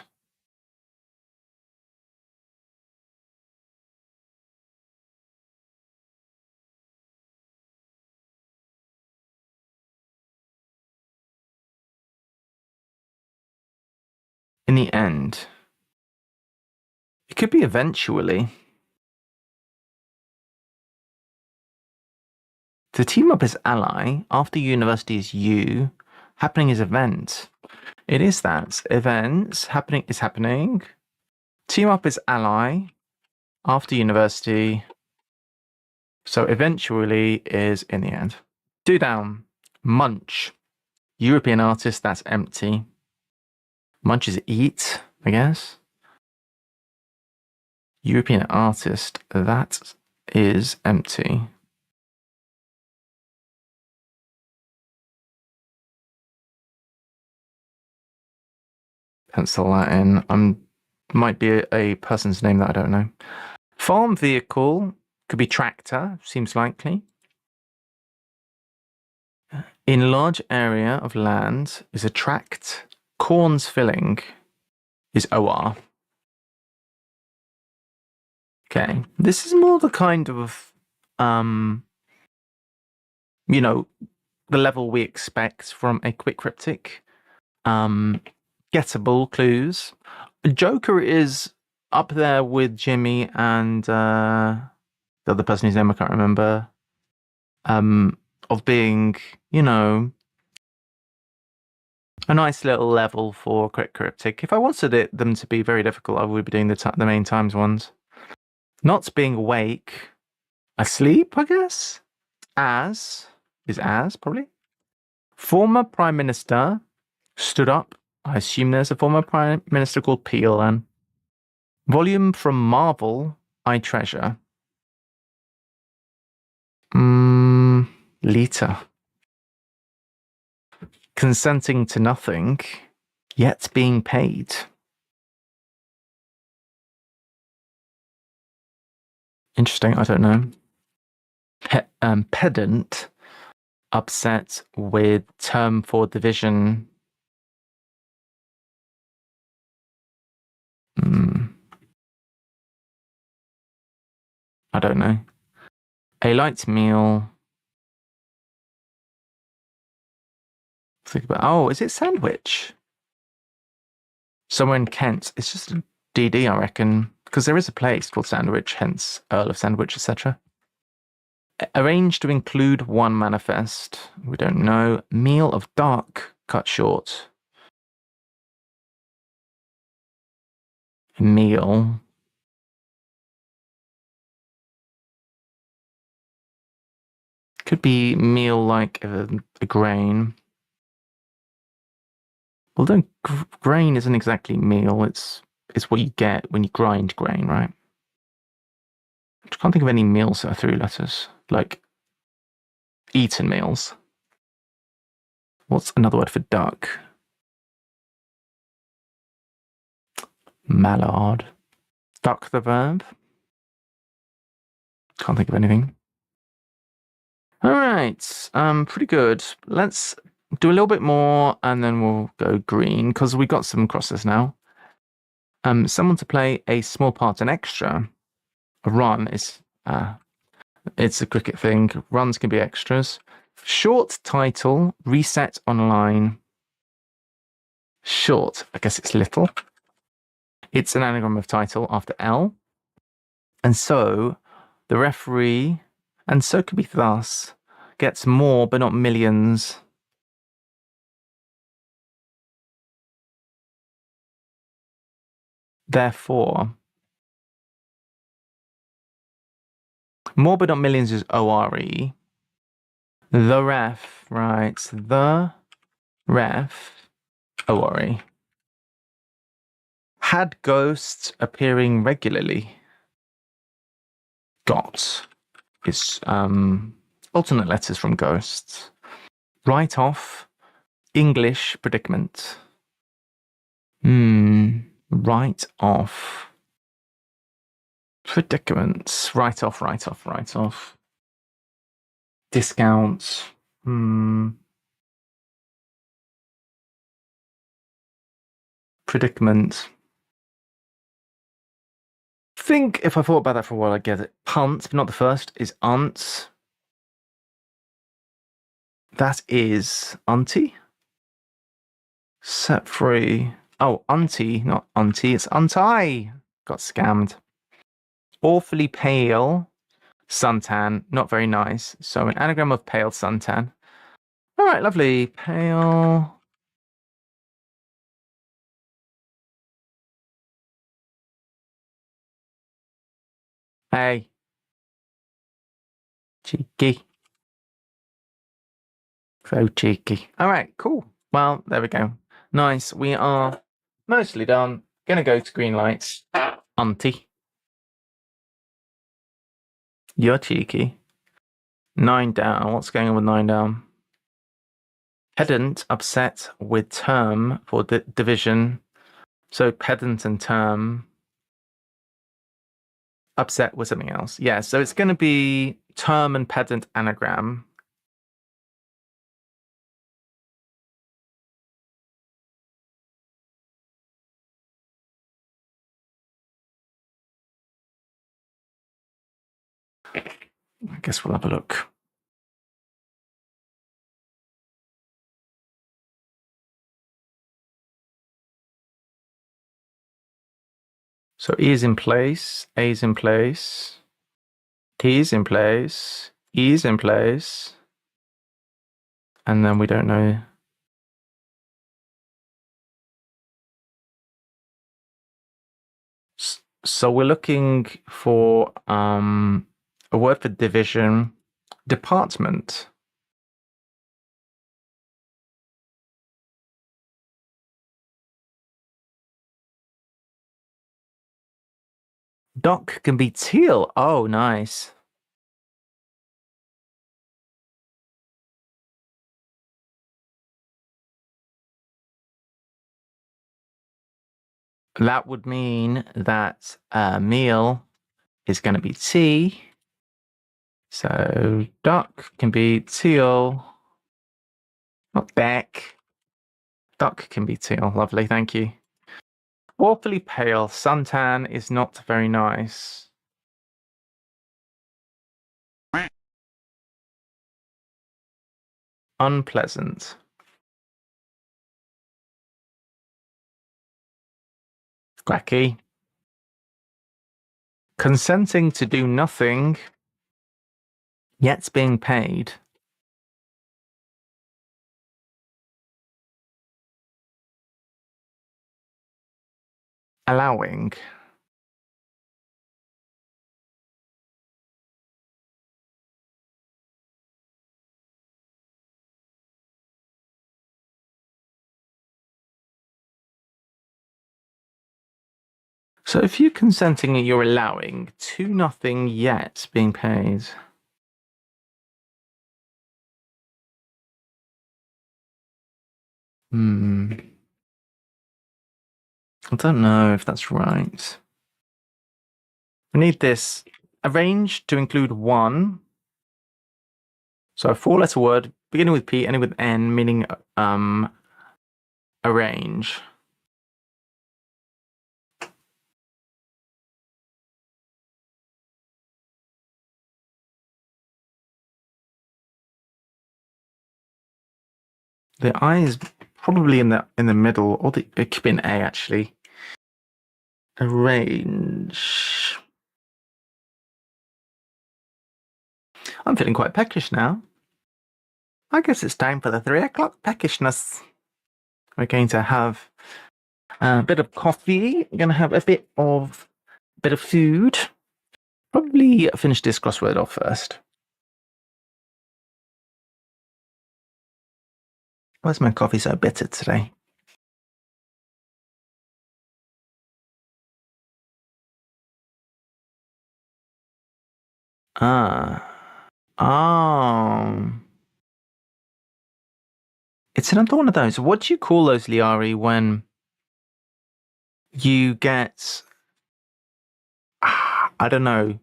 In the end. It could be eventually. To team up as ally after university is you. Happening is event. It is that. Events. Happening is happening. Team up as ally after university. So eventually is in the end. 2 down. Munch. European artist, that's empty. Munch is eat, I guess. European artist, that is empty. Pencil that in. Might be a person's name that I don't know. Farm vehicle could be tractor, seems likely. In large area of land is a tract. Corn's filling is OR. Okay, this is more the kind of, you know, the level we expect from a quick cryptic. Gettable clues. Joker is up there with Jimmy and the other person whose name I can't remember. Of being, you know, a nice little level for quick cryptic. If I wanted them to be very difficult, I would be doing the main times ones. Not being awake, asleep, I guess. As probably. Former Prime Minister stood up. I assume there's a former Prime Minister called Peel then. Volume from Marvel, I treasure. Lita. Consenting to nothing, yet being paid. Interesting, I don't know. Pedant. Upset with term for division. I don't know. A light meal. Think about. Oh, is it sandwich? Somewhere in Kent. It's just a DD, I reckon, because there is a place called Sandwich, hence Earl of Sandwich, etc. Arranged to include one manifest. We don't know. Meal of dark cut short. Meal. Could be meal like a grain. Although grain isn't exactly meal, it's is what you get when you grind grain, right? I can't think of any meals that are 3 letters, like eaten meals. What's another word for duck? Mallard. Duck the verb? Can't think of anything. All right, pretty good. Let's do a little bit more and then we'll go green because we've got some crosses now. Someone to play a small part, an extra. A run is, it's a cricket thing. Runs can be extras. Short title, reset online. Short, I guess it's little. It's an anagram of title after L. And so the referee, and so could be thus, gets more but not millions. Therefore, more but not millions is O-R-E. The ref, right? The ref, O-R-E. Had ghosts appearing regularly. Got is alternate letters from ghosts. Write off, English predicament. Write off. Predicaments. Write off, write off, write off. Discount. Predicament. Think if I thought about that for a while, I'd get it. Punt, but not the first, is aunt. That is auntie. Set free. Oh, auntie, not auntie, it's auntie. Got scammed. Awfully pale. Suntan, not very nice. So an anagram of pale suntan. All right, lovely. Pale. Hey. Cheeky. So cheeky. All right, cool. Well, there we go. Nice. We are mostly done. Gonna go to green lights. Auntie. You're cheeky. 9 down. What's going on with 9 down? Pedant upset with term for division. So pedant and term. Upset with something else. Yeah, so it's going to be term and pedant anagram. I guess we'll have a look. So E is in place, A is in place, T is in place, E is in place, and then we don't know. So we're looking for a word for division, department. Dock can be teal. Oh, nice. That would mean that meal is going to be tea. So duck can be teal, not back. Duck can be teal. Lovely, thank you. Awfully pale. Suntan is not very nice. Unpleasant. Quacky. Consenting to do nothing, yet being paid. Allowing. So if you're consenting, you're allowing to nothing yet being paid. I don't know if that's right. We need this arrange to include one. So a four-letter word beginning with P, ending with N, meaning arrange. The I is probably in the middle, or it could be an A actually. Arrange. I'm feeling quite peckish now. I guess it's time for the 3 o'clock peckishness. We're going to have a bit of coffee. We're going to have a bit of food. Probably finish this crossword off first. Why's my coffee so bitter today? It's another one of those. What do you call those, Liari, when you get, I don't know,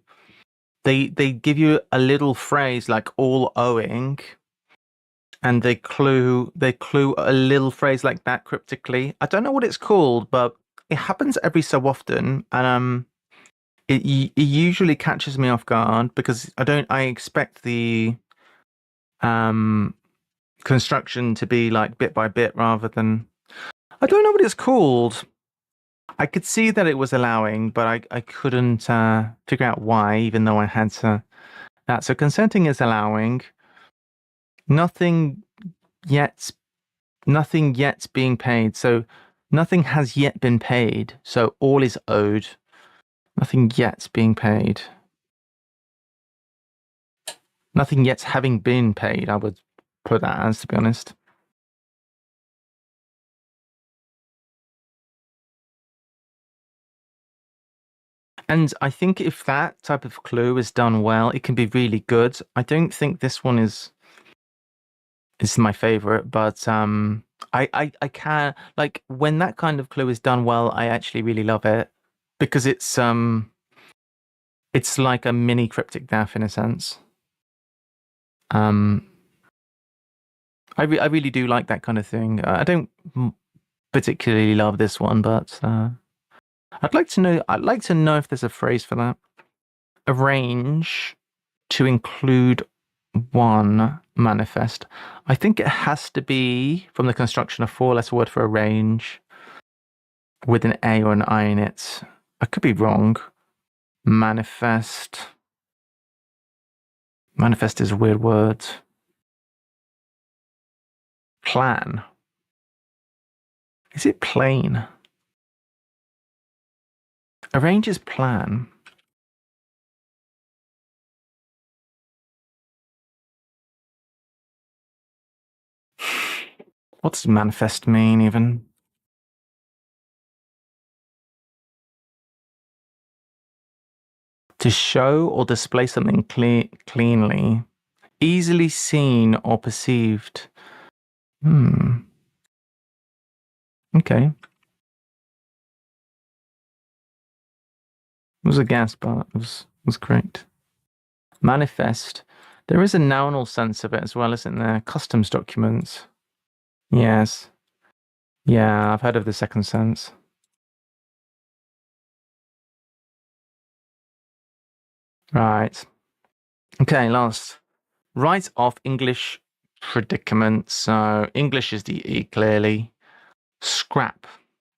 they give you a little phrase like all owing, and they clue a little phrase like that cryptically. I don't know what it's called, but it happens every so often, and it usually catches me off guard because I expect the construction to be like bit by bit rather than, I don't know what it's called. I could see that it was allowing, but I couldn't figure out why, even though I had that. So consenting is allowing. Nothing yet being paid. So nothing has yet been paid. So all is owed. Nothing yet being paid. Nothing yet having been paid, I would put that as, to be honest. And I think if that type of clue is done well, it can be really good. I don't think this one is my favorite, but I can, like, when that kind of clue is done well, I actually really love it because it's like a mini cryptic death in a sense. I really do like that kind of thing. I don't particularly love this one, but I'd like to know if there's a phrase for that. Arrange to include one manifest. I think it has to be from the construction of 4-letter word for arrange with an A or an I in it. I could be wrong. Manifest. Manifest is a weird word. Plan. Is it plain? Arrange is plan. What does manifest mean even? To show or display something cleanly, easily seen or perceived. Okay. It was a guess, but it was correct. Manifest. There is a nounal sense of it as well, isn't there? Customs documents. Yes. Yeah, I've heard of the second sense. Right. Okay, last. Write off English predicament. So English is the E, clearly. Scrap.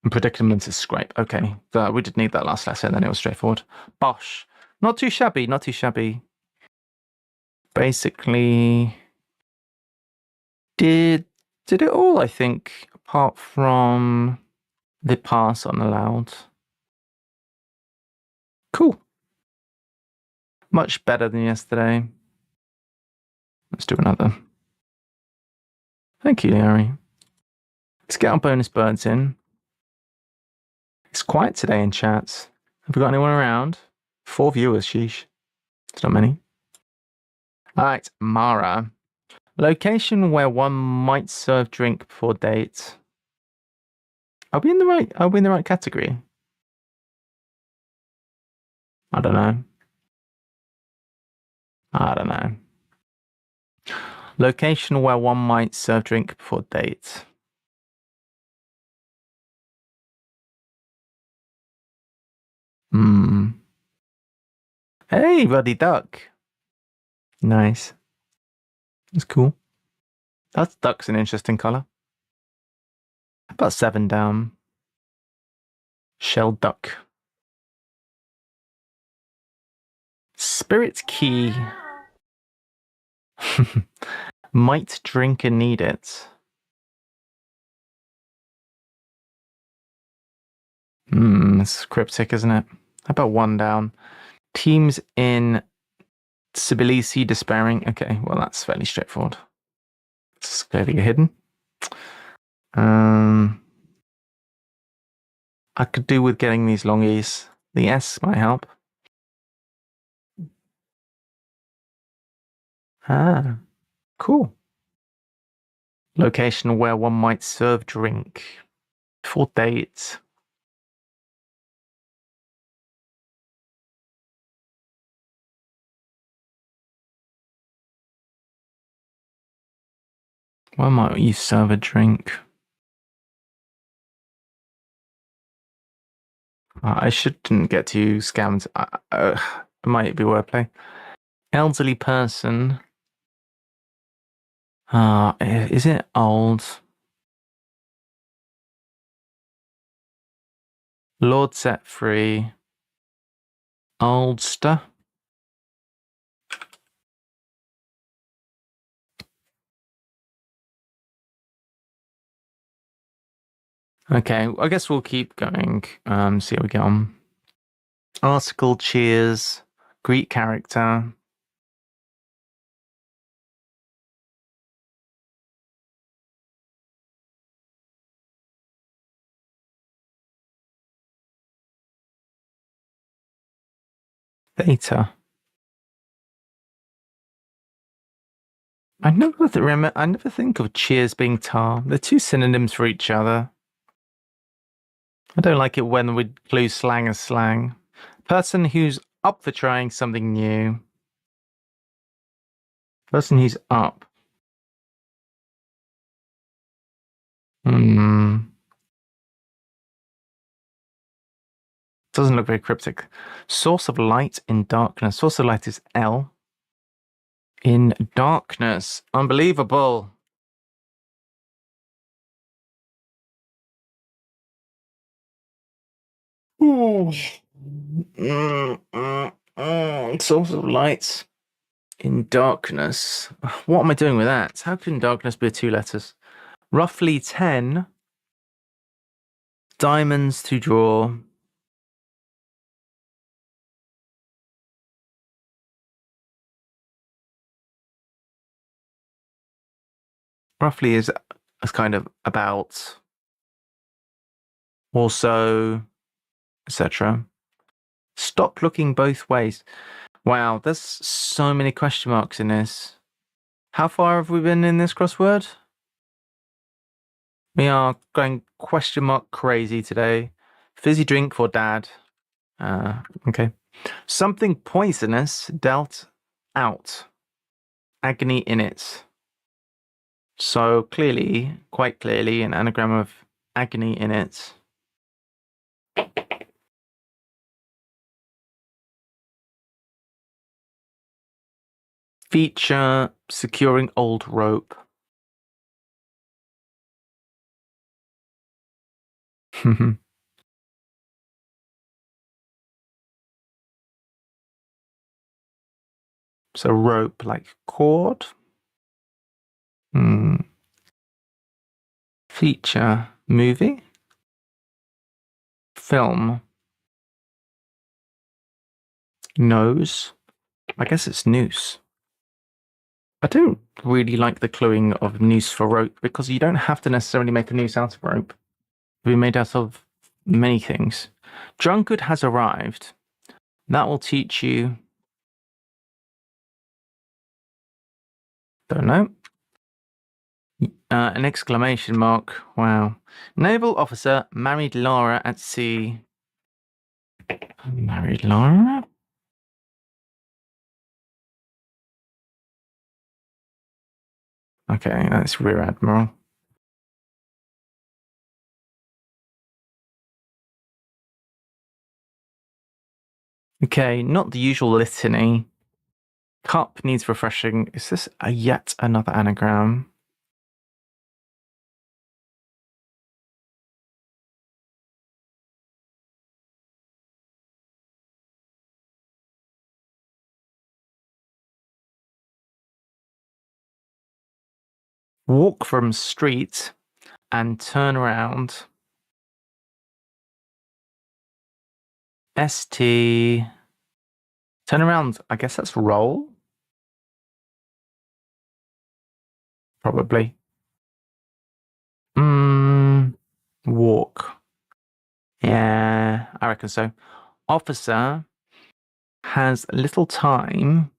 And predicament is scrape. Okay. We did need that last lesson, then it was straightforward. Bosh. Not too shabby, not too shabby. Basically, did it all, I think, apart from the pass unallowed. Cool. Much better than yesterday. Let's do another. Thank you, Larry. Let's get our bonus birds in. It's quiet today in chats. Have we got anyone around? 4 viewers, sheesh. It's not many. All right, Mara. Location where one might serve drink before date. Are we in the right category? I don't know. Location where one might serve drink before date. Hey, Ruddy Duck. Nice. That's cool. Duck's an interesting color. About 7 down. Shell duck. Spirit key. Might drink and need it. It's cryptic, isn't it? How about 1 down? Teams in Sibilisi despairing. Okay, well, that's fairly straightforward. It's clearly hidden. I could do with getting these longies. The S might help. Ah, cool. Location where one might serve drink. For dates. Where might you serve a drink? I shouldn't get too scammed. It might be wordplay. Elderly person. Is it old? Lord set free. Oldster. Okay, I guess we'll keep going. See how we get on. Article, cheers, Greek character. Theta. I never think of cheers being tar. They're two synonyms for each other. I don't like it when we glue slang as slang. Person who's up for trying something new. Person who's up. Doesn't look very cryptic. Source of light in darkness. Source of light is L. In darkness. Unbelievable. Source of light in darkness. What am I doing with that? How can darkness be 2 letters? Roughly 10 diamonds to draw. Roughly is kind of about, also, etc. Stop looking both ways. Wow, there's so many question marks in this. How far have we been in this crossword? We are going question mark crazy today. Fizzy drink for dad. Okay. Something poisonous dealt out. Agony in it. So clearly, quite clearly, an anagram of agony in it. Feature securing old rope. So rope like cord. Feature movie. Film. Nose. I guess it's noose. I don't really like the cluing of noose for rope because you don't have to necessarily make a noose out of rope. It can be made out of many things. Drunkard has arrived. That will teach you. Don't know. An exclamation mark. Wow. Naval officer married Laura at sea. Married Laura? Okay, that's Rear Admiral. Okay, not the usual litany. Cup needs refreshing. Is this yet another anagram? Walk from street and turn around. ST. Turn around. I guess that's roll. Probably. Walk. Yeah, I reckon so. Officer has little time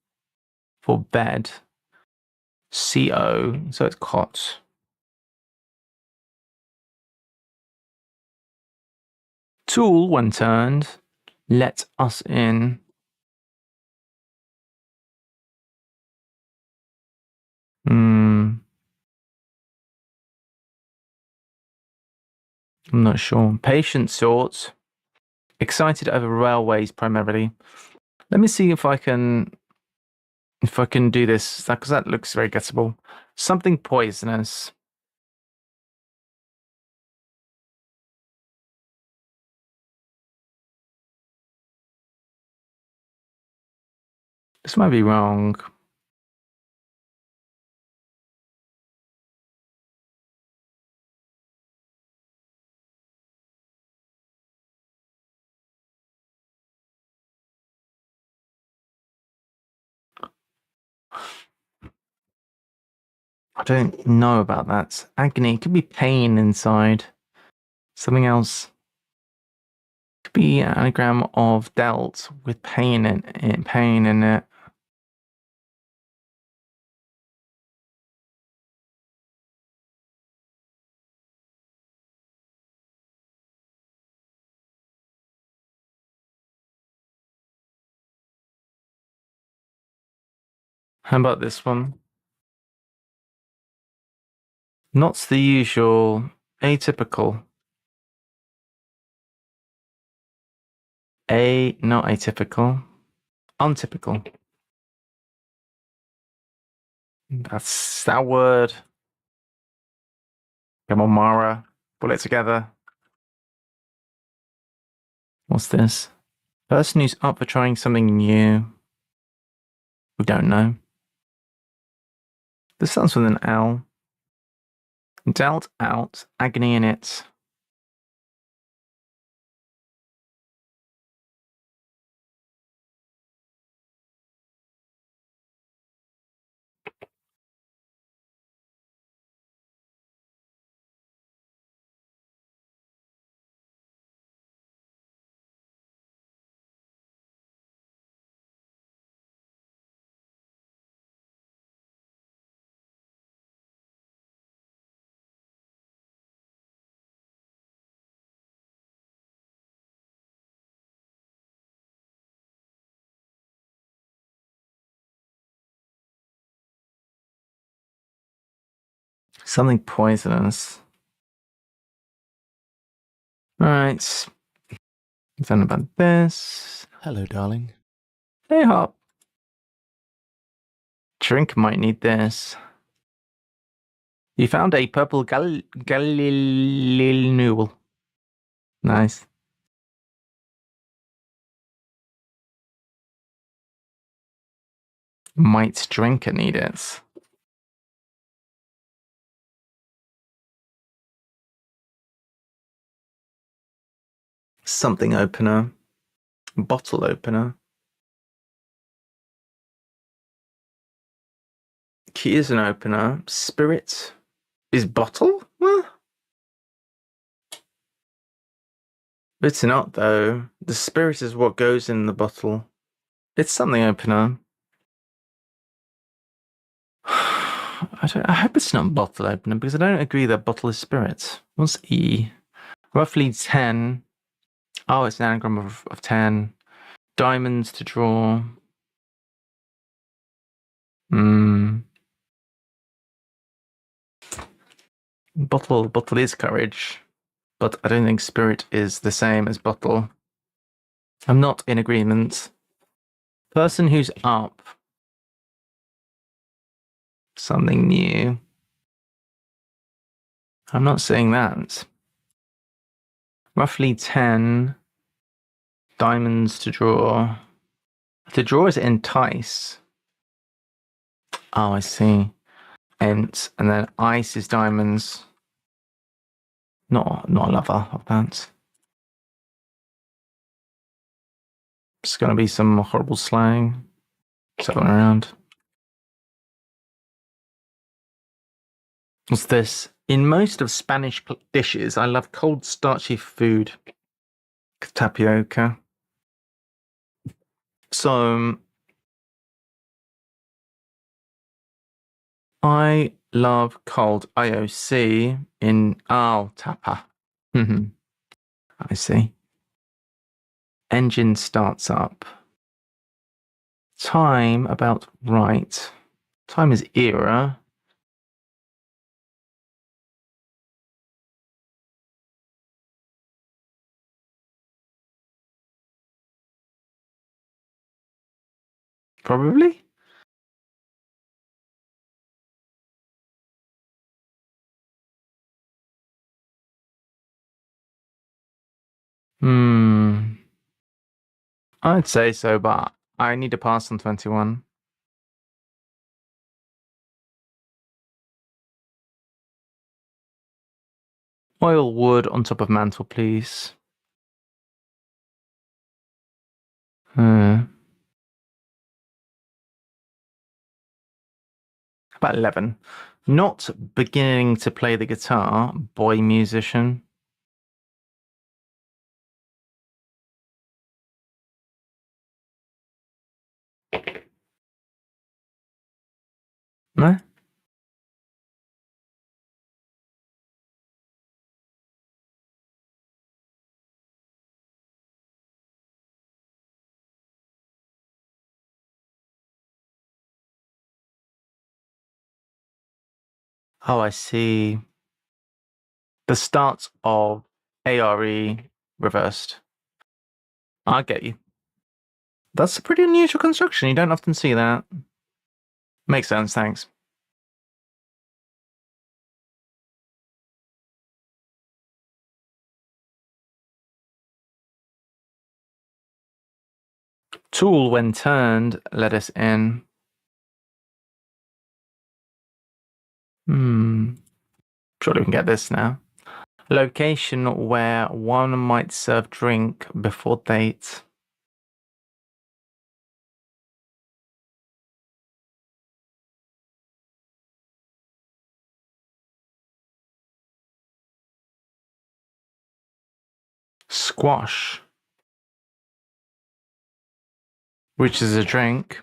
for bed. CO, so it's cot. Tool, when turned, let us in. I'm not sure. Patient sorts. Excited over railways primarily. Let me see if I can do this, because that looks very guessable. Something poisonous. This might be wrong. I don't know about that. Agony. It could be pain inside. Something else. It could be an anagram of dealt with pain in it. Pain in it. How about this one? Not the usual. Atypical. Not atypical. Untypical. That's that word. Come on, Mara. Pull it together. What's this? Person who's up for trying something new. We don't know. This sounds with an L. Dealt out. Agony in it. Something poisonous. Alright. Done about this. Hello, darling. Hey, Hop. Drink might need this. You found a purple Galileo. Nice. Might drink and need it. Something opener. Bottle opener. Key is an opener. Spirit is bottle? What? It's not, though. The spirit is what goes in the bottle. It's something opener. I hope it's not bottle opener because I don't agree that bottle is spirit. What's E? Roughly 10. Oh, it's an anagram of 10. Diamonds to draw. Bottle is courage, but I don't think spirit is the same as bottle. I'm not in agreement. Person who's up. Something new. I'm not saying that. Roughly 10. Diamonds to draw. To draw is entice. Oh, I see. Ent, and then ice is diamonds. Not a lover of that. It's gonna be some horrible slang. Circling around. What's this? In most of Spanish dishes, I love cold, starchy food. Tapioca. So, I love cold IOC in tapa. I see. Engine starts up. Time about right. Time is era. Probably. I'd say so, but I need to pass on 21. Oil wood on top of mantle, please. About 11. Not beginning to play the guitar, boy musician. No? Oh, I see. The start of ARE reversed. I get you. That's a pretty unusual construction. You don't often see that. Makes sense, thanks. Tool, when turned, let us in. Surely we can get this now. Location where one might serve drink before date. Squash, which is a drink.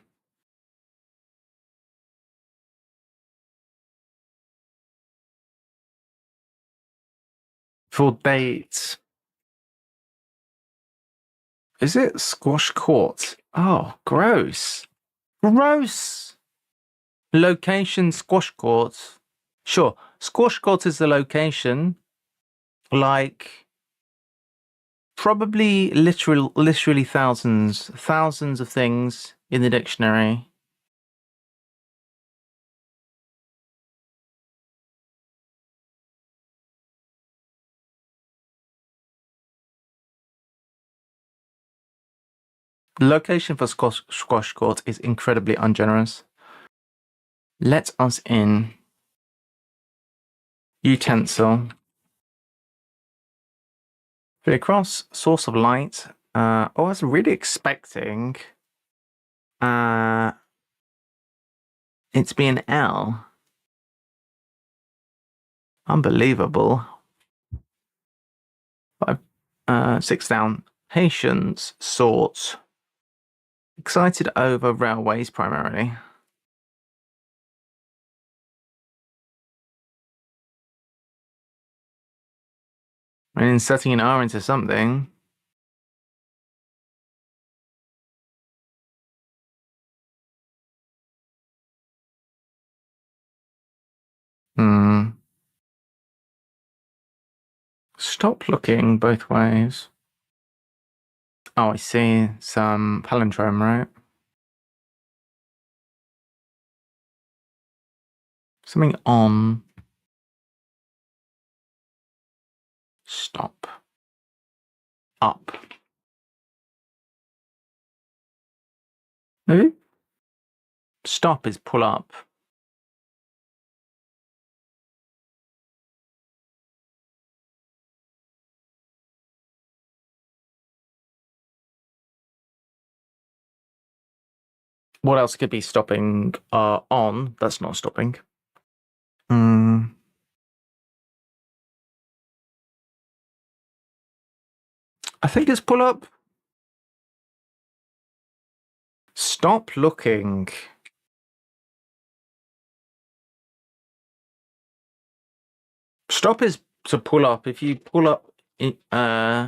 For date. Is it squash court? Oh, gross. Gross. Location squash court. Sure, squash court is the location. Like probably literally thousands of things in the dictionary. The location for squash court is incredibly ungenerous. Let us in. Utensil. Three across. Source of light. I was really expecting it to be an L. Unbelievable. 6 down. Patience, sorts. Excited over railways primarily. I mean, inserting an R into something. Hmm. Stop looking both ways. Oh, I see. Some palindrome, right? Something on. Stop. Up. Maybe? Stop is pull up. What else could be stopping? On. That's not stopping. Hmm. I think it's pull up. Stop looking. Stop is to pull up. If you pull up in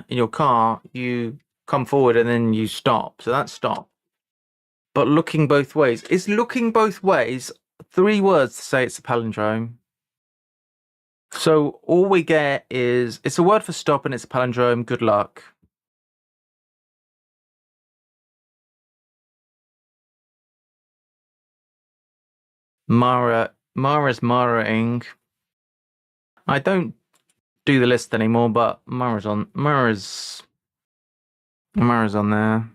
your car, you come forward and then you stop. So that's stop. But looking both ways. Is looking both ways 3 words to say it's a palindrome? So all we get is it's a word for stop and it's a palindrome. Good luck. Mara's Maraing. I don't do the list anymore, but Mara's on there.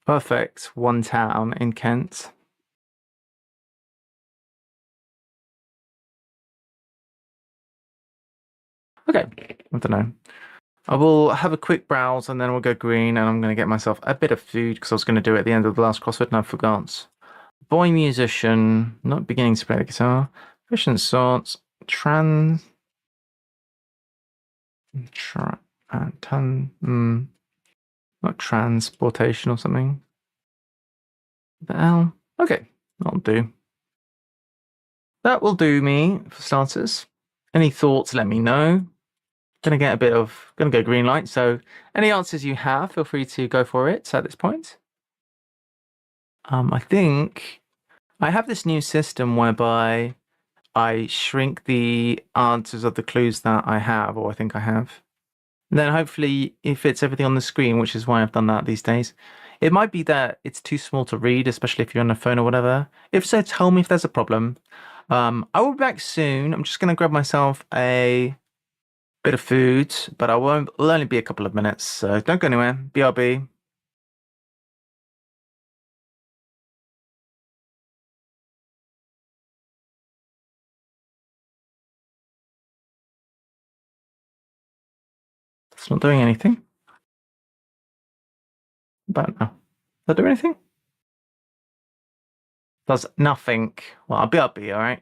Perfect. One town in Kent. Okay. I don't know. I will have a quick browse and then we'll go green and I'm going to get myself a bit of food because I was going to do it at the end of the last crossword and I forgot. Boy musician, not beginning to play the guitar. Efficient sorts. Trans. Tra, not transportation or something. The hell? Okay, that'll do. That will do me for starters. Any thoughts, let me know. Gonna go green light. So any answers you have, feel free to go for it at this point. I think I have this new system whereby I shrink the answers of the clues that I have, or I think I have. And then hopefully it fits everything on the screen, which is why I've done that these days. It might be that it's too small to read, especially if you're on a phone or whatever. If so, tell me if there's a problem. I will be back soon. I'm just going to grab myself a bit of food, but it'll only be a couple of minutes, so don't go anywhere. BRB. It's not doing anything. But no. Does that do anything? Does nothing. Well, BRB, all right.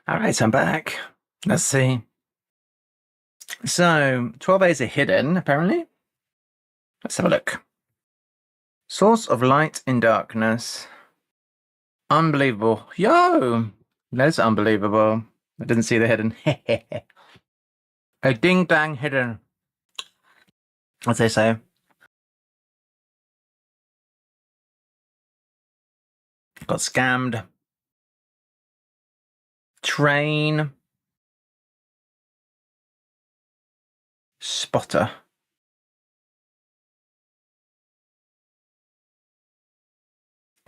All right, I'm back. Let's see. So, 12A's are hidden, apparently. Let's have a look. Source of light in darkness. Unbelievable. Yo! That's unbelievable. I didn't see the hidden. A ding-dang hidden. As they say. Got scammed. Train. Spotter.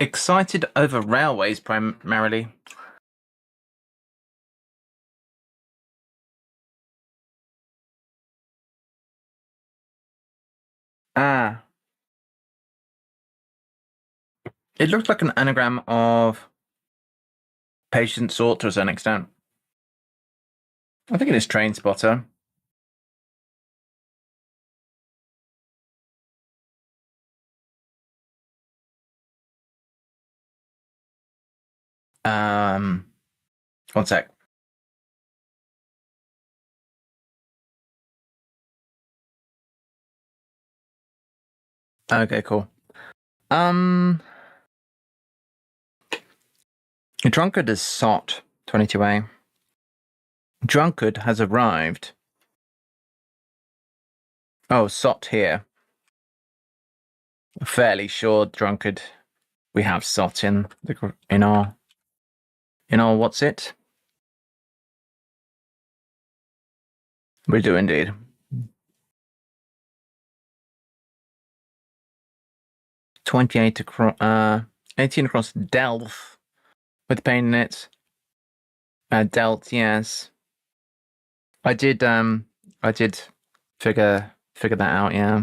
Excited over railways primarily. Ah. It looks like an anagram of patient sort to a certain extent. I think it is train spotter. One sec. Okay, cool. Drunkard is sot, 22A. Drunkard has arrived. Oh, sot here. Fairly sure drunkard. We have sot in our what's it? We do indeed. 28 across 18 across Delft with pain in it. Delt, yes. I did figure that out, yeah.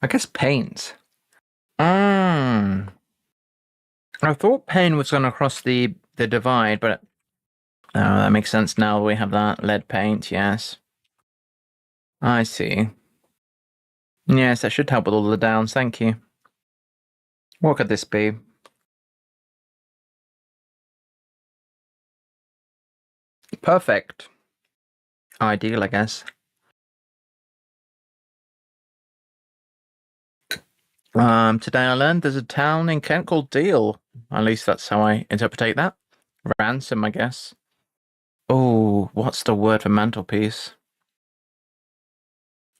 I guess paint. I thought pain was going to cross the divide, but that makes sense now. We have that lead paint, yes. I see. Yes, that should help with all the downs. Thank you. What could this be? Perfect. Ideal, I guess. Today I learned there's a town in Kent called Deal. At least that's how I interpret that. Ransom, I guess. Oh, what's the word for mantelpiece?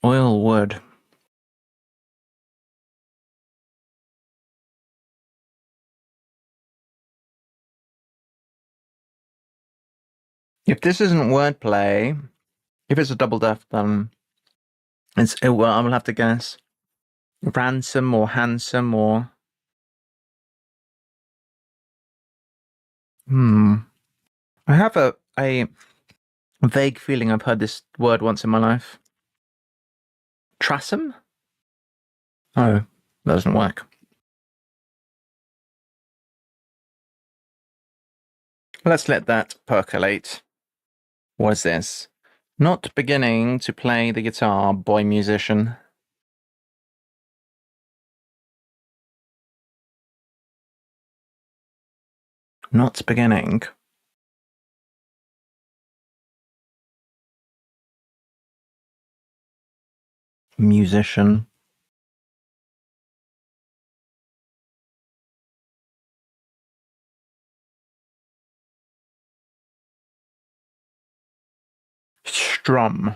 Oil wood. If this isn't wordplay, if it's a double def, then well, I will have to guess ransom or handsome or I have a vague feeling I've heard this word once in my life. Trassam? Oh, that doesn't work. Let's let that percolate. What is this? Not beginning to play the guitar, boy musician. Not beginning. Musician. Strum.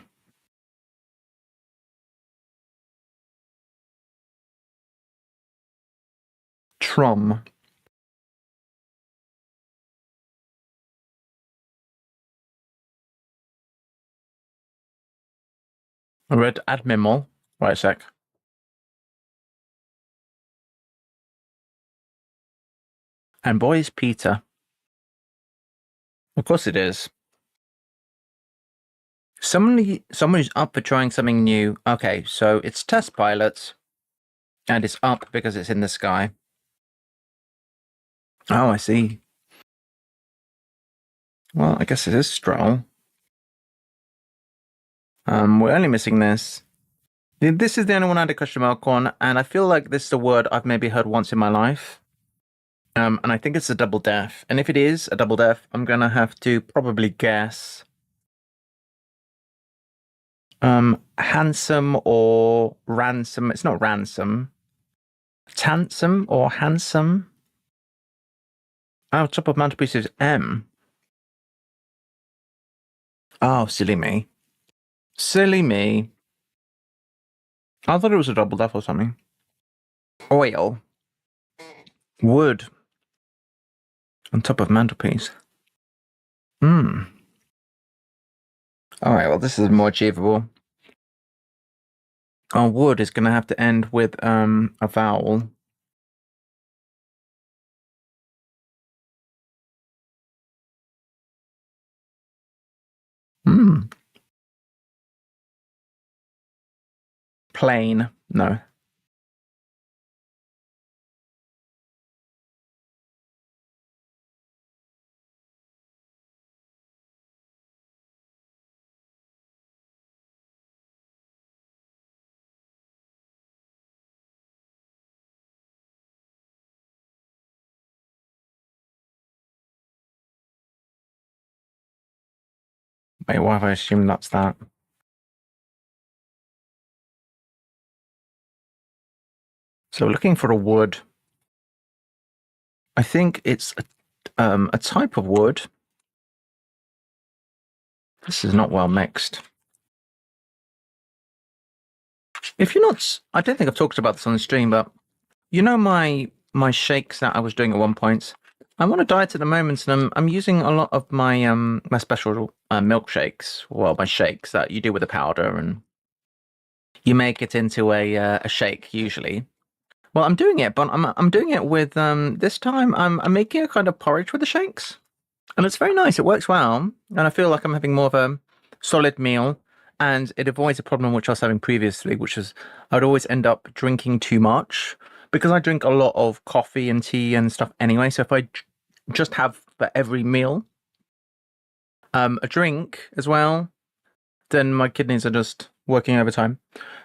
Trom. I read admiral. Right a sec. And boy is Peter. Of course it is. Someone who's up for trying something new. Okay, so it's test pilots, and it's up because it's in the sky. Oh, I see. Well, I guess it is Stroll. We're only missing this. This is the only one I had a question mark on, and I feel like this is a word I've maybe heard once in my life. And I think it's a double def. And if it is a double def, I'm gonna have to probably guess handsome or ransom. It's not ransom. Tansom or handsome. Oh, top of mantelpiece is M. Oh, silly me. Silly me. I thought it was a double def or something. Oil. Wood. On top of mantelpiece. Hmm. All right, well, this is more achievable. Oh, wood is going to have to end with a vowel. Hmm. Plain. No. Wait, why have I assumed that's that? So looking for a wood. I think it's a type of wood. This is not well mixed. If you're not, I don't think I've talked about this on the stream, but you know my shakes that I was doing at one point. I'm on a diet at the moment, and I'm using a lot of my my special milkshakes. Well, my shakes that you do with a powder, and you make it into a shake usually. Well, I'm doing it, but I'm doing it with this time I'm making a kind of porridge with the shakes, and it's very nice. It works well, and I feel like I'm having more of a solid meal, and it avoids a problem which I was having previously, which is I'd always end up drinking too much because I drink a lot of coffee and tea and stuff anyway. So if I just have for every meal a drink as well, then my kidneys are just working overtime.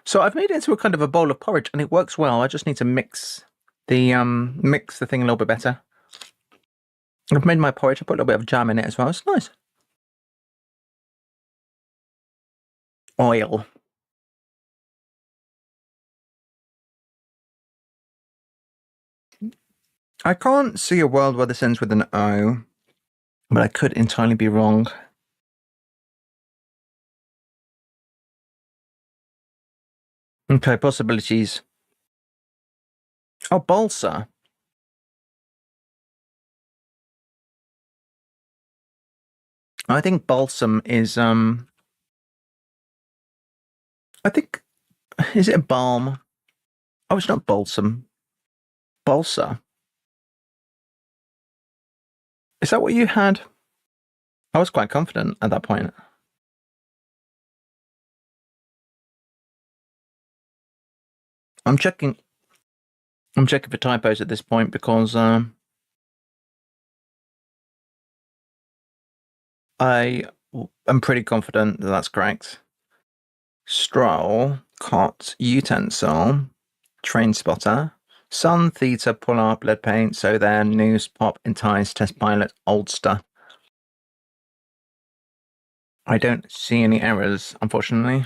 So I've made it into a kind of a bowl of porridge, and it works well. I just need to mix the thing a little bit better. I've made my porridge. I put a little bit of jam in it as well. It's nice. Oil. I can't see a world where this ends with an O, but I could entirely be wrong. Okay, possibilities. Oh, balsa. I think balsam is I think is it a balm? Oh, it's not balsam. Balsa. Is that what you had? I was quite confident at that point. I'm checking for typos at this point because I am pretty confident that that's correct. Stroll, cot, utensil, train spotter, sun, theta, pull up, lead paint, so there, news, pop, entice, test pilot, oldster. I don't see any errors, unfortunately.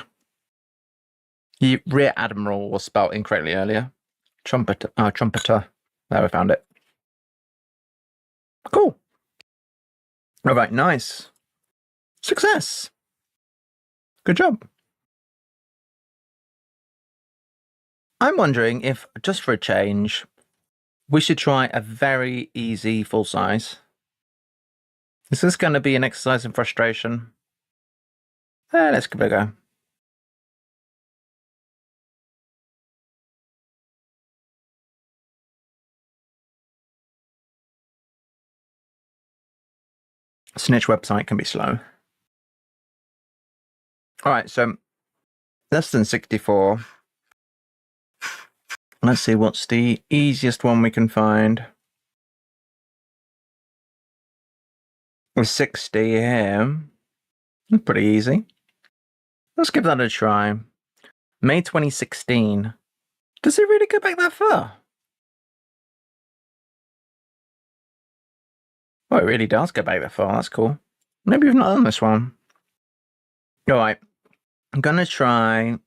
The rear admiral was spelled incorrectly earlier. Trumpeter. There, I found it. Cool. All right, nice. Success. Good job. I'm wondering if, just for a change, we should try a very easy full size. Is this going to be an exercise in frustration? Let's give it a go. Snitch website can be slow. All right, so less than 64. Let's see what's the easiest one we can find. With 60 here. Pretty easy. Let's give that a try. May 2016. Does it really go back that far? Oh, it really does go back that far. That's cool. Maybe we've not done this one. All right. I'm going to try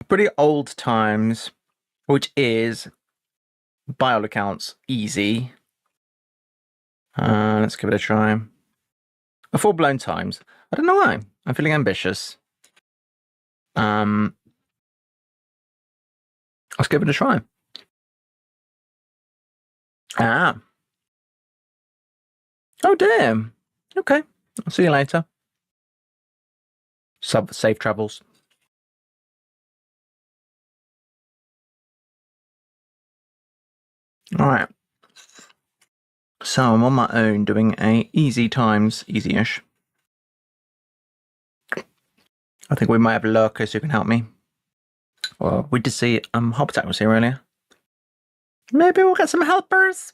pretty old times, which is, by all accounts, easy. Let's give it a try. A full-blown times. I don't know why. I'm feeling ambitious. Let's give it a try. Ah. Oh, damn. Okay. I'll see you later. Safe travels. All right. So I'm on my own doing a easy times, easy-ish. I think we might have lurkers who can help me. Well, we did see Hobbitack was here earlier. Maybe we'll get some helpers.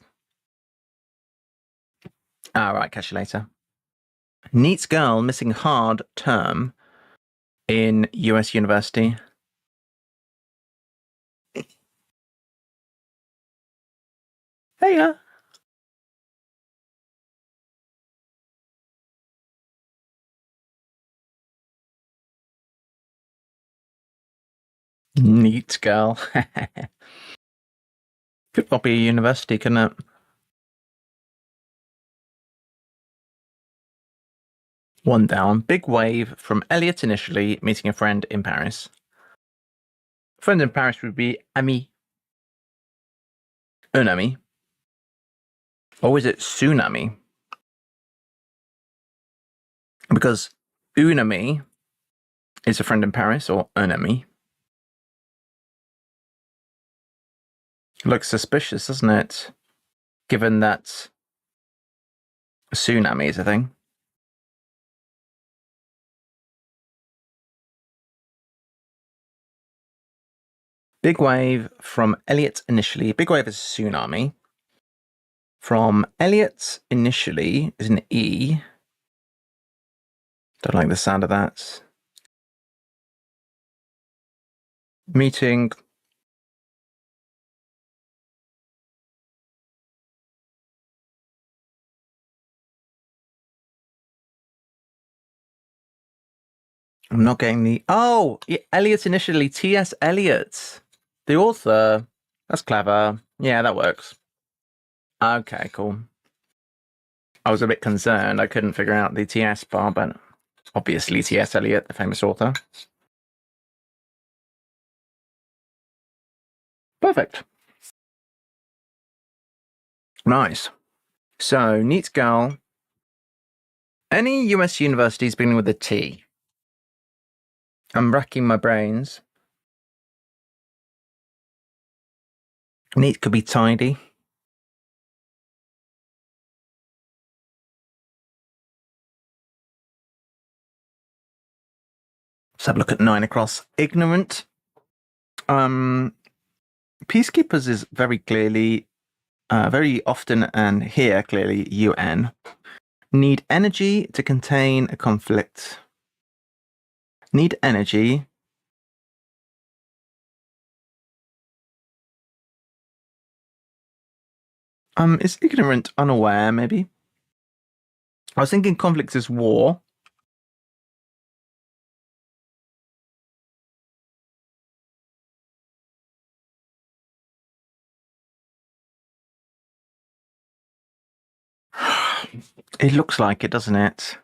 All right, catch you later. Neat girl missing hard term in US university. Hey, Neat girl. Could not be a university, couldn't it? One down. Big wave from Elliot initially meeting a friend in Paris. Friend in Paris would be ami. Un ami. Or is it tsunami? Because unami is a friend in Paris, or un ami. Looks suspicious, doesn't it? Given that tsunami is a thing. Big wave from Elliot initially. Big wave is tsunami. From Elliot initially is an E. Don't like the sound of that. Meeting. I'm not getting the... Oh, Eliot initially. T.S. Eliot. The author. That's clever. Yeah, that works. Okay, cool. I was a bit concerned. I couldn't figure out the T.S. bar, but obviously T.S. Eliot, the famous author. Perfect. Nice. So, neat girl. Any US universities beginning with a T? I'm racking my brains. Neat could be tidy. Let's have a look at 9 across. Ignorant. Peacekeepers is very clearly, very often, and here clearly UN. Need energy to contain a conflict. Need energy. Is ignorant unaware, maybe? I was thinking conflict is war. It looks like it, doesn't it?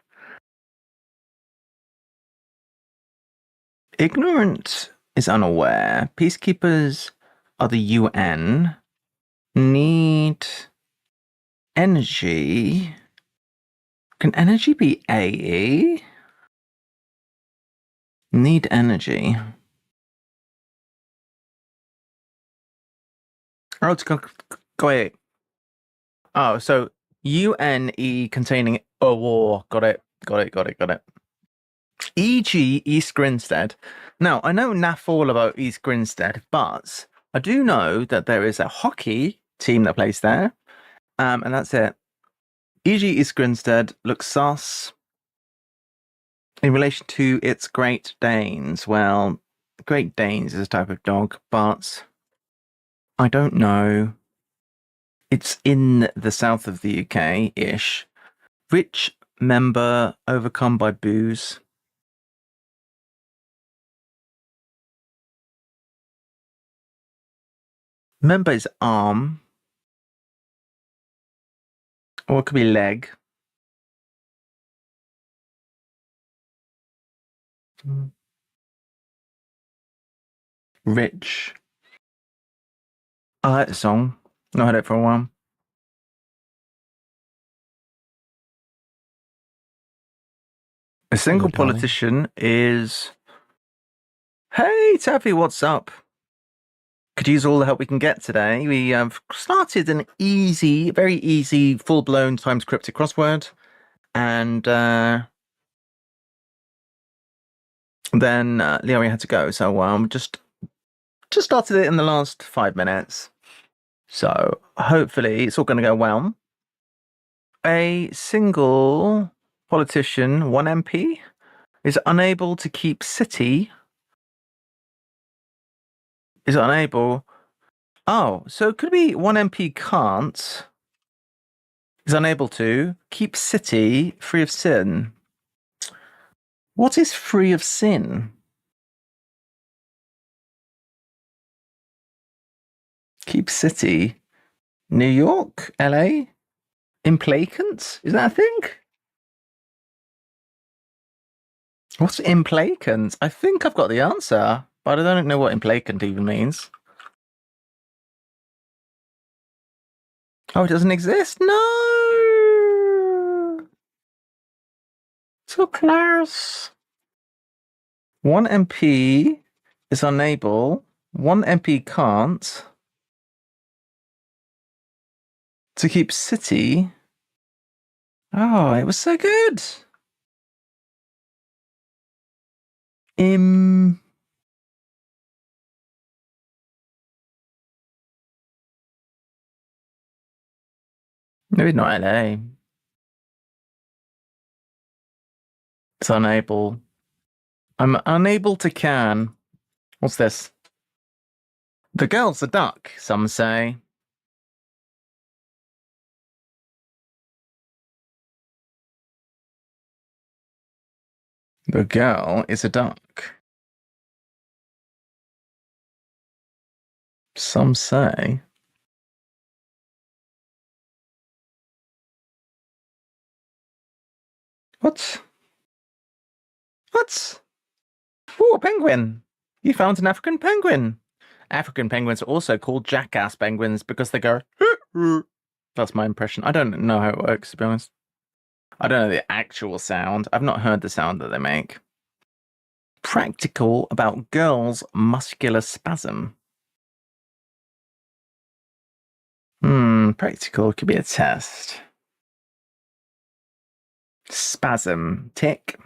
Ignorant is unaware. Peacekeepers are the UN. Need energy. Can energy be AE? Need energy. Oh, it's go wait. Oh, so UNE containing a war. Got it. E.g. East Grinstead. Now, I know naff all about East Grinstead, but I do know that there is a hockey team that plays there, and that's it. E.g. East Grinstead looks sus. In relation to its Great Danes, well, Great Danes is a type of dog, but I don't know. It's in the south of the UK-ish. Which member overcome by booze? Member is arm, or it could be leg. Rich. I like the song. Not heard it for a while. A single Hello, darling. politician is. Hey, Taffy, what's up? Could use all the help we can get today. We have started an easy, very easy, full-blown times cryptic crossword, and then Leo had to go, so just started it in the last 5 minutes. So hopefully it's all going to go well. A single politician, 1 MP, is unable to keep city. Is unable. Oh, so it could be 1 MP can't. Is unable to keep city free of sin. What is free of sin? Keep city. New York? LA? Implacant? Is that a thing? What's implacant? I think I've got the answer, but I don't know what implacant even means. Oh, it doesn't exist? No! So close. 1 MP is unable. 1 MP can't. To keep city. Oh, it was so good. Maybe not LA. It's unable. I'm unable to can. What's this? The girl's a duck, some say. The girl is a duck. Some say. What? What? Ooh, a penguin. You found an African penguin. African penguins are also called jackass penguins because they go. That's my impression. I don't know how it works, to be honest. I don't know the actual sound. I've not heard the sound that they make. Practical about girls' muscular spasm. Practical could be a test. Spasm. Tick.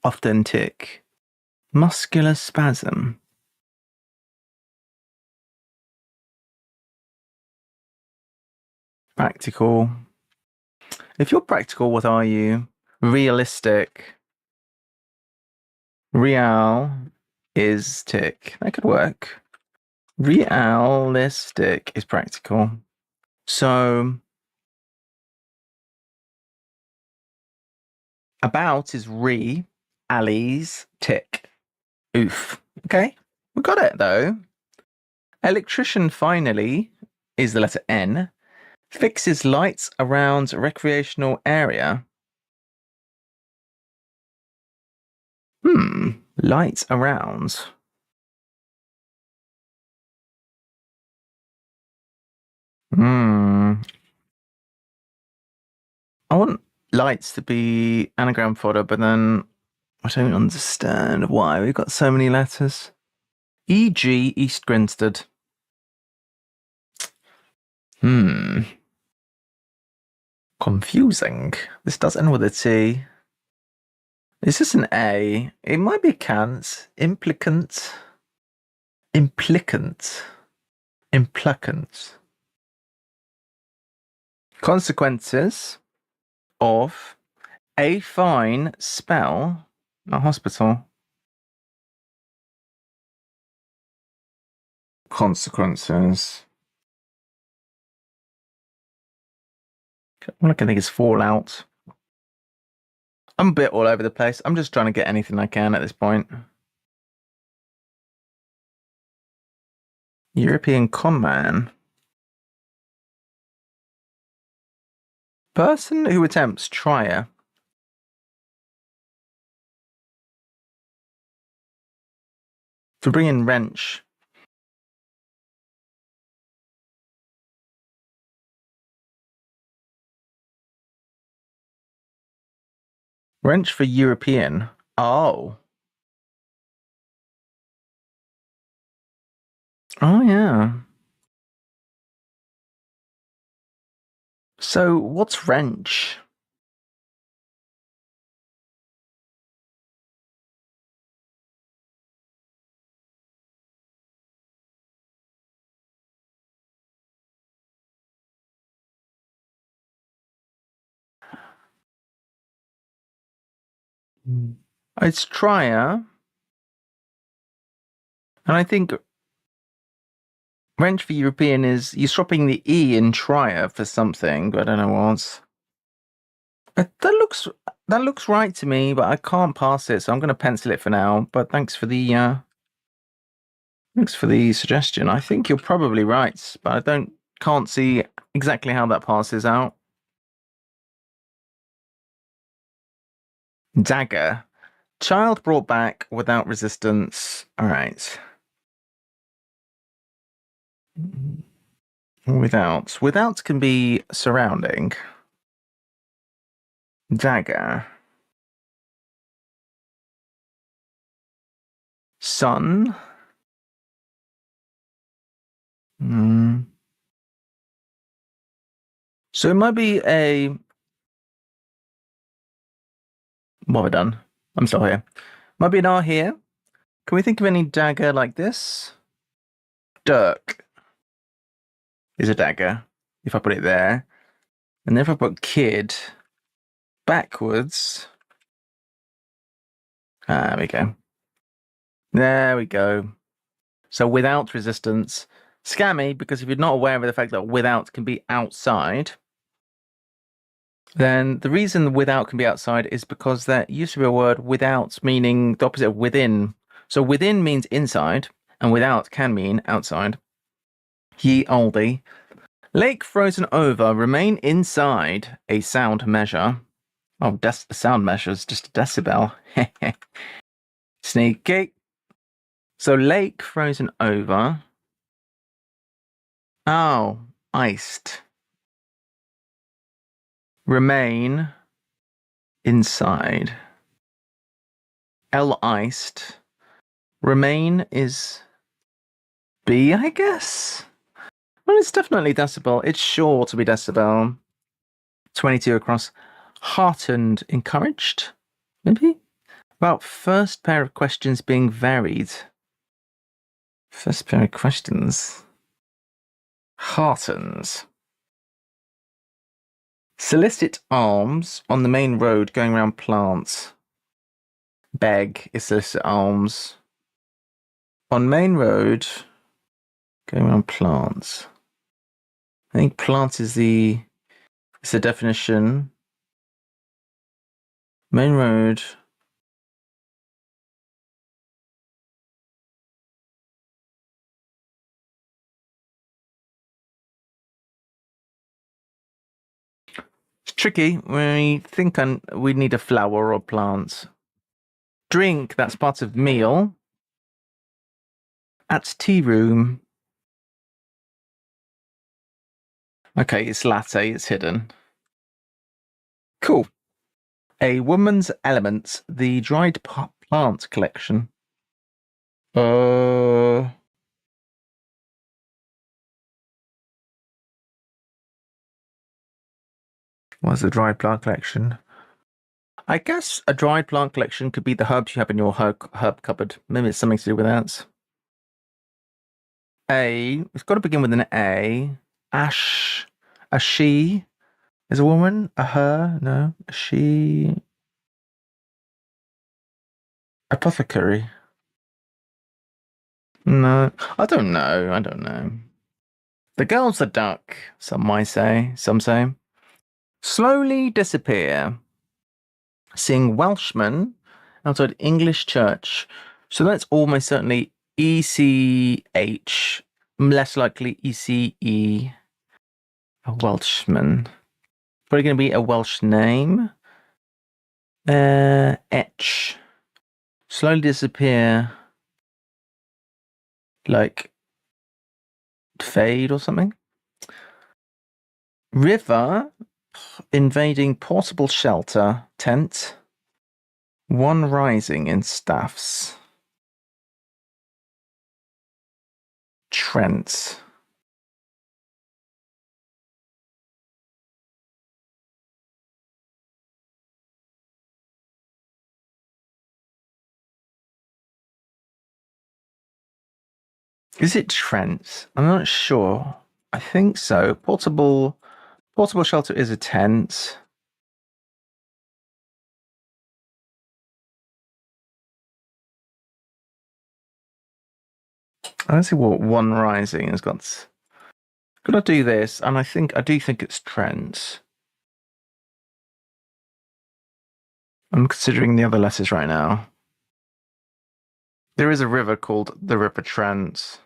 Often tick. Muscular spasm. Practical. If you're practical, what are you? Realistic. Real is tick. That could work. Realistic is practical. So about is re, alleys, tick. Oof. Okay. We got it though. Electrician finally is the letter N. Fixes lights around recreational area. Lights around. I want lights to be anagram fodder, but then I don't understand why. We've got so many letters. E.g. East Grinstead. Confusing. This does end with a T. Is this an A? It might be cant. Implicant. Implicant. Implicant. Consequences of A fine spell, a hospital. Consequences. All I can think is Fallout. I'm a bit all over the place. I'm just trying to get anything I can at this point. European conman. Person who attempts trier. To bring in wrench. Wrench for European. Oh. Oh, yeah. So, what's wrench? It's trier. And I think wrench for European is you're swapping the E in trier for something, but I don't know what. That looks right to me, but I can't pass it, so I'm going to pencil it for now. But thanks for the suggestion. I think you're probably right, but I can't see exactly how that passes out. Dagger. Child brought back without resistance. All right. Without. Without can be surrounding. Dagger. Sun. So it might be a. What have I done? I'm still here. Might be an R here. Can we think of any dagger like this? Dirk is a dagger, if I put it there. And then if I put kid backwards. There we go. There we go. So without resistance. Scammy, because if you're not aware of the fact that without can be outside, then the reason without can be outside is because there used to be a word without meaning the opposite of within. So within means inside, and without can mean outside. Ye olde. Lake frozen over, remain inside a sound measure. Oh, sound measure is just a decibel. Sneaky. So lake frozen over. Oh, iced. Remain inside. L iced. Remain is B, I guess? Well, it's definitely decibel. It's sure to be decibel. 22 across. Heartened, encouraged, maybe? About first pair of questions being varied. First pair of questions. Heartens. Solicit alms on the main road going around plants. Beg is solicit alms. On main road going around plants. I think plant is the definition. Main road. It's tricky. We think we need a flower or plant. Drink, that's part of meal. At tea room. Okay, it's latte, it's hidden. Cool. A woman's elements, the dried plant collection. What's the dried plant collection? I guess a dried plant collection could be the herbs you have in your herb cupboard. Maybe it's something to do with that. It's got to begin with an A. Ash. A she. Is a woman? A her? No. A she? Apothecary? No. I don't know. I don't know. The girl's a duck, some might say. Some say. Slowly disappear. Seeing Welshman outside English church. So that's almost certainly ECH. Less likely ECE. A Welshman. Probably going to be a Welsh name. Etch. Slowly disappear. Like fade or something. River invading portable shelter tent. One rising in staffs. Trent. Is it Trent? I'm not sure. I think so. Portable shelter is a tent. I don't see what one rising has got. Gonna do this, and I do think it's Trent. I'm considering the other letters right now. There is a river called the River Trent.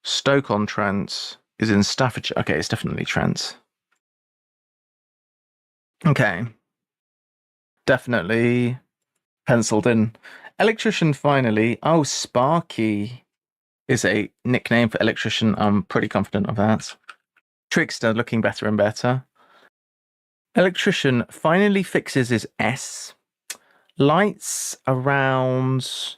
Stoke-on-Trent is in Staffordshire. Okay, it's definitely Trent. Okay. Definitely penciled in. Electrician finally. Oh, Sparky is a nickname for electrician. I'm pretty confident of that. Trickster looking better and better. Electrician finally fixes his S. Lights around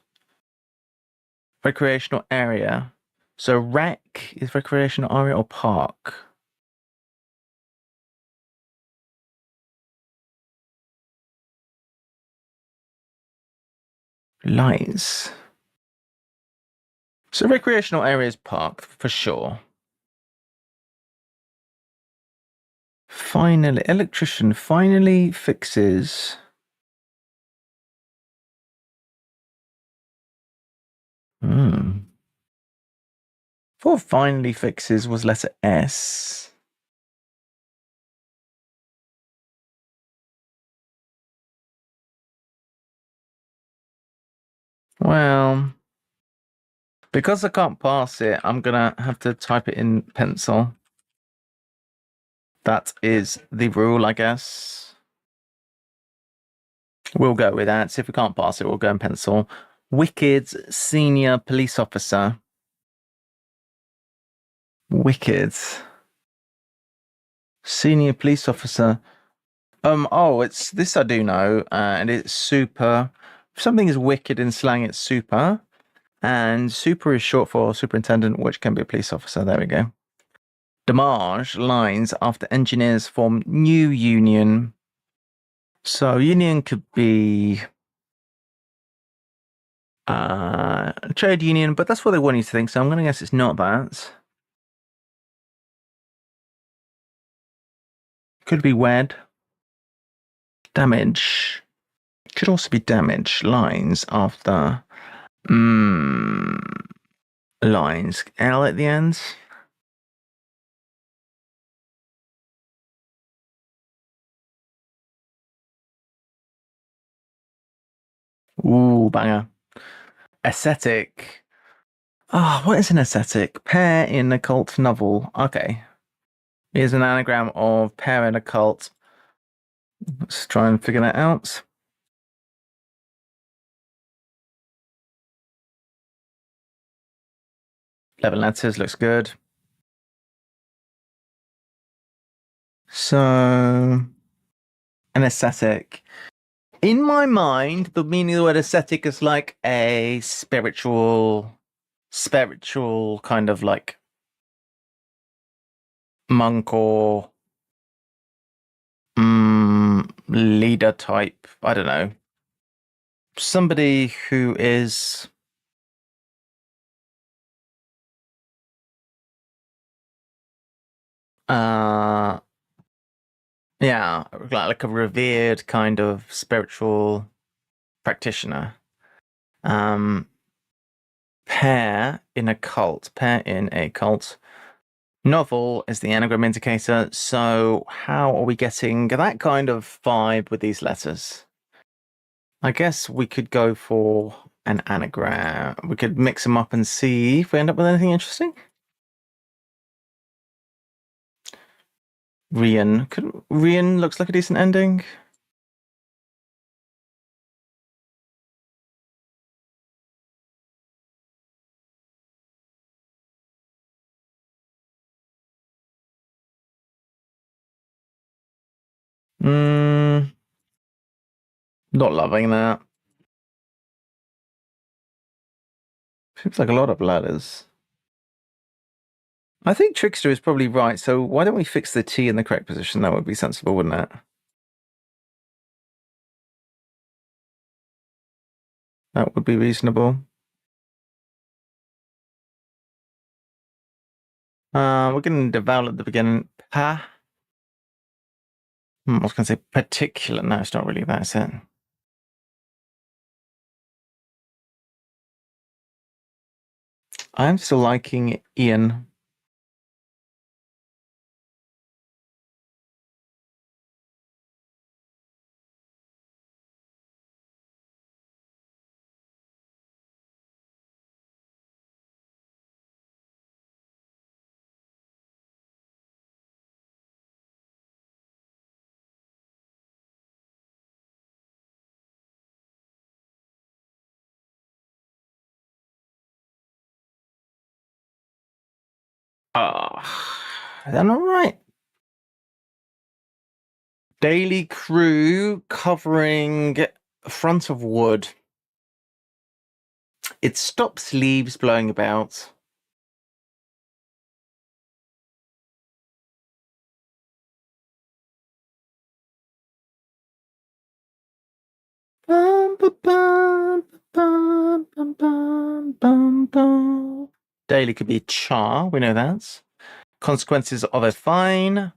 recreational area. So rec is recreational area or park? Lights. So recreational area is park for sure. Finally, electrician finally fixes. Thought finally fixes was letter S. Well, because I can't pass it, I'm gonna have to type it in pencil. That is the rule, I guess. We'll go with that. So if we can't pass it, we'll go in pencil. Wicked senior police officer. Wicked. Senior police officer. Oh, it's this I do know, and it's super. If something is wicked in slang, it's super. And super is short for superintendent, which can be a police officer. There we go. Damage lines after engineers form new union. So union could be trade union, but that's what they want you to think. So I'm going to guess it's not that. Could be wed. Damage. Could also be damage lines after lines. L at the end. Ooh, banger. Ascetic. What is an ascetic? Pair in occult novel. Okay. Here's an anagram of pair in occult. Let's try and figure that out. 11 letters looks good. So, an ascetic. In my mind, the meaning of the word ascetic is like a spiritual kind of like monk or leader type. I don't know. Somebody who is Yeah, like a revered kind of spiritual practitioner. Um, pair in a cult. Novel is the anagram indicator. So how are we getting that kind of vibe with these letters? I guess we could go for an anagram. We could mix them up and see if we end up with anything interesting. Rian looks like a decent ending. Mm, not loving that. Seems like a lot of letters. I think Trickster is probably right, so why don't we fix the T in the correct position? That would be sensible, wouldn't it? That would be reasonable. We're going to vowel at the beginning. Pa. I was going to say particular. No, it's not really that, is it? I'm still liking Ian. Ah, is that not right? Daily crew covering front of wood. It stops leaves blowing about. Bum, ba, bum, bum, bum, bum, bum, bum. Daily could be char, we know that. Consequences of a fine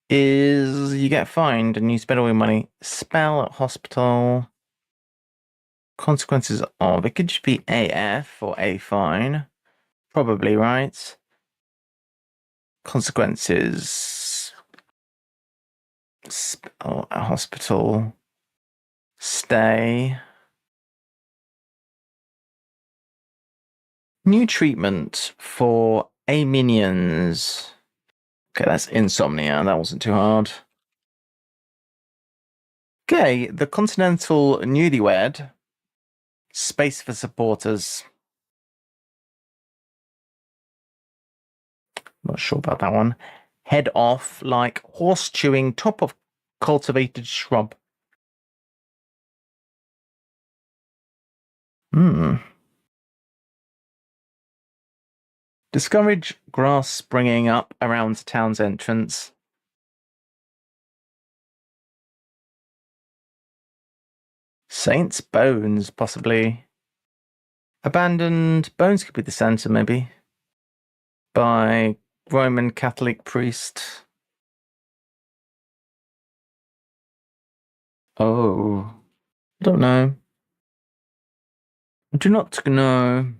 is you get fined and you spend all your money. Spell at hospital. Consequences of it could just be AF or A fine. Probably right. Consequences. Spell at hospital. Stay. New treatment for A minions. Okay, that's insomnia. That wasn't too hard. Okay, the Continental Newlywed. Space for supporters. Not sure about that one. Head off like horse chewing top of cultivated shrub. Hmm. Discourage grass springing up around town's entrance. Saints' bones, possibly. Abandoned bones could be the center, maybe. By Roman Catholic priest. Oh, I don't know. I do not know.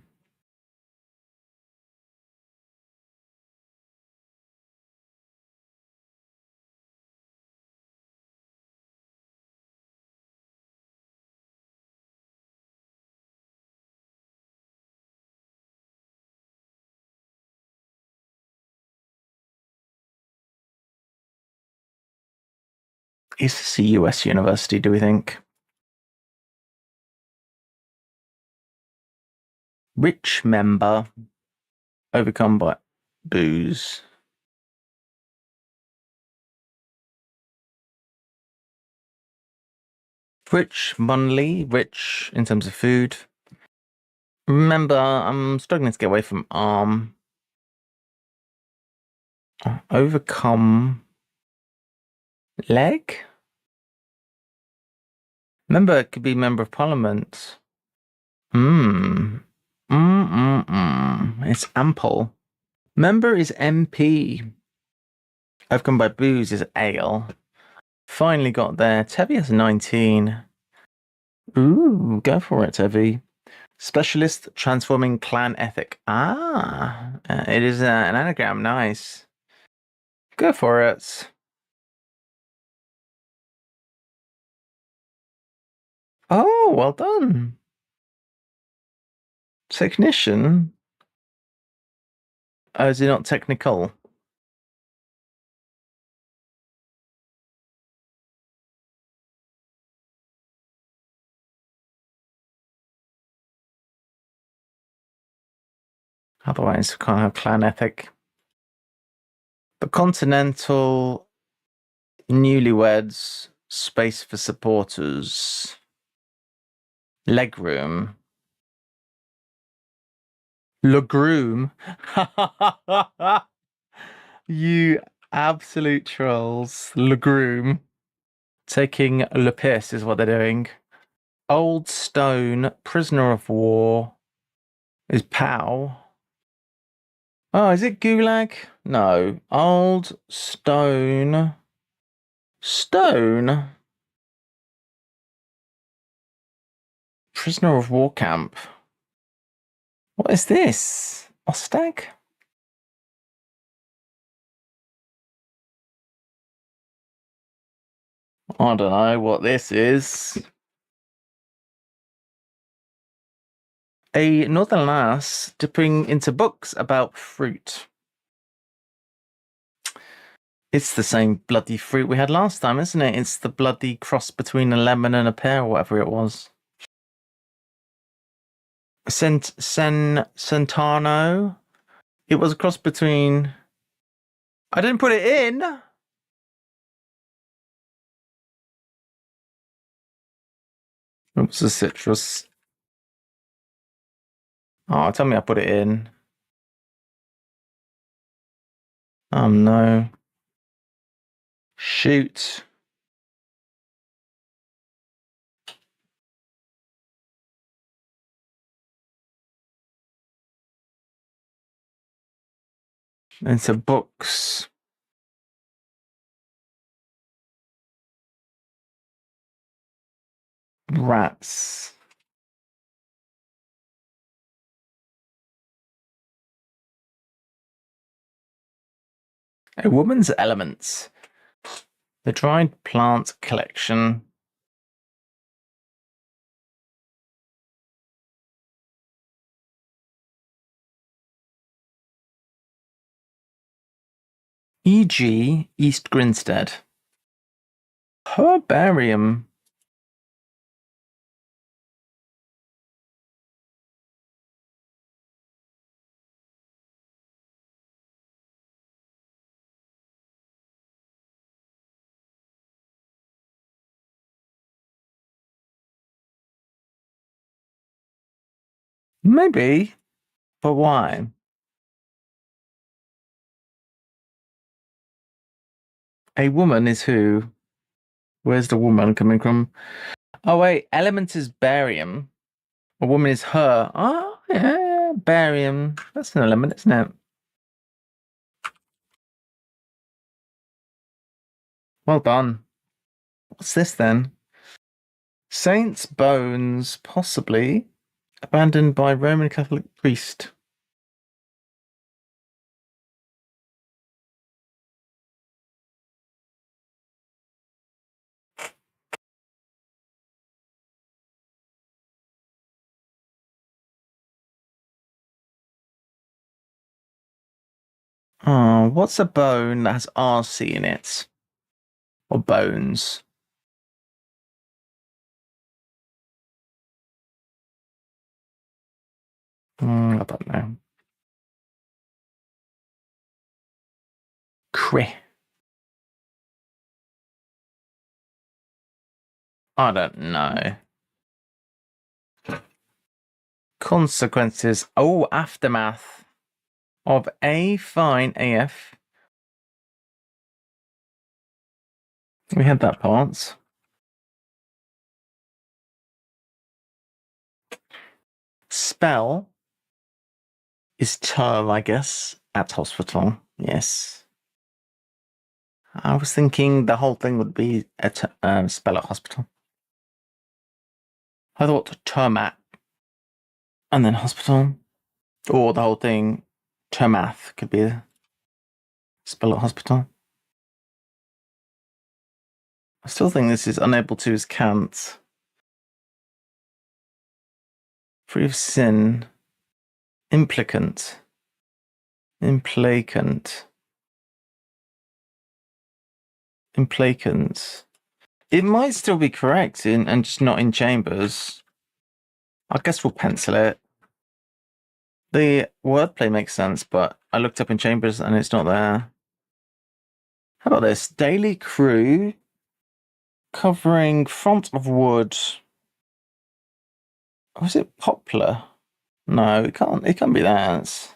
Is this a US university, do we think? Rich member overcome by booze. Rich monthly, rich in terms of food. Remember, I'm struggling to get away from arm. Overcome leg? Member it could be member of parliament. Hmm. It's ample. Member is MP. Overcome by booze is ale. Finally got there. Tevi has 19. Ooh, go for it, Tevi. Specialist transforming clan ethic. It is an anagram. Nice. Go for it. Oh, well done. Technician. Oh, is it not technical? Otherwise, we can't have clan ethic. The continental newlyweds, space for supporters, legroom, legroom. You absolute trolls. Legroom. Taking le piss is what they're doing. Old Stone, prisoner of war, is Pow. Oh, is it Gulag? No. Old Stone. Stone? Prisoner of war camp. What is this? Ostag? I don't know what this is. A northern lass dipping into books about fruit. It's the same bloody fruit we had last time, isn't it? It's the bloody cross between a lemon and a pear, or whatever it was. Centano. It was a cross between. I didn't put it in. It was a citrus. Oh, tell me I put it in. Oh no. Shoot. Into books. Rats. A woman's elements. The dried plant collection. E.g. East Grinstead. Herbarium. Maybe. But why? A woman is who? Where's the woman coming from? Oh, wait. Element is barium. A woman is her. Oh, yeah. Barium. That's an element, isn't it? Well done. What's this then? Saint's bones, possibly. Abandoned by Roman Catholic priest. Oh, what's a bone that has RC in it? Or bones? I don't know. Cri. I don't know. Consequences. Oh, aftermath of A fine AF. We had that part. Spell is term, I guess, at hospital. Yes. I was thinking the whole thing would be a spell at hospital. I thought termat and then hospital, or the whole thing, termath could be a spell at hospital. I still think this is unable to is can't. Free of sin. Implicant. Implacant. Implacant. It might still be correct and just not in chambers. I guess we'll pencil it. The wordplay makes sense, but I looked up in chambers and it's not there. How about this? Daily crew covering front of wood. Was it poplar? No, it can't. It can't be that.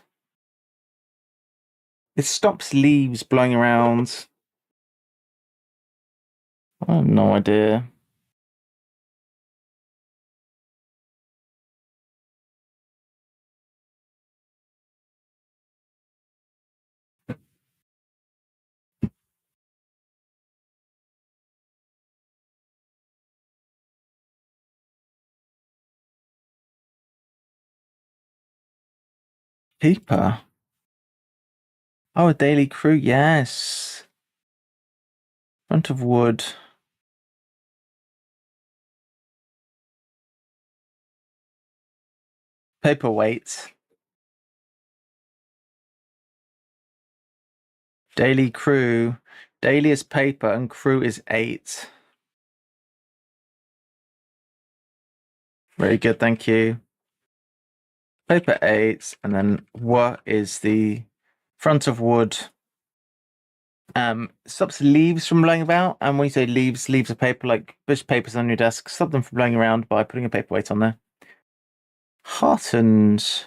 It stops leaves blowing around. I have no idea. Paper. Oh, a daily crew. Yes. Front of wood. Paperweight. Daily crew. Daily is paper and crew is 8. Very good, thank you. Paper 8, and then what is the front of wood? Stops leaves from blowing about. And when you say leaves of paper, like bush papers on your desk, stop them from blowing around by putting a paperweight on there. Heartened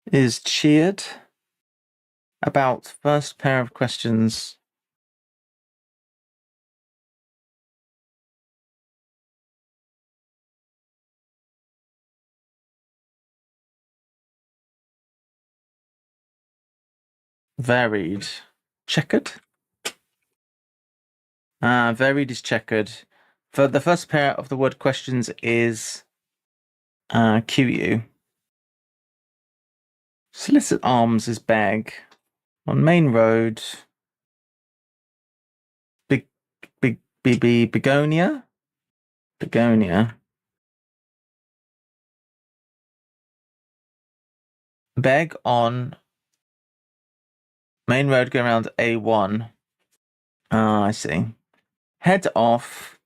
is cheered about first pair of questions. Varied. Checkered? Varied is checkered. For the first pair of the word questions is QU. Solicit arms is bag. On main road, begonia? Begonia. Beg on main road going around A1. I see. Head off.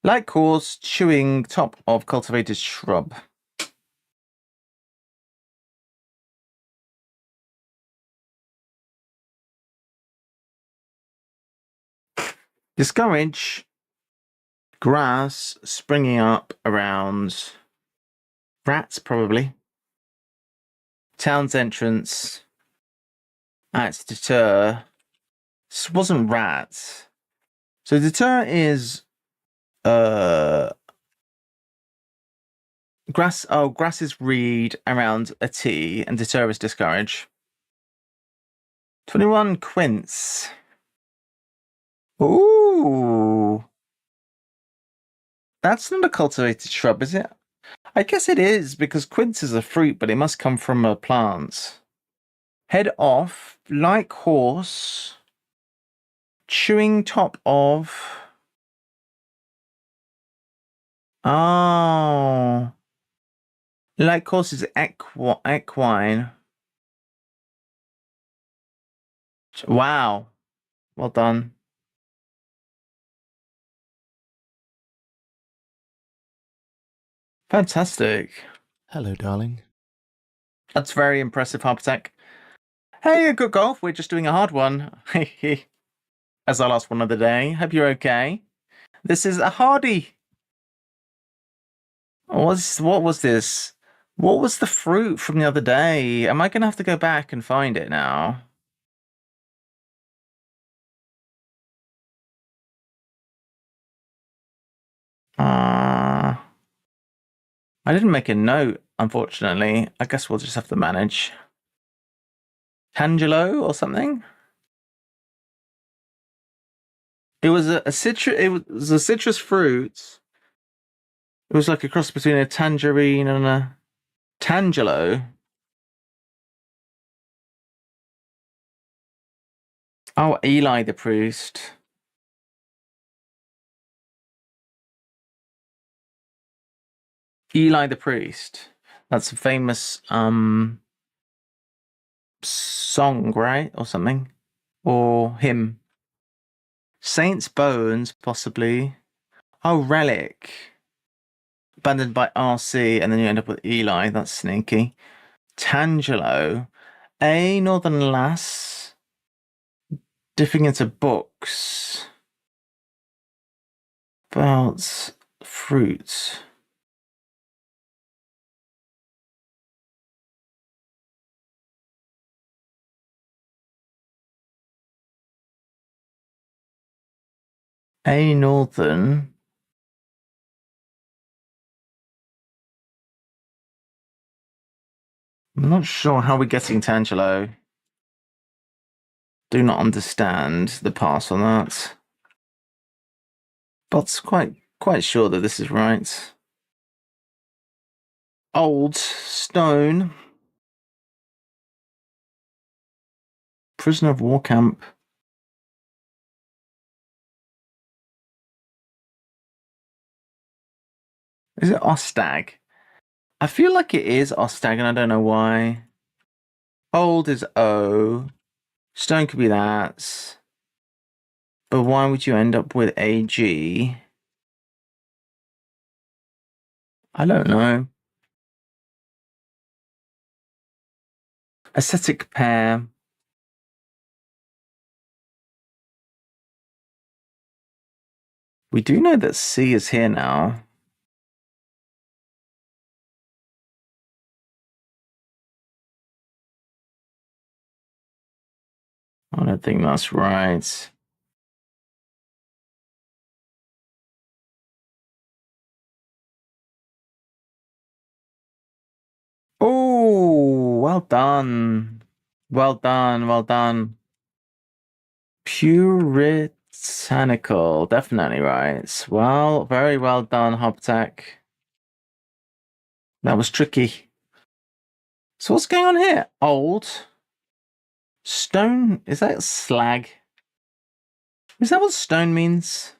Like course, chewing top of cultivated shrub. Discourage. Grass springing up around rats, probably. Town's entrance. At deter. This wasn't rats. So deter is grass. Oh, grass is reed around a T, and deter is discourage. 21 quince. Ooh. That's not a cultivated shrub, is it? I guess it is, because quince is a fruit, but it must come from a plant. Head off, like horse, chewing top of. Oh. Like horse is equine. Wow. Well done. Fantastic. Hello, darling. That's very impressive, Harpatech. Hey, good golf. We're just doing a hard one. As our last one of the day. Hope you're okay. This is a hardy. What was this? What was the fruit from the other day? Am I going to have to go back and find it now? I didn't make a note, unfortunately. I guess we'll just have to manage. Tangelo or something? It was a citrus. It was a citrus fruit. It was like a cross between a tangerine and a tangelo. Oh, Eli the priest. Eli the priest. That's a famous song, right? Or something. Or hymn. Saint's Bones, possibly. Oh, Relic. Abandoned by RC, and then you end up with Eli. That's sneaky. Tangelo. A Northern Lass. Dipping into books. About fruits. A Northern. I'm not sure how we're getting Tangelo. Do not understand the pass on that. But quite sure that this is right. Old Stone. Prisoner of War Camp. Is it Ostag? I feel like it is Ostag, and I don't know why. Old is O. Stone could be that. But why would you end up with AG? I don't know. Ascetic pair. We do know that C is here now. I don't think that's right. Oh, well done. Well done, well done. Puritanical, definitely right. Well, very well done, Hobtech. That was tricky. So what's going on here? Old. Stone, is that slag? Is that what stone means?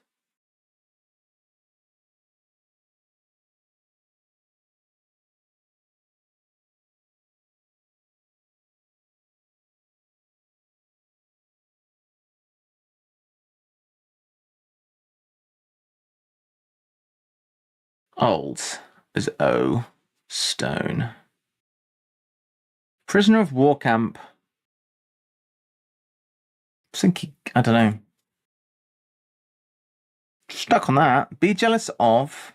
Old is O. Stone. Prisoner of War Camp. Thinking, I don't know. Stuck on that. Be jealous of.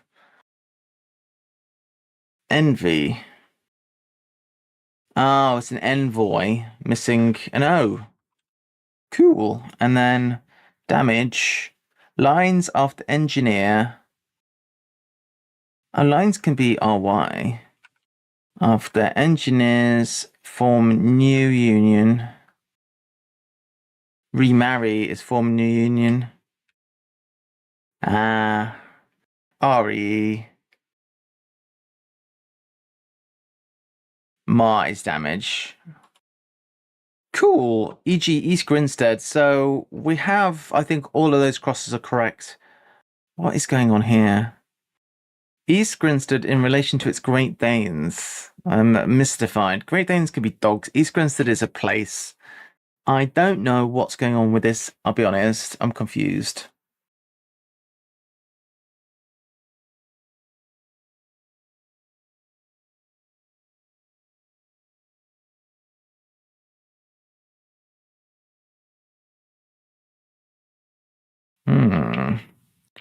Envy. Oh, it's an envoy. Missing an O. Cool. And then damage. Lines after engineer. Lines can be RY. After engineers form new union. Remarry is form new union. RE. Ma is damage. Cool. E.g. East Grinstead. So we have, I think all of those crosses are correct. What is going on here? East Grinstead in relation to its Great Danes. I'm mystified. Great Danes can be dogs. East Grinstead is a place. I don't know what's going on with this. I'll be honest. I'm confused.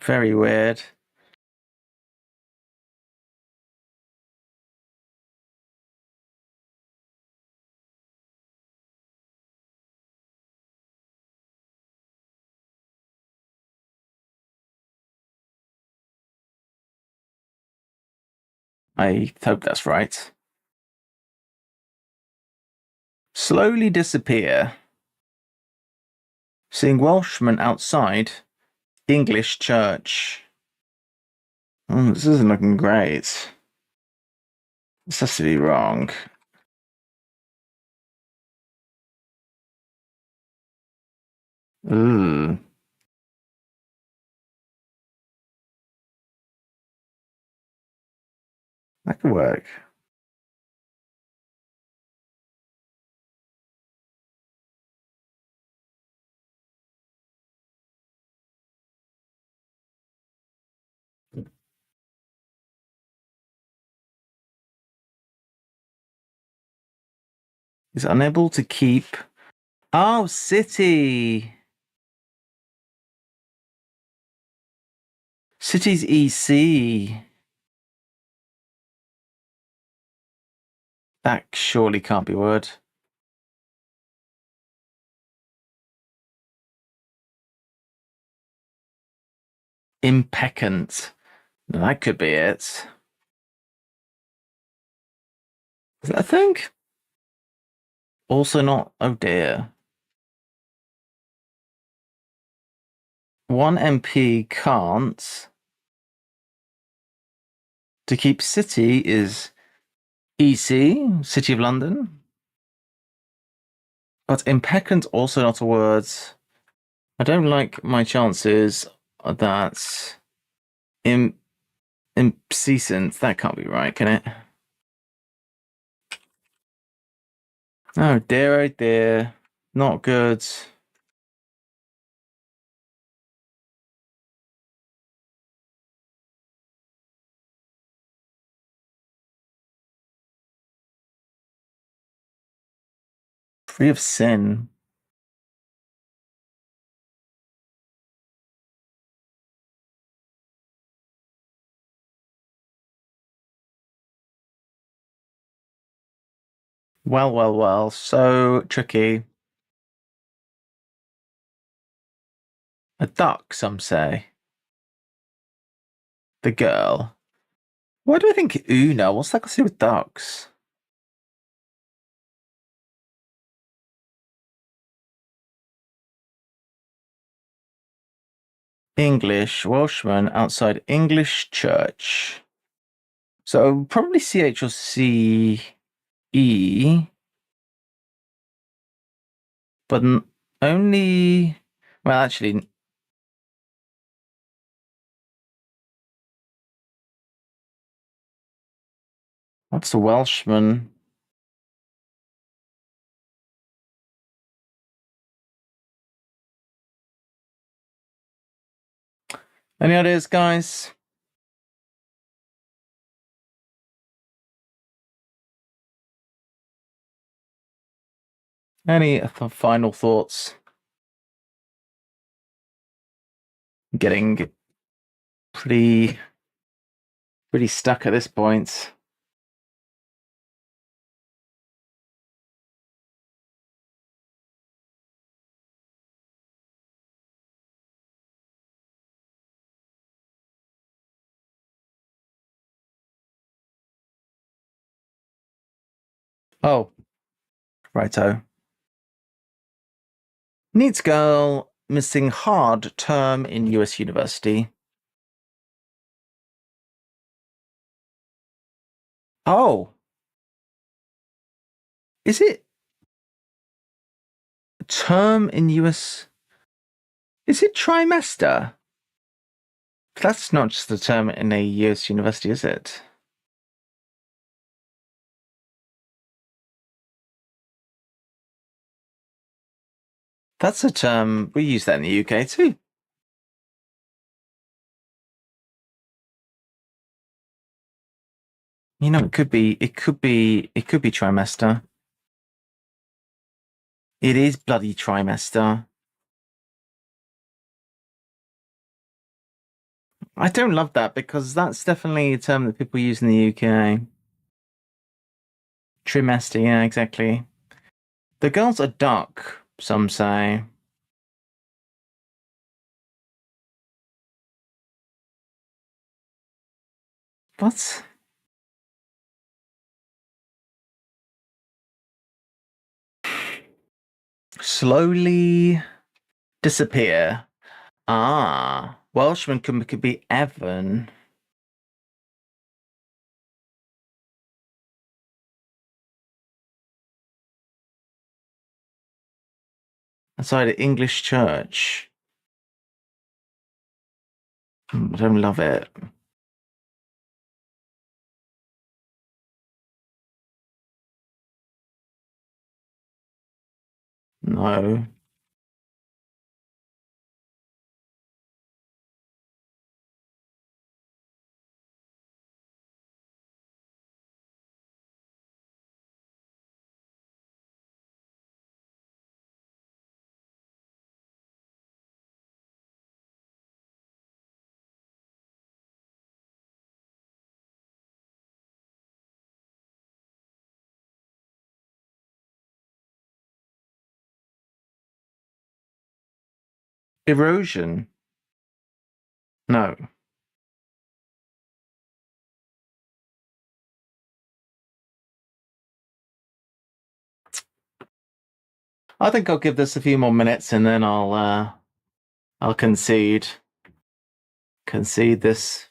Very weird. I hope that's right. Slowly disappear. Seeing Welshmen outside. English church. This isn't looking great. This has to be wrong. Ooh. That could work. Is unable to keep. Oh, city. City's EC. That surely can't be a word. Impeccant. That could be it. Is that a thing? Also not. Oh dear. One MP can't. To keep city is EC, City of London. But impeccant also not a word. I don't like my chances that incessant. That can't be right, can it? Oh dear, oh dear. Not good. Free of sin. Well, well, well. So tricky. A duck, some say. The girl. Why do I think Una? What's that got to do with ducks? English, Welshman outside English church. So probably CH or CE, but only. Well, actually, what's a Welshman? Any ideas, guys? Any final thoughts? Getting pretty stuck at this point. Oh, righto. Needs girl missing hard term in US university. Oh, is it term in US? Is it trimester? That's not just a term in a US university, is it? That's a term we use that in the UK too. You know, it could be trimester. It is bloody trimester. I don't love that because that's definitely a term that people use in the UK. Trimester, yeah, exactly. The girl's a duck, some say. What? Slowly disappear. Ah, Welshman could be Evan. Outside the English church. I don't love it. No. Erosion. No. I think I'll give this a few more minutes and then I'll concede. Concede this.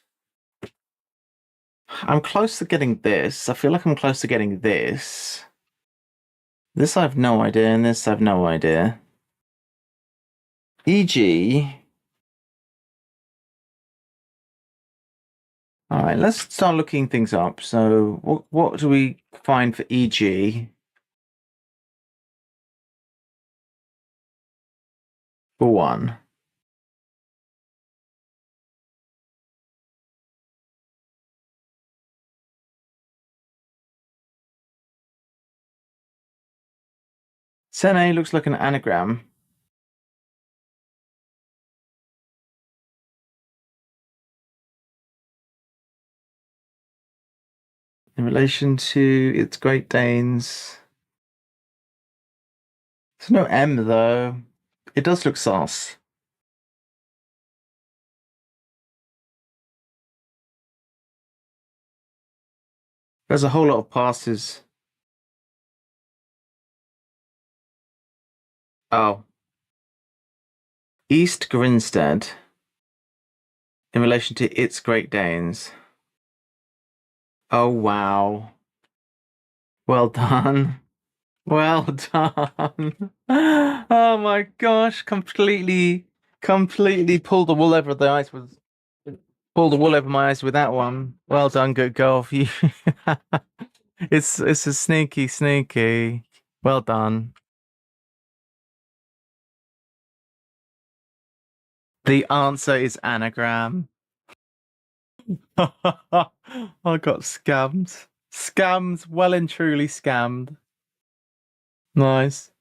I'm close to getting this. I feel like I'm close to getting this. This I have no idea, and this I have no idea. E.g. All right, let's start looking things up. So what do we find for E.g. for one? Sene looks like an anagram. In relation to its Great Danes. There's no M though. It does look sus. There's a whole lot of passes. Oh, East Grinstead in relation to its Great Danes. Oh wow. Well done. Well done. Oh my gosh, completely pulled the wool over the eyes with pulled the wool over my eyes with that one. Well done, good golf. You it's a sneaky. Well done. The answer is anagram. I got scammed. Scammed, well and truly scammed. Nice.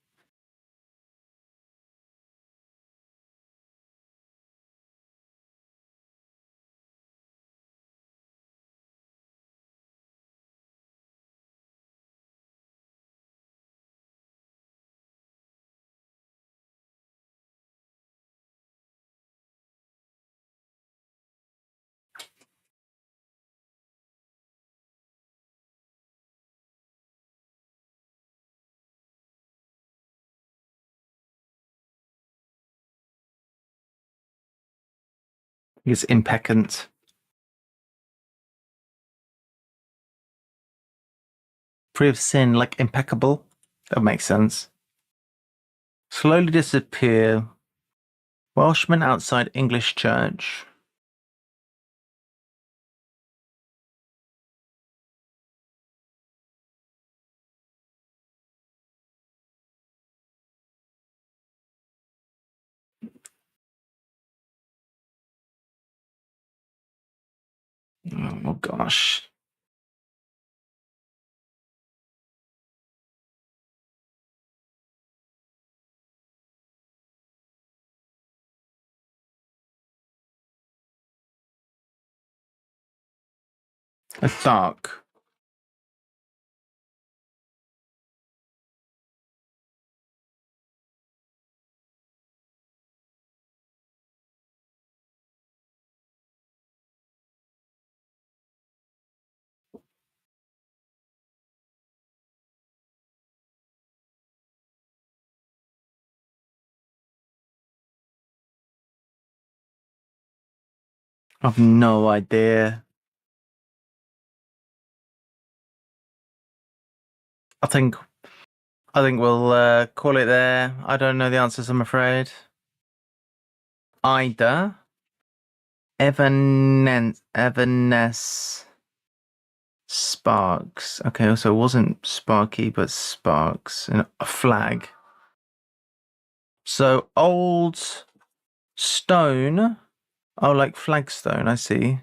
It's impeccant. Free of sin, like impeccable. That makes sense. Slowly disappear. Welshman outside English church. Oh gosh. A dark. I've no idea. I think we'll call it there. I don't know the answers, I'm afraid. Ida, Everness, Sparks. Okay, so it wasn't Sparky, but Sparks. And a flag. So old stone. Oh, like flagstone, I see.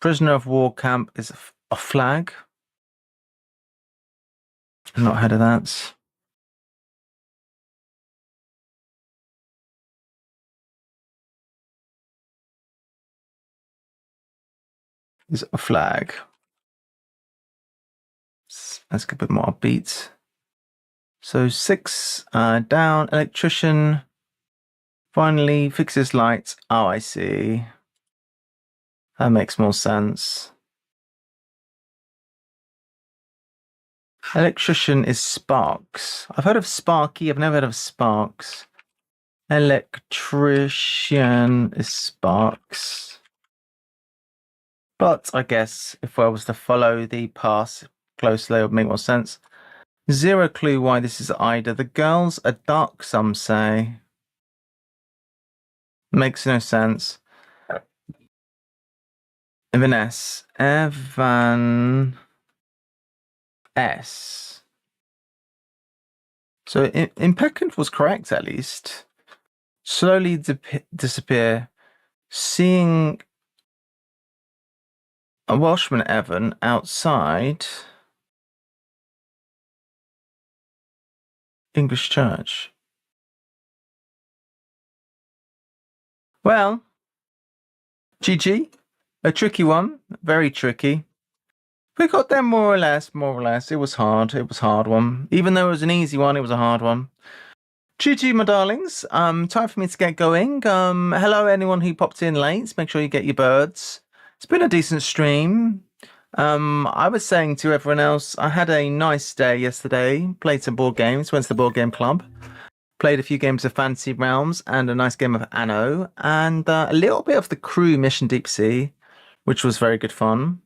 Prisoner of war camp is a flag. I've not heard of that. Is a flag. Let's get a bit more upbeat. So 6 down. Electrician finally fixes lights. Oh, I see. That makes more sense. Electrician is Sparks. I've heard of Sparky. I've never heard of Sparks. Electrician is Sparks. But I guess if I was to follow the path closely, it would make more sense. Zero clue why this is Ida. The girls are dark, some say. Makes no sense. Evan S. Evan S. So impeccant was correct, at least. Slowly disappear. Seeing a Welshman Evan outside English church. Well, GG. A tricky one. Very tricky. We got there more or less. It was hard. It was a hard one. Even though it was an easy one, it was a hard one. GG, my darlings. Time for me to get going. Hello, anyone who popped in late. Make sure you get your birds. It's been a decent stream. I was saying to everyone else, I had a nice day yesterday. Played some board games. Went to the board game club. Played a few games of Fantasy Realms and a nice game of Anno. And a little bit of the crew Mission Deep Sea, which was very good fun.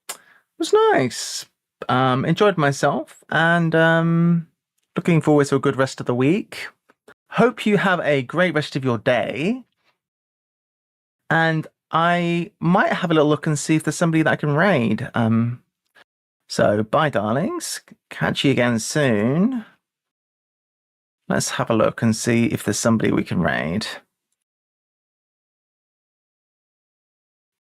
It was nice. Enjoyed myself and looking forward to a good rest of the week. Hope you have a great rest of your day. And I might have a little look and see if there's somebody that I can raid. So bye, darlings. Catch you again soon. Let's have a look and see if there's somebody we can raid.